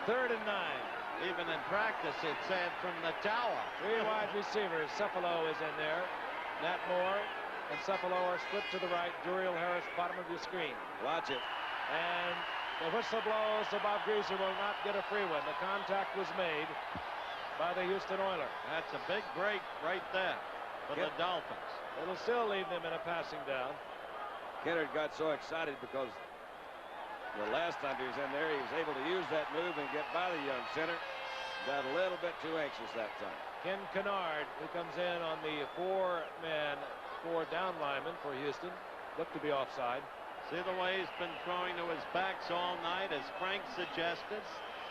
3rd and 9. Even in practice, it said from the tower. 3 wide receivers. Cephalo is in there. Nat Moore and Cephalo are split to the right. Duriel Harris, bottom of your screen. Watch it. And the whistle blows, so Bob Greasy will not get a free one. The contact was made by the Houston Oilers. That's a big break right there for the Dolphins. It'll still leave them in a passing down. Kennard got so excited because the last time he was in there, he was able to use that move and get by the young center. Got a little bit too anxious that time. Ken Kennard, who comes in on the 4-man, 4-down lineman for Houston, looked to be offside. See the way he's been throwing to his backs all night, as Frank suggested.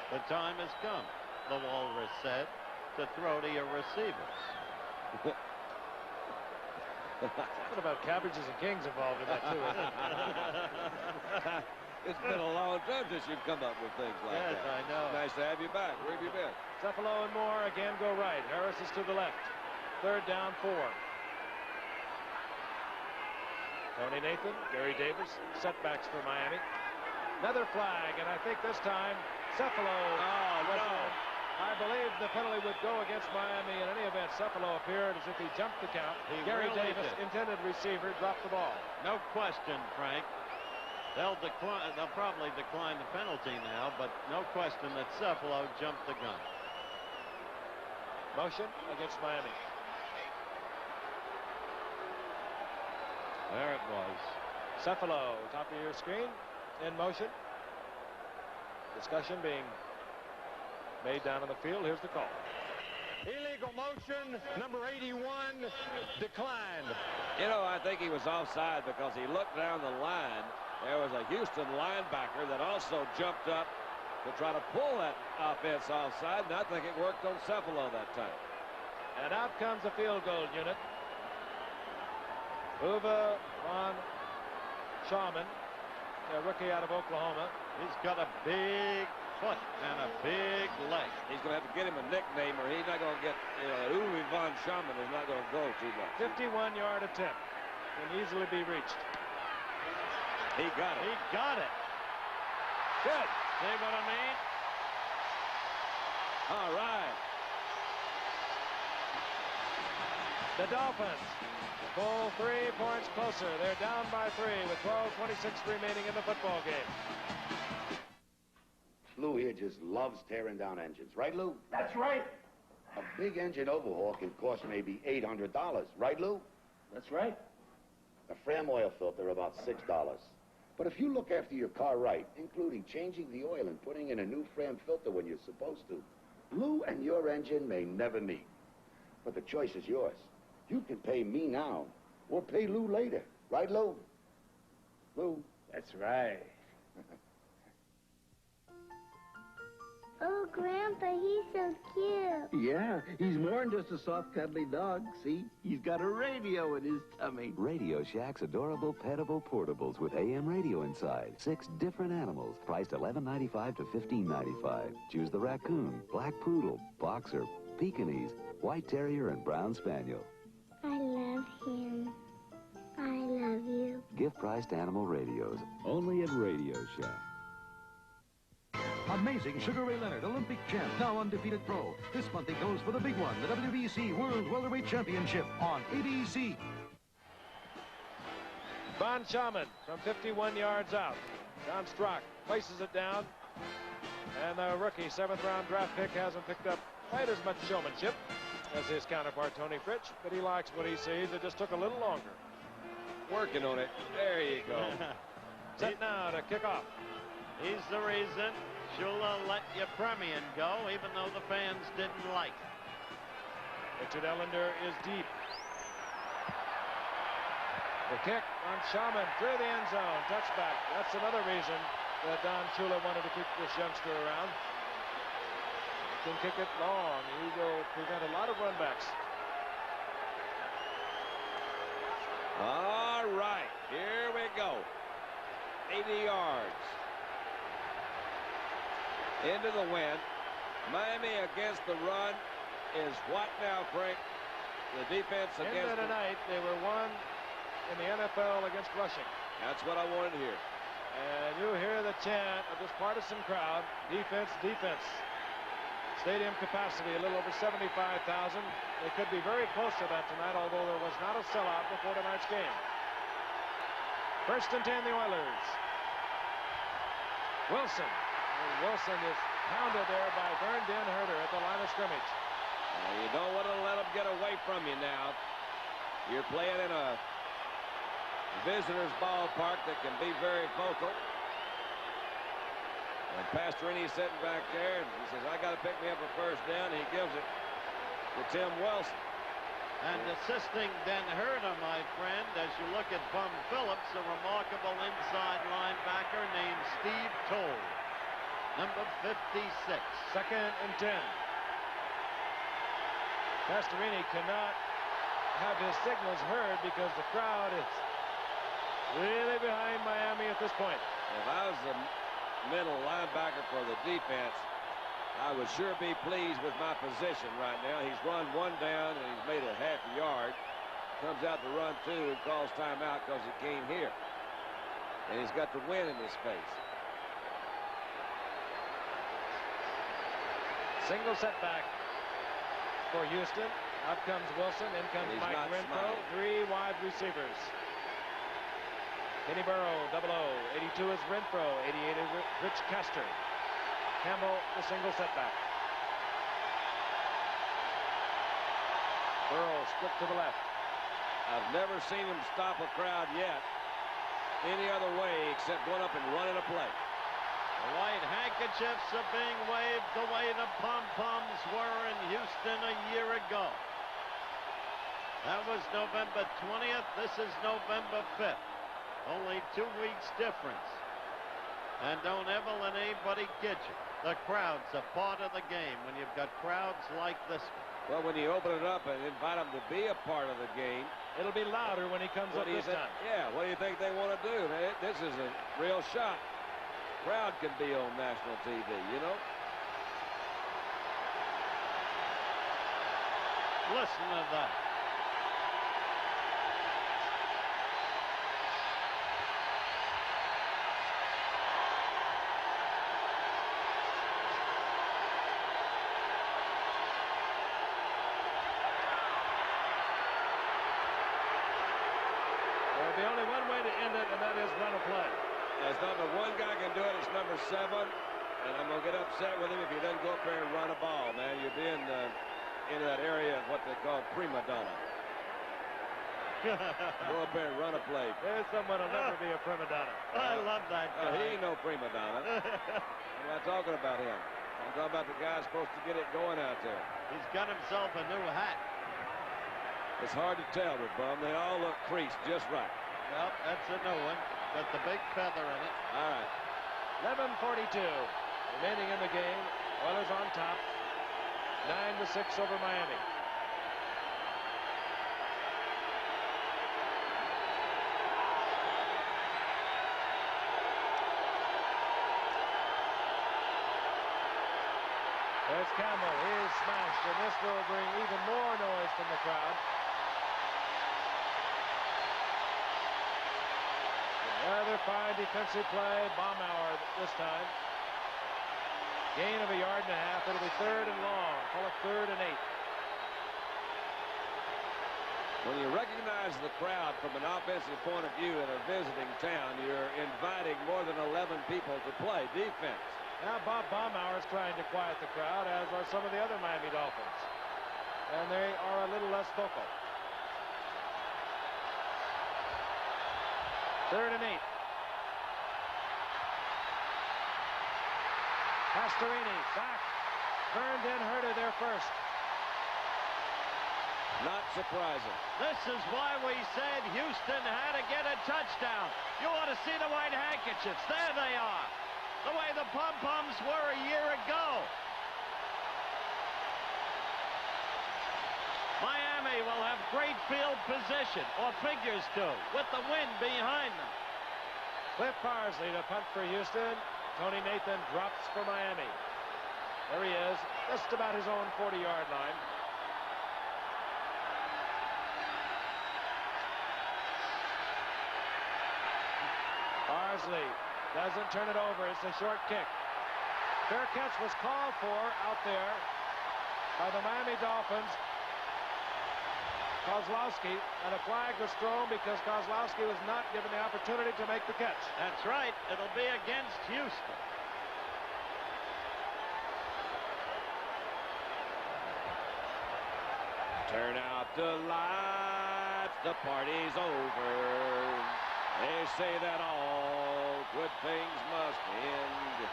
The time has come, the Walrus said, to throw to your receivers. What about cabbages and kings involved in that, too? It's been a long time since you've come up with things like that. Yes, I know. Nice to have you back. Where have you been? Cephalo and Moore again go right. Harris is to the left. 3rd down, 4. Tony Nathan, Gary Davis, setbacks for Miami. Another flag, and I think this time Cephalo. Oh, no. I believe the penalty would go against Miami in any event. Cephalo appeared as if he jumped the count. Gary really Davis, intended receiver, dropped the ball. No question, Frank. They'll probably decline the penalty now, but no question that Cephalo jumped the gun. Motion against Miami. There it was. Cephalo, top of your screen, in motion. Discussion being made down on the field. Here's the call. Illegal motion, number 81, declined. You know, I think he was offside because he looked down the line. There was a Houston linebacker that also jumped up to try to pull that offense offside, and I think it worked on Cephalo that time. And out comes the field goal unit. Uwe von Schaumann, a rookie out of Oklahoma. He's got a big foot and a big leg. He's going to have to get him a nickname, or he's not going to get, Uwe von Schaumann is not going to go too much. 51-yard attempt can easily be reached. He got it. He got it. Good. See what I mean? All right. The Dolphins pull 3 points closer. They're down by 3 with 12:26 remaining in the football game. Lou here just loves tearing down engines. Right, Lou? That's right. A big engine overhaul can cost maybe $800. Right, Lou? That's right. A Fram oil filter about $6. But if you look after your car right, including changing the oil and putting in a new Fram filter when you're supposed to, Lou and your engine may never meet. But the choice is yours. You can pay me now or pay Lou later. Right, Lou? Lou? That's right. Oh, Grandpa, he's so cute. Yeah, he's more than just a soft, cuddly dog. See, he's got a radio in his tummy. Radio Shack's adorable, petable portables with AM radio inside. 6 different animals, priced $11.95 to $15.95. Choose the raccoon, black poodle, boxer, Pekingese, white terrier, and brown spaniel. I love him. I love you. Gift-priced animal radios, only at Radio Shack. Amazing Sugar Ray Leonard, Olympic champ, now undefeated pro. This month he goes for the big one, the WBC World Welterweight Championship on ABC. Von Schaman from 51 yards out. John Strock places it down. And the rookie 7th-round draft pick hasn't picked up quite as much showmanship as his counterpart, Tony Fritsch, but he likes what he sees. It just took a little longer. Working on it. There you go. Set now to kick off. He's the reason Shula let Yepremian go, even though the fans didn't like it. Richard Ellender is deep. The kick on Schaman through the end zone. Touchback. That's another reason that Don Shula wanted to keep this youngster around. Can kick it long. He will prevent a lot of runbacks. All right, here we go. 80 yards. Into the wind. Miami against the run is what now, Frank? The defense against the tonight, they were 1 in the NFL against rushing. That's what I wanted to hear. And you hear the chant of this partisan crowd, defense, defense. Stadium capacity a little over 75,000. They could be very close to that tonight, although there was not a sellout before tonight's game. 1st and 10, the Oilers. Wilson. And Wilson is pounded there by Vern Den Herder at the line of scrimmage. You don't want to let them get away from you now. You're playing in a visitor's ballpark that can be very vocal. And Pastorini's sitting back there, and he says, I got to pick me up a 1st down. And he gives it to Tim Wilson. And assisting Den Herder, my friend, as you look at Bum Phillips, a remarkable inside linebacker named Steve Toll, number 56. 2nd and 10. Pastorini cannot have his signals heard because the crowd is really behind Miami at this point. If I was the middle linebacker for the defense, I would sure be pleased with my position right now. He's run 1 down and he's made a half a yard. Comes out to run 2 and calls timeout because he came here. And he's got the wind in his face. Single setback for Houston. Up comes Wilson. In comes Mike Renfro. 3 wide receivers. Kenny Burrow, 00. 82 is Renfro. 88 is Rich Castor. Campbell, the single setback. Burrow split to the left. I've never seen him stop a crowd yet any other way except going up and running a play. The white handkerchiefs are being waved the way the pom-poms were in Houston a year ago. That was November 20th. This is November 5th. Only 2 weeks difference. And don't ever let anybody kid you. The crowd's a part of the game when you've got crowds like this one. Well, when you open it up and invite them to be a part of the game, it'll be louder when he comes up this time. Yeah, what do you think they want to do? This is a real shot. Crowd can be on national TV, you know? Listen to that. end it, and that is run a play. There's number one guy can do it. It's number 7. And I'm going to get upset with him if he doesn't go up there and run a ball, man. You'll be into that area of what they call prima donna. Go up there and run a play. There's someone who'll never be a prima donna. I love that guy. He ain't no prima donna. I'm not talking about him. I'm talking about the guy supposed to get it going out there. He's got himself a new hat. It's hard to tell with Bum. They all look creased just right. Well, that's a new one. Got the big feather in it. All right. 11:42 remaining in the game. Oilers on top. 9-6 over Miami. There's Campbell. He is smashed, and this will bring even more noise from the crowd. Another fine defensive play. Baumauer this time. Gain of 1.5 yards. It'll be 3rd and long. Call it 3rd and 8. When you recognize the crowd from an offensive point of view in a visiting town, you're inviting more than 11 people to play defense. Now Bob Baumauer is trying to quiet the crowd, as are some of the other Miami Dolphins. And they are a little less vocal. 3rd and 8. Pastorini, sacked. Burned in, Herder there first. Not surprising. This is why we said Houston had to get a touchdown. You ought to see the white handkerchiefs. There they are. The way the pom-poms were a year ago. Miami will have great field position, or figures to, with the wind behind them. Cliff Parsley to punt for Houston. Tony Nathan drops for Miami. There he is, just about his own 40-yard line. Parsley doesn't turn it over. It's a short kick. Fair catch was called for out there by the Miami Dolphins. Kozlowski, and a flag was thrown because Kozlowski was not given the opportunity to make the catch. That's right. It'll be against Houston. Turn out the lights. The party's over. They say that all good things must end.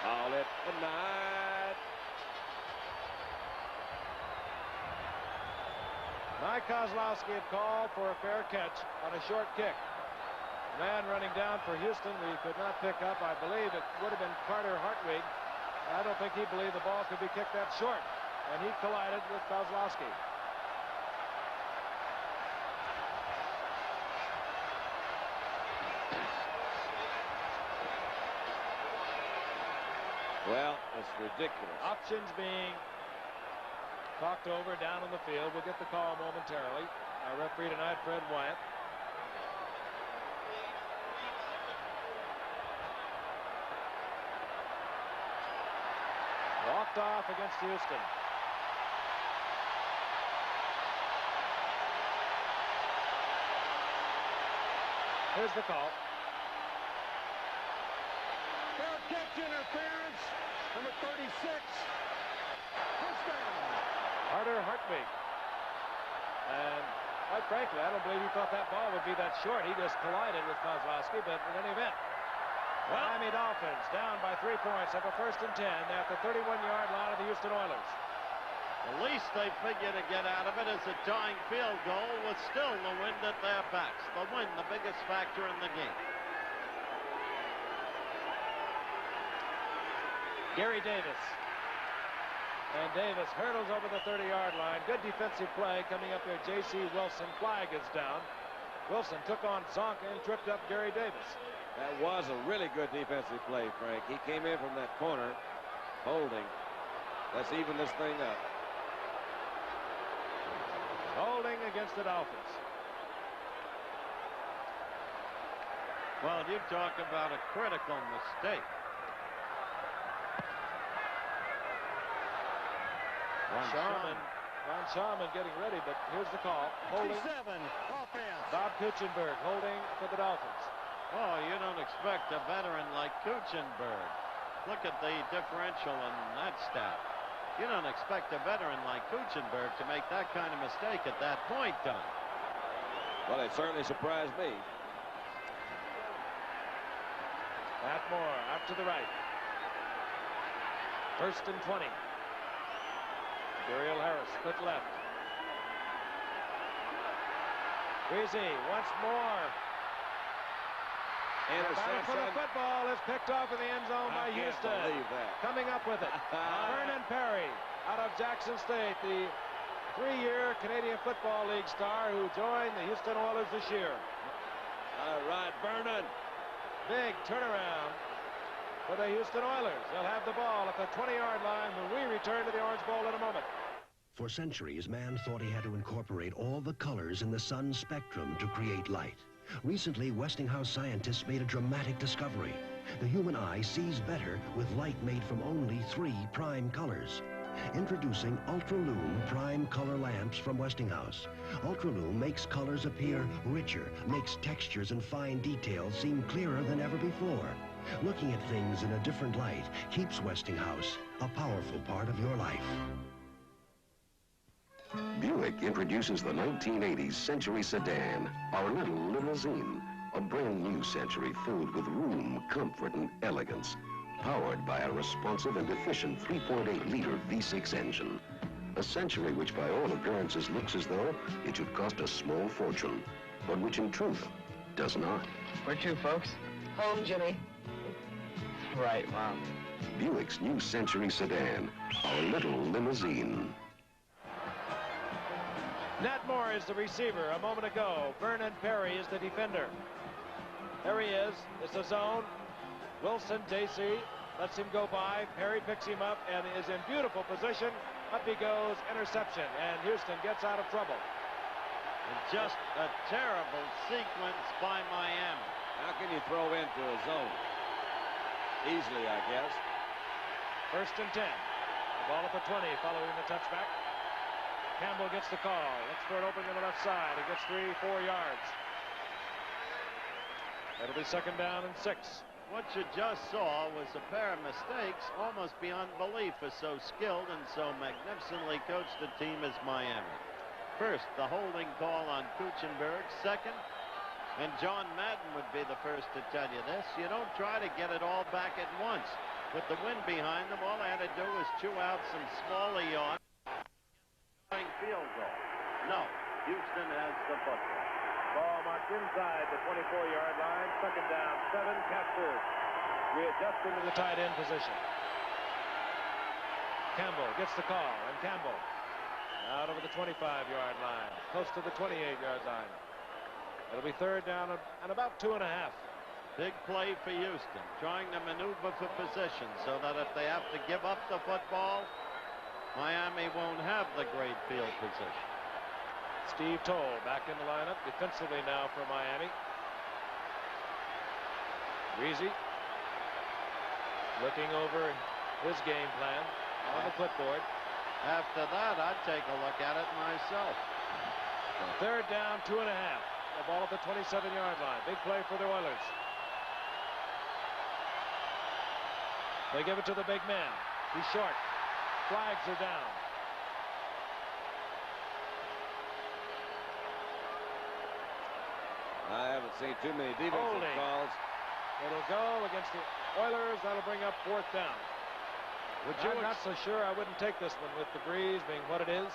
Call it a night. Mike Kozlowski had called for a fair catch on a short kick. The man running down for Houston, we could not pick up. I believe it would have been Carter Hartwig. I don't think he believed the ball could be kicked that short. And he collided with Kozlowski. Well, it's ridiculous. Options being talked over down on the field. We'll get the call momentarily. Our referee tonight, Fred Wyatt. Walked off against Houston. Here's the call. Fair catch interference. Number 36. Touchdown. Carter Hartwig. And quite frankly, I don't believe he thought that ball would be that short. He just collided with Kozlowski, but in any event, Miami Dolphins down by 3 points at the 1st and 10 at the 31-yard line of the Houston Oilers. The least they figure to get out of it is a tying field goal with still the wind at their backs. The wind, the biggest factor in the game. Gary Davis. And Davis hurdles over the 30-yard line. Good defensive play coming up here. J.C. Wilson. Flag is down. Wilson took on Zonka and tripped up Gary Davis. That was a really good defensive play, Frank. He came in from that corner, holding. Let's even this thing up. Holding against the Dolphins. Well, you talk about a critical mistake. Sharman Ron Sharman getting ready, but here's the call. Holding. 57, offense. Bob Kuchenberg holding for the Dolphins. Oh, you don't expect a veteran like Kuchenberg. Look at the differential in that stat. You don't expect a veteran like Kuchenberg to make that kind of mistake at that point, Don. Well, it certainly surprised me. Matt Moore out to the right. 1st and 20. Duriel Harris, split left. Greasy once more. Battle for the football is picked off in the end zone by Houston. I can't believe that. Coming up with it. Vernon Perry out of Jackson State, the 3-year Canadian Football League star who joined the Houston Oilers this year. All right, Vernon. Big turnaround for the Houston Oilers. They'll have the ball at the 20-yard line when we return to the Orange Bowl in a moment. For centuries, man thought he had to incorporate all the colors in the sun's spectrum to create light. Recently, Westinghouse scientists made a dramatic discovery. The human eye sees better with light made from only 3 prime colors. Introducing Ultralume Prime Color Lamps from Westinghouse. Ultralume makes colors appear richer, makes textures and fine details seem clearer than ever before. Looking at things in a different light keeps Westinghouse a powerful part of your life. Buick introduces the 1980s Century Sedan, our little limousine. A brand new Century filled with room, comfort, and elegance. Powered by a responsive and efficient 3.8-liter V6 engine. A Century which by all appearances looks as though it should cost a small fortune, but which in truth does not. Where to, folks? Home, Jimmy. Right, wow. Buick's new Century Sedan, our little limousine. Nat Moore is the receiver. A moment ago, Vernon Perry is the defender. There he is. It's a zone. Wilson, Dacey, lets him go by. Perry picks him up and is in beautiful position. Up he goes, interception, and Houston gets out of trouble. And just a terrible sequence by Miami. How can you throw into a zone? Easily, I guess. 1st and 10. The ball at the 20 following the touchback. Campbell gets the call. Looks for it open to the left side. He gets 3-4 yards. That'll be 2nd down and 6. What you just saw was a pair of mistakes almost beyond belief for so skilled and so magnificently coached a team as Miami. First, the holding call on Kuchenberg. Second, and John Madden would be the first to tell you this, you don't try to get it all back at once. With the wind behind them, all they had to do was chew out some smaller yards. Field goal. No, Houston has the football. Ball marked inside the 24-yard line. 2nd down, 7, captured. Readjusting to the tight end position. Campbell gets the call, and Campbell out over the 25-yard line, close to the 28-yard line. It'll be 3rd down and about 2.5. Big play for Houston, trying to maneuver for position so that if they have to give up the football, Miami won't have the great field position. Steve Toll back in the lineup defensively now for Miami. Greasy looking over his game plan on the clipboard. After that, I'd take a look at it myself. 3rd down, 2.5. The ball at the 27-yard line. Big play for the Oilers. They give it to the big man. He's short. Flags are down. I haven't seen too many defensive calls. It'll go against the Oilers. That'll bring up 4th down. I'm not so sure I wouldn't take this one with the breeze being what it is.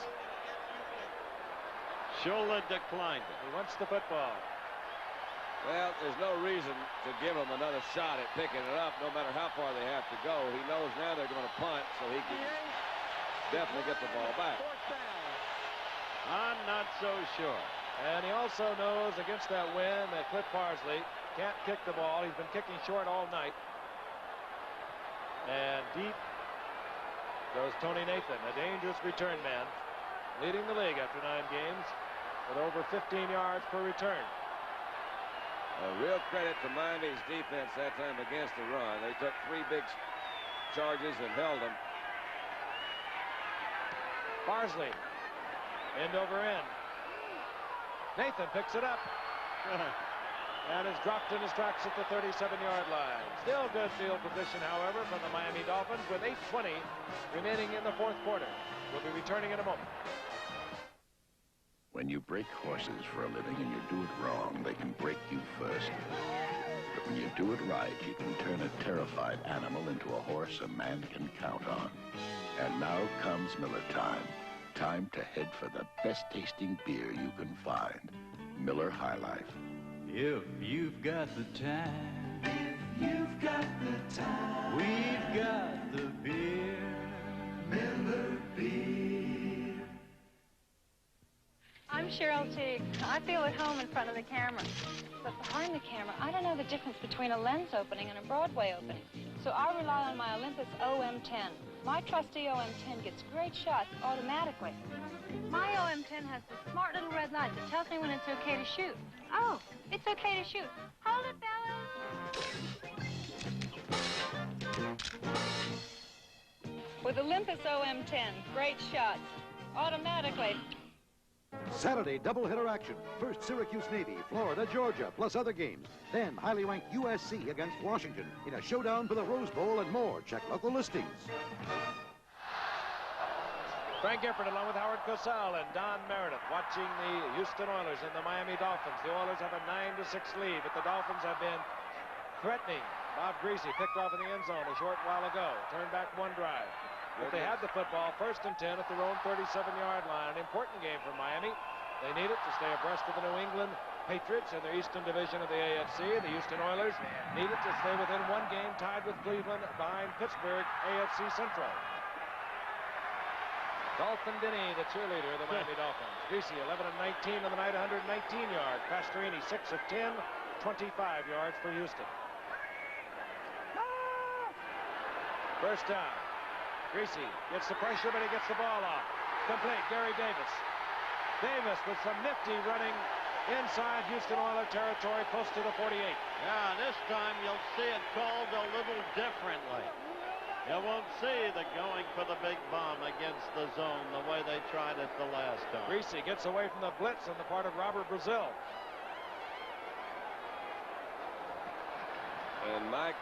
Shula declined it. He wants the football. Well, there's no reason to give him another shot at picking it up, no matter how far they have to go. He knows now they're going to punt, so he can definitely get the ball back. I'm not so sure. And he also knows against that wind that Cliff Parsley can't kick the ball. He's been kicking short all night. And deep goes Tony Nathan, a dangerous return man, leading the league after 9 games with over 15 yards per return. A real credit to Miami's defense that time against the run. They took 3 big charges and held them. Parsley End over end. Nathan picks it up. And is dropped in his tracks at the 37-yard line. Still good field position, however, for the Miami Dolphins with 8:20 remaining in the fourth quarter. We'll be returning in a moment. When you break horses for a living and you do it wrong, they can break you first. But when you do it right, you can turn a terrified animal into a horse a man can count on. And now comes Miller time. Time to head for the best tasting beer you can find. Miller High Life. If you've got the time, if you've got the time, we've got the beer, Miller Beer. I'm Cheryl Teague. I feel at home in front of the camera. But behind the camera, I don't know the difference between a lens opening and a Broadway opening. So I rely on my Olympus OM10. My trusty OM10 gets great shots automatically. My OM10 has this smart little red light that tells me when it's okay to shoot. Oh, it's okay to shoot. Hold it, fellas. With Olympus OM10, great shots automatically. Saturday doubleheader action. First Syracuse Navy, Florida, Georgia, plus other games. Then highly ranked USC against Washington in a showdown for the Rose Bowl and more. Check local listings. Frank Gifford along with Howard Cosell and Don Meredith watching the Houston Oilers and the Miami Dolphins. The Oilers have a 9-6 lead, but the Dolphins have been threatening. Bob Greasy picked off in the end zone a short while ago. Turned back one drive. But they had the football 1st and 10 at their own 37-yard line. An important game for Miami. They need it to stay abreast of the New England Patriots in their Eastern Division of the AFC. The Houston Oilers need it to stay within one game, tied with Cleveland behind Pittsburgh, AFC Central. Dolphin Denny, the cheerleader of the Miami Dolphins. Greasy, 11 of 19 on the night, 119 yards. Pastorini, 6 of 10, 25 yards for Houston. First down. Greasy gets the pressure, but he gets the ball off. Complete, Gary Davis. Davis with some nifty running inside Houston Oiler territory, close to the 48. Yeah, this time you'll see it called a little differently. You won't see the going for the big bomb against the zone the way they tried it the last time. Greasy gets away from the blitz on the part of Robert Brazil. And Mark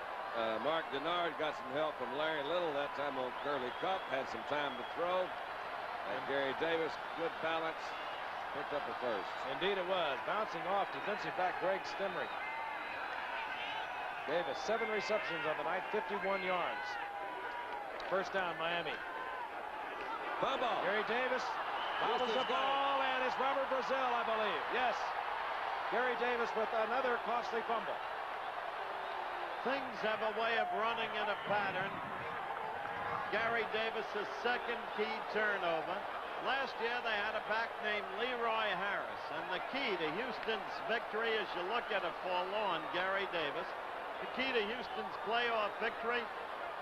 Denard got some help from Larry Little that time on Curly Cup. Had some time to throw. And Gary Davis, good balance, picked up the first. Indeed it was. Bouncing off defensive back Greg Stemry. Davis, 7 receptions on the night, 51 yards. First down, Miami. Fumble. Gary Davis bobbles the ball, and it's Robert Brazil, I believe. Yes. Gary Davis with another costly fumble. Things have a way of running in a pattern. Gary Davis's second key turnover. Last year they had a back named Leroy Harris, and the key to Houston's victory, as you look at a forlorn Gary Davis, the key to Houston's playoff victory,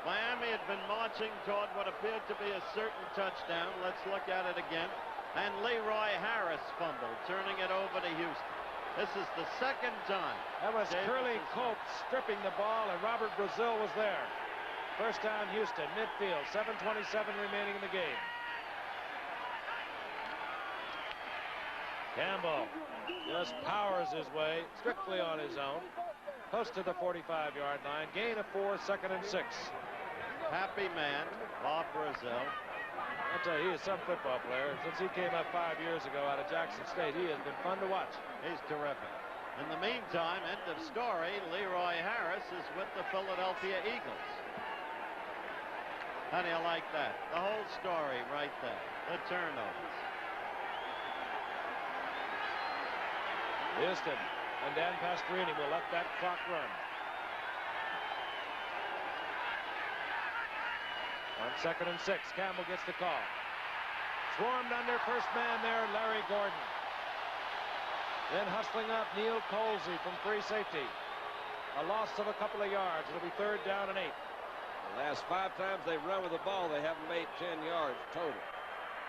Miami had been marching toward what appeared to be a certain touchdown. Let's look at it again. And Leroy Harris fumbled, turning it over to Houston. This is the second time. That was Curly Cope stripping the ball, and Robert Brazil was there. First down, Houston, midfield, 7:27 remaining in the game. Campbell just powers his way, strictly on his own. Close to the 45-yard line. Gain of 4, 2nd and 6. Happy man, Bob Brazil. I'll tell you, he is some football player. Since he came up 5 years ago out of Jackson State, he has been fun to watch. He's terrific. In the meantime, end of story, Leroy Harris is with the Philadelphia Eagles. How do you like that? The whole story right there. The turnovers. Houston and Dan Pastorini will let that clock run. On 2nd and 6, Campbell gets the call. Swarmed under, first man there, Larry Gordon. Then hustling up, Neil Colsey from free safety. A loss of a couple of yards. It'll be 3rd down and 8. The last 5 times they've run with the ball, they haven't made 10 yards total.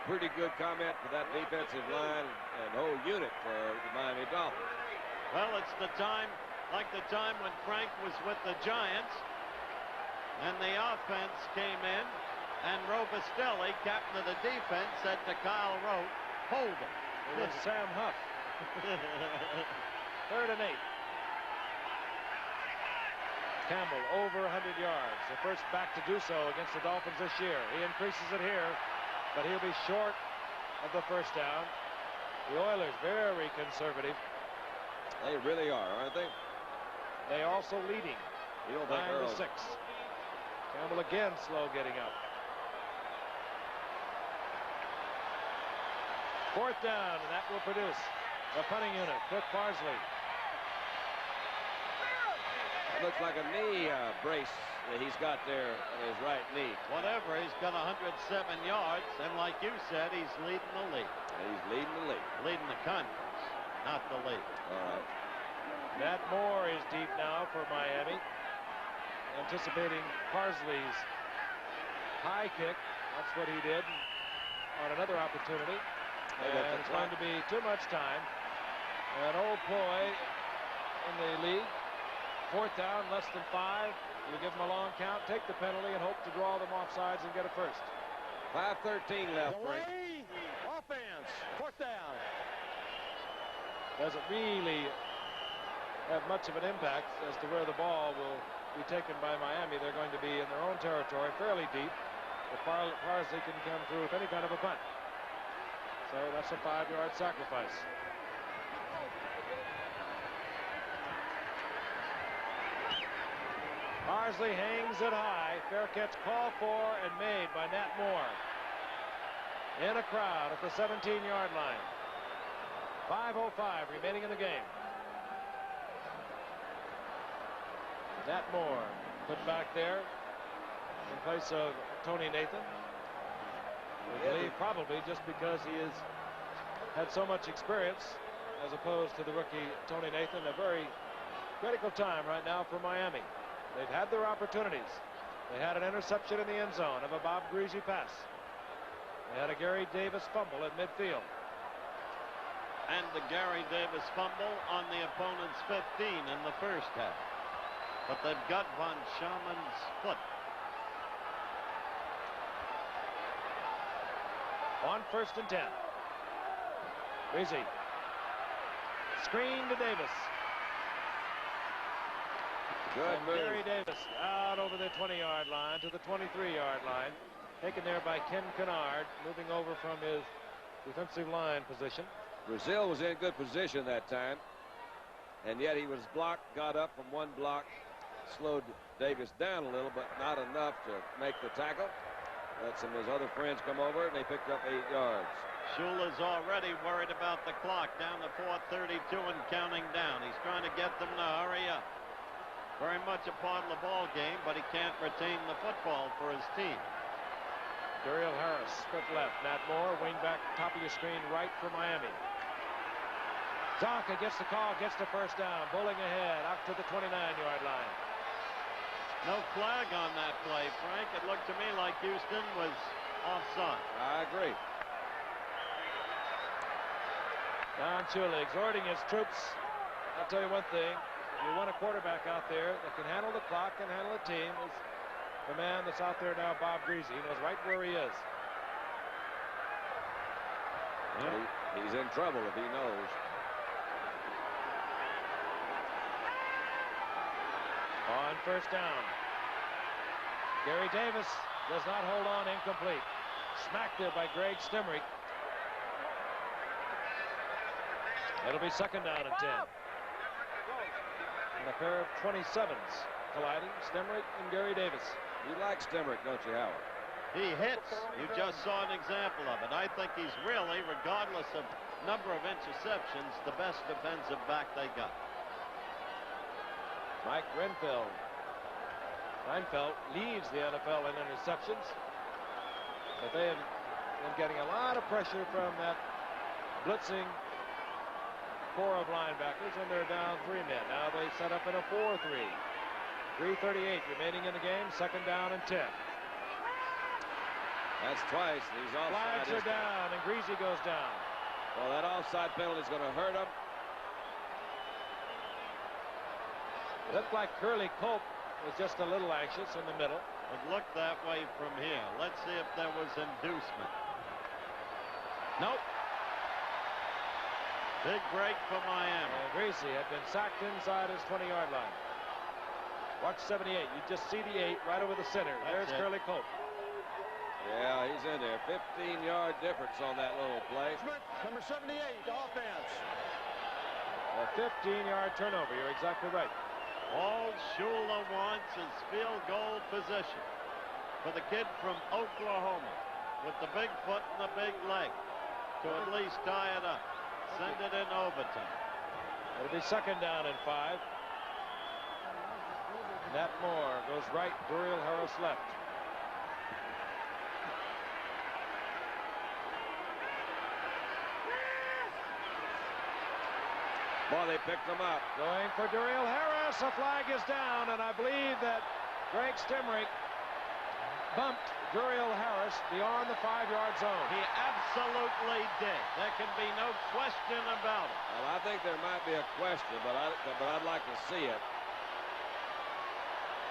Pretty good comment for that defensive line and whole unit for the Miami Dolphins. Well, it's the time, like the time when Frank was with the Giants, and the offense came in, and Robustelli, captain of the defense, said to Kyle Rote, Hold him. It was Sam Huff. 3rd and 8. Campbell over 100 yards. The first back to do so against the Dolphins this year. He increases it here, but he'll be short of the first down. The Oilers very conservative. They really are, aren't they? They also leading. You don't think 9-6. Campbell again slow getting up. 4th down, and that will produce the punting unit. Cliff Parsley. It looks like a knee brace that he's got there on his right knee. Whatever, he's got 107 yards, and like you said, he's leading the league. He's leading the league. Leading the conference, not the league. All right. Nat Moore is deep now for Miami. Anticipating Parsley's high kick. That's what he did on another opportunity. And it's going to be too much time. An old ploy in the league. 4th down, less than 5. You give them a long count, take the penalty, and hope to draw them off sides and get a first. 5:13 left. Offense. 4th down. Doesn't really have much of an impact as to where the ball will be taken by Miami. They're going to be in their own territory, fairly deep. But Parsley can come through with any kind of a punt. So that's a 5-yard sacrifice. Parsley hangs it high. Fair catch called for and made by Nat Moore. In a crowd at the 17-yard line. 5:05 remaining in the game. Nat Moore put back there in place of Tony Nathan. I believe probably just because he has had so much experience as opposed to the rookie Tony Nathan. A very critical time right now for Miami. They've had their opportunities. They had an interception in the end zone of a Bob Greasy pass. They had a Gary Davis fumble at midfield. And the Gary Davis fumble on the opponent's 15 in the first half. But they've got Von Schauman's foot. On 1st and 10. Greasy. Screen to Davis. Good move. Gary Davis out over the 20-yard line to the 23-yard line. Taken there by Ken Kennard, moving over from his defensive line position. Brazil was in good position that time, and yet he was blocked, got up from one block, slowed Davis down a little, but not enough to make the tackle. Let some of his other friends come over, and they picked up 8 yards. Shula's already worried about the clock, down to 4:32 and counting down. He's trying to get them to hurry up. Very much a part of the ball game, but he can't retain the football for his team. Duriel Harris, split left. Nat Moore, wing back, top of your screen, right for Miami. Zonka gets the call, gets the first down, bowling ahead, out to the 29-yard line. No flag on that play, Frank. It looked to me like Houston was offside. I agree. Don Shula exhorting his troops. I'll tell you one thing. If you want a quarterback out there that can handle the clock and handle a team, is the man that's out there now, Bob Greasy. He knows right where he is. Yeah. He's in trouble if he knows. On first down. Gary Davis does not hold on, incomplete. Smacked there by Greg Stemrick. It'll be second down and 10. And a pair of 27s colliding, Stemrick and Gary Davis. You like Stemrick, don't you, Howard? He hits. You just saw an example of it. I think he's really, regardless of number of interceptions, the best defensive back they got. Mike Reinfeldt leads the NFL in interceptions, but they have been getting a lot of pressure from that blitzing core of linebackers when they're down 3 men. Now they set up in a 4-3. 3:38 remaining in the game. Second down and 10. That's twice. These offside Flags are down, and Greasy goes down. Well, that offside penalty is going to hurt him. Looked like Curly Culp was just a little anxious in the middle. It looked that way from here. Let's see if there was inducement. Nope. Big break for Miami. Greasy had been sacked inside his 20-yard line. Watch 78. You just see the 8 right over the center. There's Curly Colt. Yeah, he's in there. 15-yard difference on that little play. Number 78, offense. A 15-yard turnover. You're exactly right. All Shula wants is field goal position for the kid from Oklahoma with the big foot and the big leg to at least tie it up. Send it in overtime. It'll be second down and 5. Nat Moore goes right. Duriel Harris left. Boy, they picked him up. Going for Duriel Harris. A flag is down, and I believe that Greg Stemrick bumped Duriel Harris beyond the 5-yard zone. He absolutely did. There can be no question about it. Well, I think there might be a question, but I'd like to see it.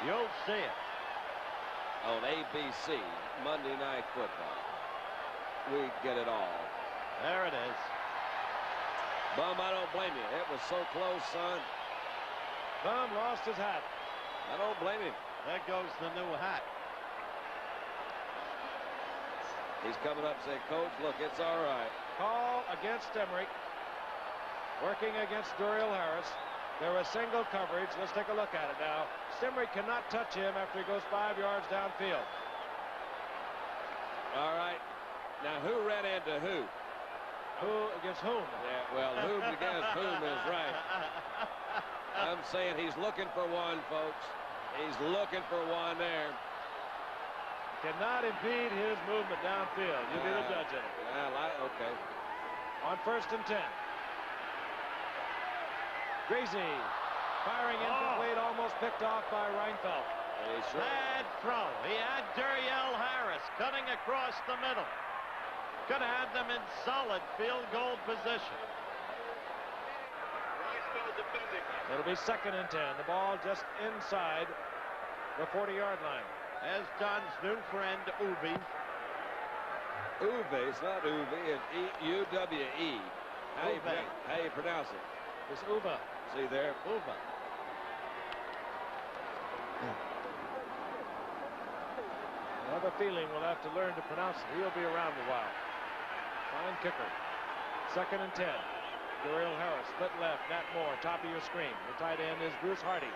You'll see it on ABC Monday Night Football. We get it all. There it is. Bum, I don't blame you. It was so close, son. Bum lost his hat. I don't blame him. There goes the new hat. He's coming up saying, Coach, look, it's all right. Call against Stemrick. Working against Duriel Harris. There was single coverage. Let's take a look at it now. Stemrick cannot touch him after he goes 5 yards downfield. All right. Now, who ran into who? Who against whom? Yeah, well, whom against whom is right. I'm saying he's looking for one, folks. He's looking for one there. Cannot impede his movement downfield. You be the judge in it. Okay. On 1st and 10. Greasy firing incomplete, almost picked off by Reinfeldt. Bad throw. He had Duriel Harris cutting across the middle. Could have had them in solid field goal position. It'll be 2nd and 10. The ball just inside the 40-yard line. As John's new friend, Uwe. Uwe, it's not Uwe, it's U-W-E. How you pronounce it? It's Uwe. See there? Uwe. I have a feeling we'll have to learn to pronounce it. He'll be around a while. Fine kicker. 2nd and 10. Duriel Harris, split left. Nat Moore, top of your screen. The tight end is Bruce Hardy.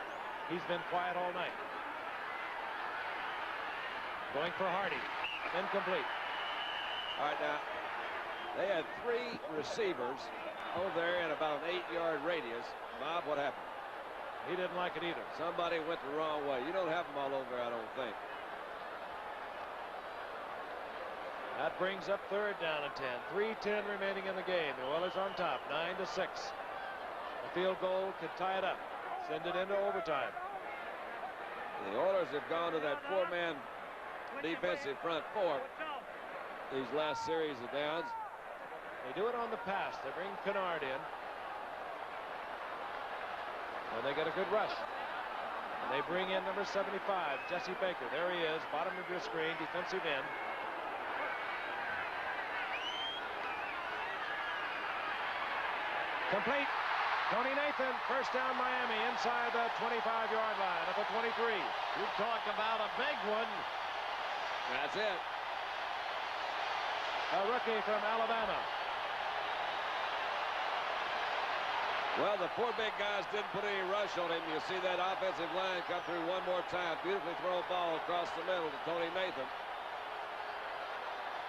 He's been quiet all night. Going for Hardy. Incomplete. All right, now, they had 3 receivers over there in about an 8-yard radius. Bob, what happened? He didn't like it either. Somebody went the wrong way. You don't have them all over there, I don't think. That brings up 3rd down and 10. 3:10 remaining in the game. The Oilers on top, 9-6. A field goal could tie it up. Send it into overtime. The Oilers have gone to that 4-man defensive front 4 these last series of downs. They do it on the pass. They bring Kennard in. And they get a good rush. And they bring in number 75, Jesse Baker. There he is, bottom of your screen, defensive end. Complete. Tony Nathan, first down Miami, inside the 25-yard line at the 23. You talk about a big one. That's it. A rookie from Alabama. Well, the 4 big guys didn't put any rush on him. You see that offensive line come through one more time. Beautifully thrown ball across the middle to Tony Nathan.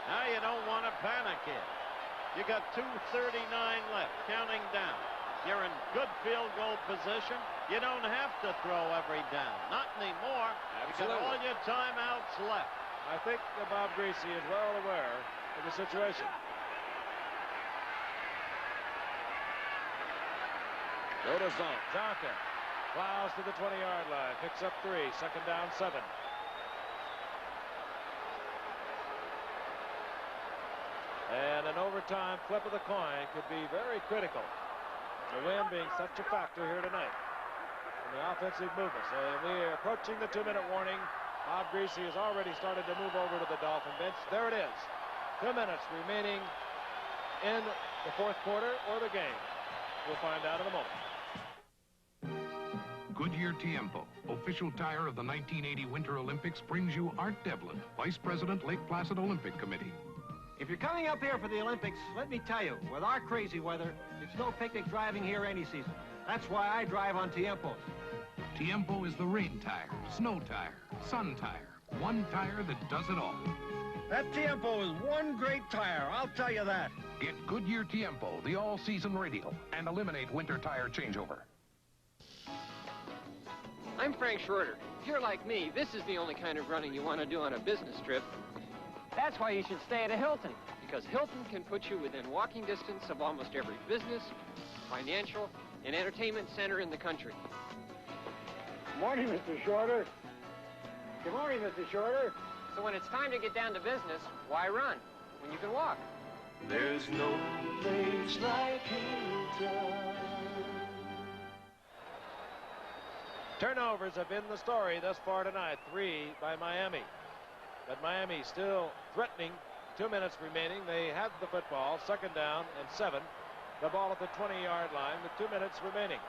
Now you don't want to panic here. You got 2:39 left, counting down. You're in good field goal position. You don't have to throw every down. Not anymore. Absolutely. You got all your timeouts left. I think that Bob Greasy is well aware of the situation. Go to Zonk. Zonka plows to the 20-yard line. Picks up 3. 2nd down, 7. And an overtime flip of the coin could be very critical. The wind being such a factor here tonight. And the offensive movements. And we're approaching the 2-minute warning. Bob Greasy has already started to move over to the Dolphin bench. There it is. 2 minutes remaining in the 4th quarter or the game. We'll find out in a moment. Goodyear Tiempo, official tire of the 1980 Winter Olympics, brings you Art Devlin, Vice President, Lake Placid Olympic Committee. If you're coming up here for the Olympics, let me tell you, with our crazy weather, it's no picnic driving here any season. That's why I drive on Tiempos. Tiempo is the rain tire, snow tire, sun tire. One tire that does it all. That Tiempo is one great tire, I'll tell you that. Get Goodyear Tiempo, the all-season radial, and eliminate winter tire changeover. I'm Frank Schroeder. If you're like me, this is the only kind of running you want to do on a business trip. That's why you should stay at a Hilton, because Hilton can put you within walking distance of almost every business, financial, and entertainment center in the country. Good morning, Mr. Shorter. Good morning, Mr. Shorter. So when it's time to get down to business, why run when you can walk? There's no place like Hilton. Turnovers have been the story thus far tonight. 3 by Miami. But Miami still threatening. 2 minutes remaining. They have the football. 2nd down and 7. The ball at the 20-yard line with 2 minutes remaining.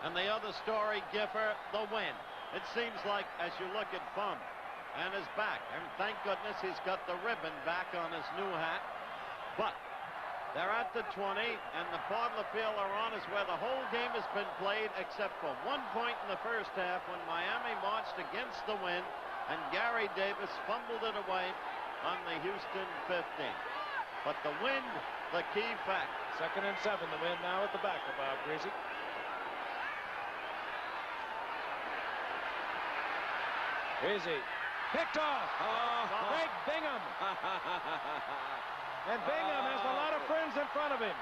And the other story, Giffer, the wind. It seems like as you look at Bum and his back, and thank goodness he's got the ribbon back on his new hat. But they're at the 20, and the part of the field they're on is where the whole game has been played, except for 1 point in the first half when Miami marched against the wind, and Gary Davis fumbled it away on the Houston 15. But the wind, the key fact. 2nd and 7, the wind now at the back of Bob Greasy. Greasy picked off. Greg Bingham. And Bingham has a lot of friends in front of him.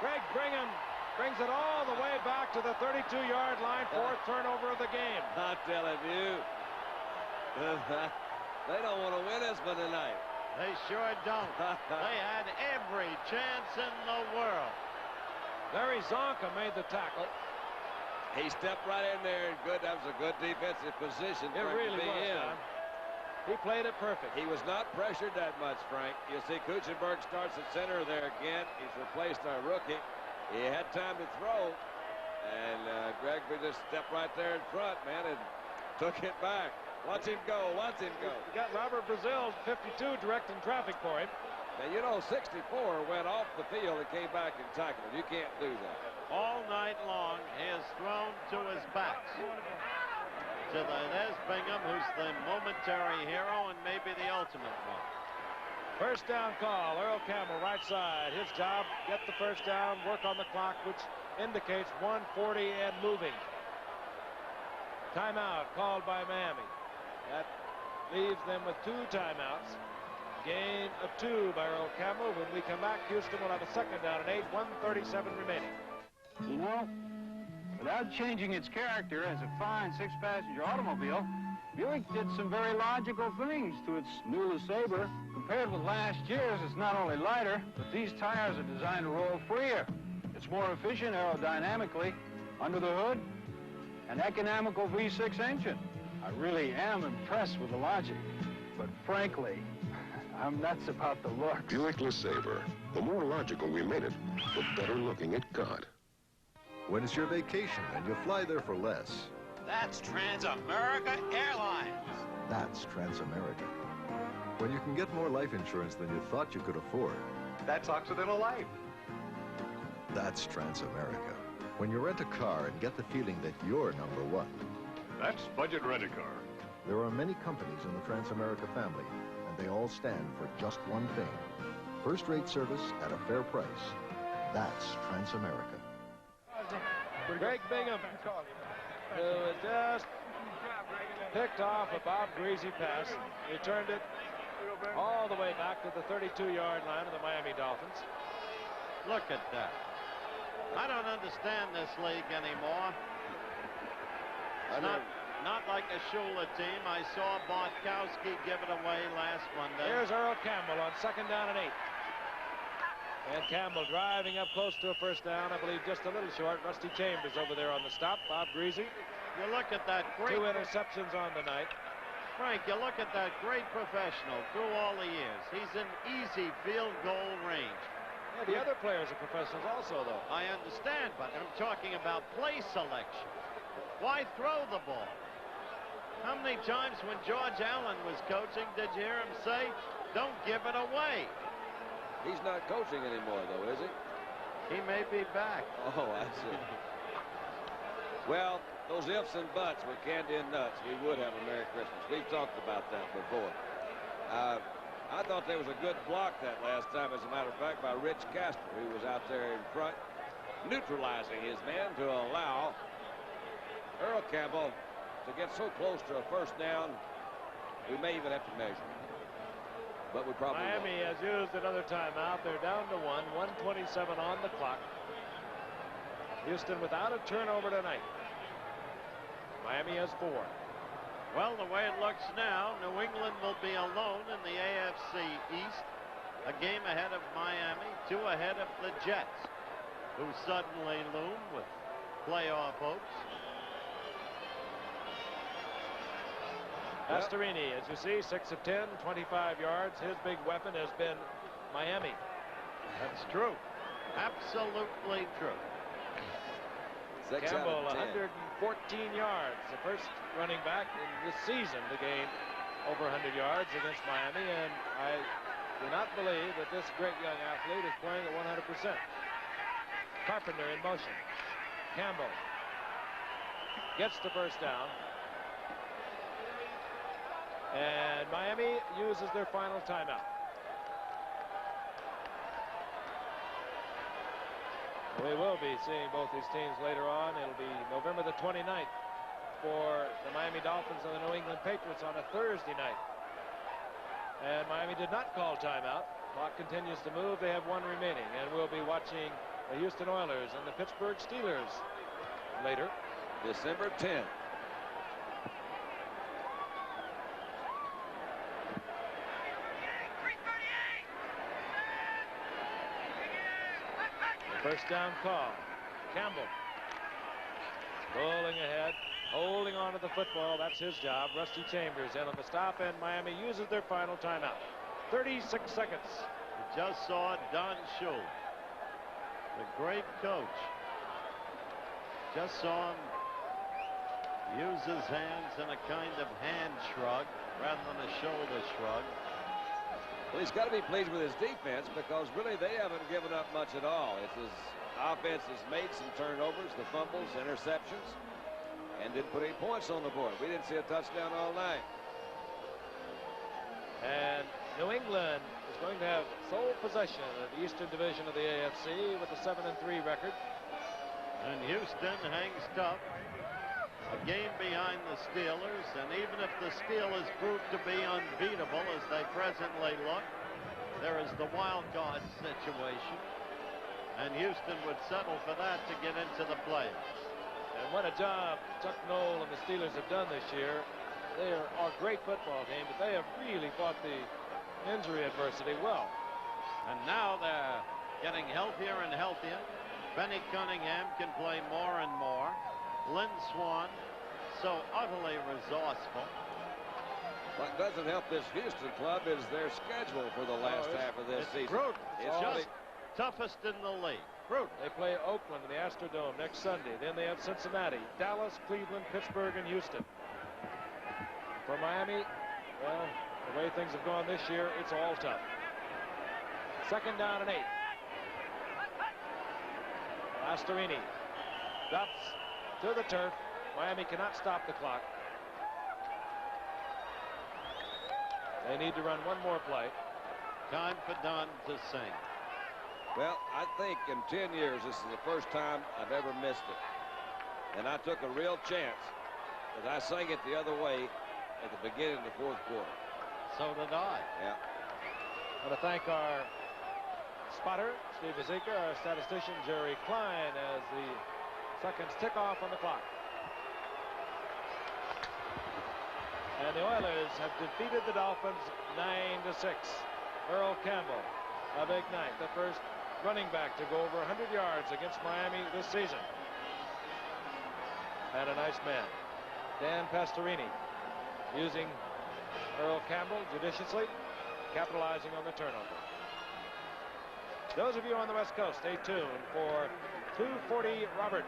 Greg Bingham brings it all the way back to the 32-yard line, 4th turnover of the game. I'm telling you, they don't want to win this one tonight. They sure don't. They had every chance in the world. Larry Zonka made the tackle. He stepped right in there. Good. That was a good defensive position. It really was, in. Don. He played it perfect. He was not pressured that much, Frank. You see Kuchenberg starts at center there again. He's replaced our rookie. He had time to throw. And Greg just stepped right there in front, man, and took it back. Watch him go. Watch him go. You got Robert Brazil, 52, directing traffic for him. Now, you know, 64 went off the field and came back and tackled him. You can't do that. All night long, he has thrown to his backs. There's Bingham, who's the momentary hero and maybe the ultimate one. 1st down call. Earl Campbell, right side. His job, get the 1st down, work on the clock, which indicates 1:40 and moving. Timeout called by Miami. That leaves them with 2 timeouts. Gain of 2 by Earl Campbell. When we come back, Houston will have a 2nd down and 8, 1:37 remaining. You know, without changing its character as a fine 6-passenger automobile, Buick did some very logical things to its new LeSabre. Compared with last year's, it's not only lighter, but these tires are designed to roll freer. It's more efficient aerodynamically under the hood, an economical V6 engine. I really am impressed with the logic, but frankly, I'm nuts about the looks. Buick LeSabre. The more logical we made it, the better looking it got. When it's your vacation and you fly there for less. That's Transamerica Airlines. That's Transamerica. When you can get more life insurance than you thought you could afford. That's Occidental Life. That's Transamerica. When you rent a car and get the feeling that you're number one. That's Budget Rent-A-Car. There are many companies in the Transamerica family, and they all stand for just one thing. First-rate service at a fair price. That's Transamerica. Greg Bingham, who had just picked off a Bob Greasy pass, returned it all the way back to the 32-yard line of the Miami Dolphins. Look at that. I don't understand this league anymore. It's not like a Shula team. I saw Bartkowski give it away last Monday. Here's Earl Campbell on 2nd down and 8. And Campbell driving up close to a 1st down, I believe just a little short. Rusty Chambers over there on the stop. Bob Greasy. You look at that great... 2 interceptions on the night. Frank, you look at that great professional through all the years. He's in easy field goal range. Yeah, the other players are professionals also, though. I understand, but I'm talking about play selection. Why throw the ball? How many times when George Allen was coaching did you hear him say, don't give it away? He's not coaching anymore, though, is he? He may be back. Oh, I see. Well, those ifs and buts were candy and nuts. We would have a Merry Christmas. We've talked about that before. I thought there was a good block that last time, as a matter of fact, by Rich Casper, who was out there in front, neutralizing his man to allow Earl Campbell to get so close to a first down, we may even have to measure. But we probably Miami won't. has used another timeout. They're down to 1:27 on the clock. Houston without a turnover tonight. Miami has 4. Well, the way it looks now, New England will be alone in the AFC East, a game ahead of Miami, 2 ahead of the Jets, who suddenly loom with playoff hopes. Pastorini, as you see, 6 of 10, 25 yards. His big weapon has been Miami. That's true. Absolutely true. Campbell, 114 yards. The first running back in this season to gain over 100 yards against Miami. And I do not believe that this great young athlete is playing at 100%. Carpenter in motion. Campbell gets the first down. And Miami uses their final timeout. We will be seeing both these teams later on. It'll be November the 29th for the Miami Dolphins and the New England Patriots on a Thursday night. And Miami did not call timeout. Clock continues to move. They have 1 remaining. And we'll be watching the Houston Oilers and the Pittsburgh Steelers later. December 10th. First down call. Campbell rolling ahead, holding on to the football. That's his job. Rusty Chambers in on the stop, and Miami uses their final timeout. 36 seconds. We just saw Don Shula, the great coach. Just saw him use his hands in a kind of hand shrug rather than a shoulder shrug. Well, he's got to be pleased with his defense because really they haven't given up much at all. It's his offense has made some turnovers, the fumbles, interceptions, and didn't put any points on the board. We didn't see a touchdown all night. And New England is going to have sole possession of the Eastern Division of the AFC with a 7-3 record. And Houston hangs tough. A game behind the Steelers, and even if the Steelers prove to be unbeatable as they presently look, there is the wild card situation, and Houston would settle for that to get into the playoffs. And what a job Chuck Noll and the Steelers have done this year. They are a great football team, but they have really fought the injury adversity well. And now they're getting healthier and healthier. Benny Cunningham can play more and more. Lynn Swan, so utterly resourceful. What doesn't help this Houston club is their schedule for the last half of this season. Brutal. It's just toughest in the league. Brutal. They play Oakland in the Astrodome next Sunday. Then they have Cincinnati, Dallas, Cleveland, Pittsburgh, and Houston. For Miami, well, the way things have gone this year, it's all tough. 2nd down and 8. Pastorini drops to the turf. Miami cannot stop the clock. They need to run one more play. Time for Don to sing. Well, I think in 10 years, this is the first time I've ever missed it. And I took a real chance as I sang it the other way at the beginning of the 4th quarter. So did I. Yeah. I want to thank our spotter, Steve Bazika, our statistician, Jerry Klein, as the seconds tick off on the clock. And the Oilers have defeated the Dolphins 9-6. Earl Campbell, a big night. The first running back to go over 100 yards against Miami this season. And a nice man, Dan Pastorini, using Earl Campbell judiciously, capitalizing on the turnover. Those of you on the West Coast, stay tuned for 240 Robert.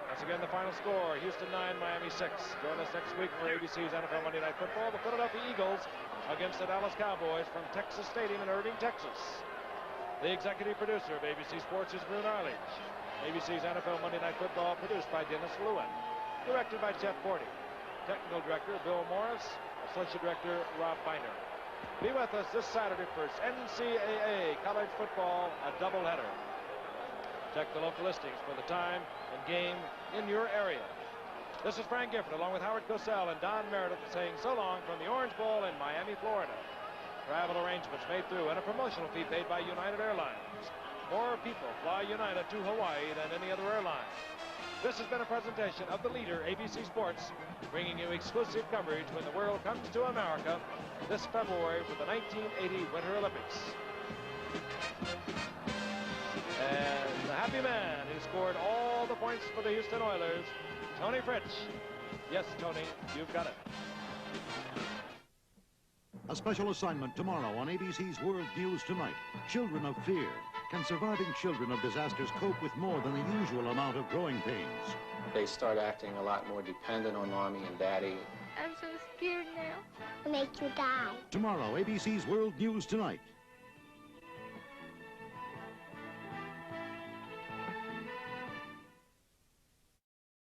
Once again, the final score, Houston 9, Miami 6. Join us next week for ABC's NFL Monday Night Football. The Philadelphia Eagles against the Dallas Cowboys from Texas Stadium in Irving, Texas. The executive producer of ABC Sports is Brune Arledge. ABC's NFL Monday Night Football produced by Dennis Lewin. Directed by Jeff Forty. Technical director Bill Morris. Associate director Rob Feiner. Be with us this Saturday for NCAA college football, a doubleheader. Check the local listings for the time and game in your area. This is Frank Gifford along with Howard Cosell and Don Meredith saying so long from the Orange Bowl in Miami, Florida. Travel arrangements made through and a promotional fee paid by United Airlines. More people fly United to Hawaii than any other airline. This has been a presentation of the leader, ABC Sports, bringing you exclusive coverage when the world comes to America this February for the 1980 Winter Olympics. And the happy man who scored all the points for the Houston Oilers, Tony Fritsch. Yes, Tony, you've got it. A special assignment tomorrow on ABC's World News Tonight. Children of fear. Can surviving children of disasters cope with more than the usual amount of growing pains? They start acting a lot more dependent on Mommy and Daddy. I'm so scared now. I'll make you die. Tomorrow, ABC's World News Tonight.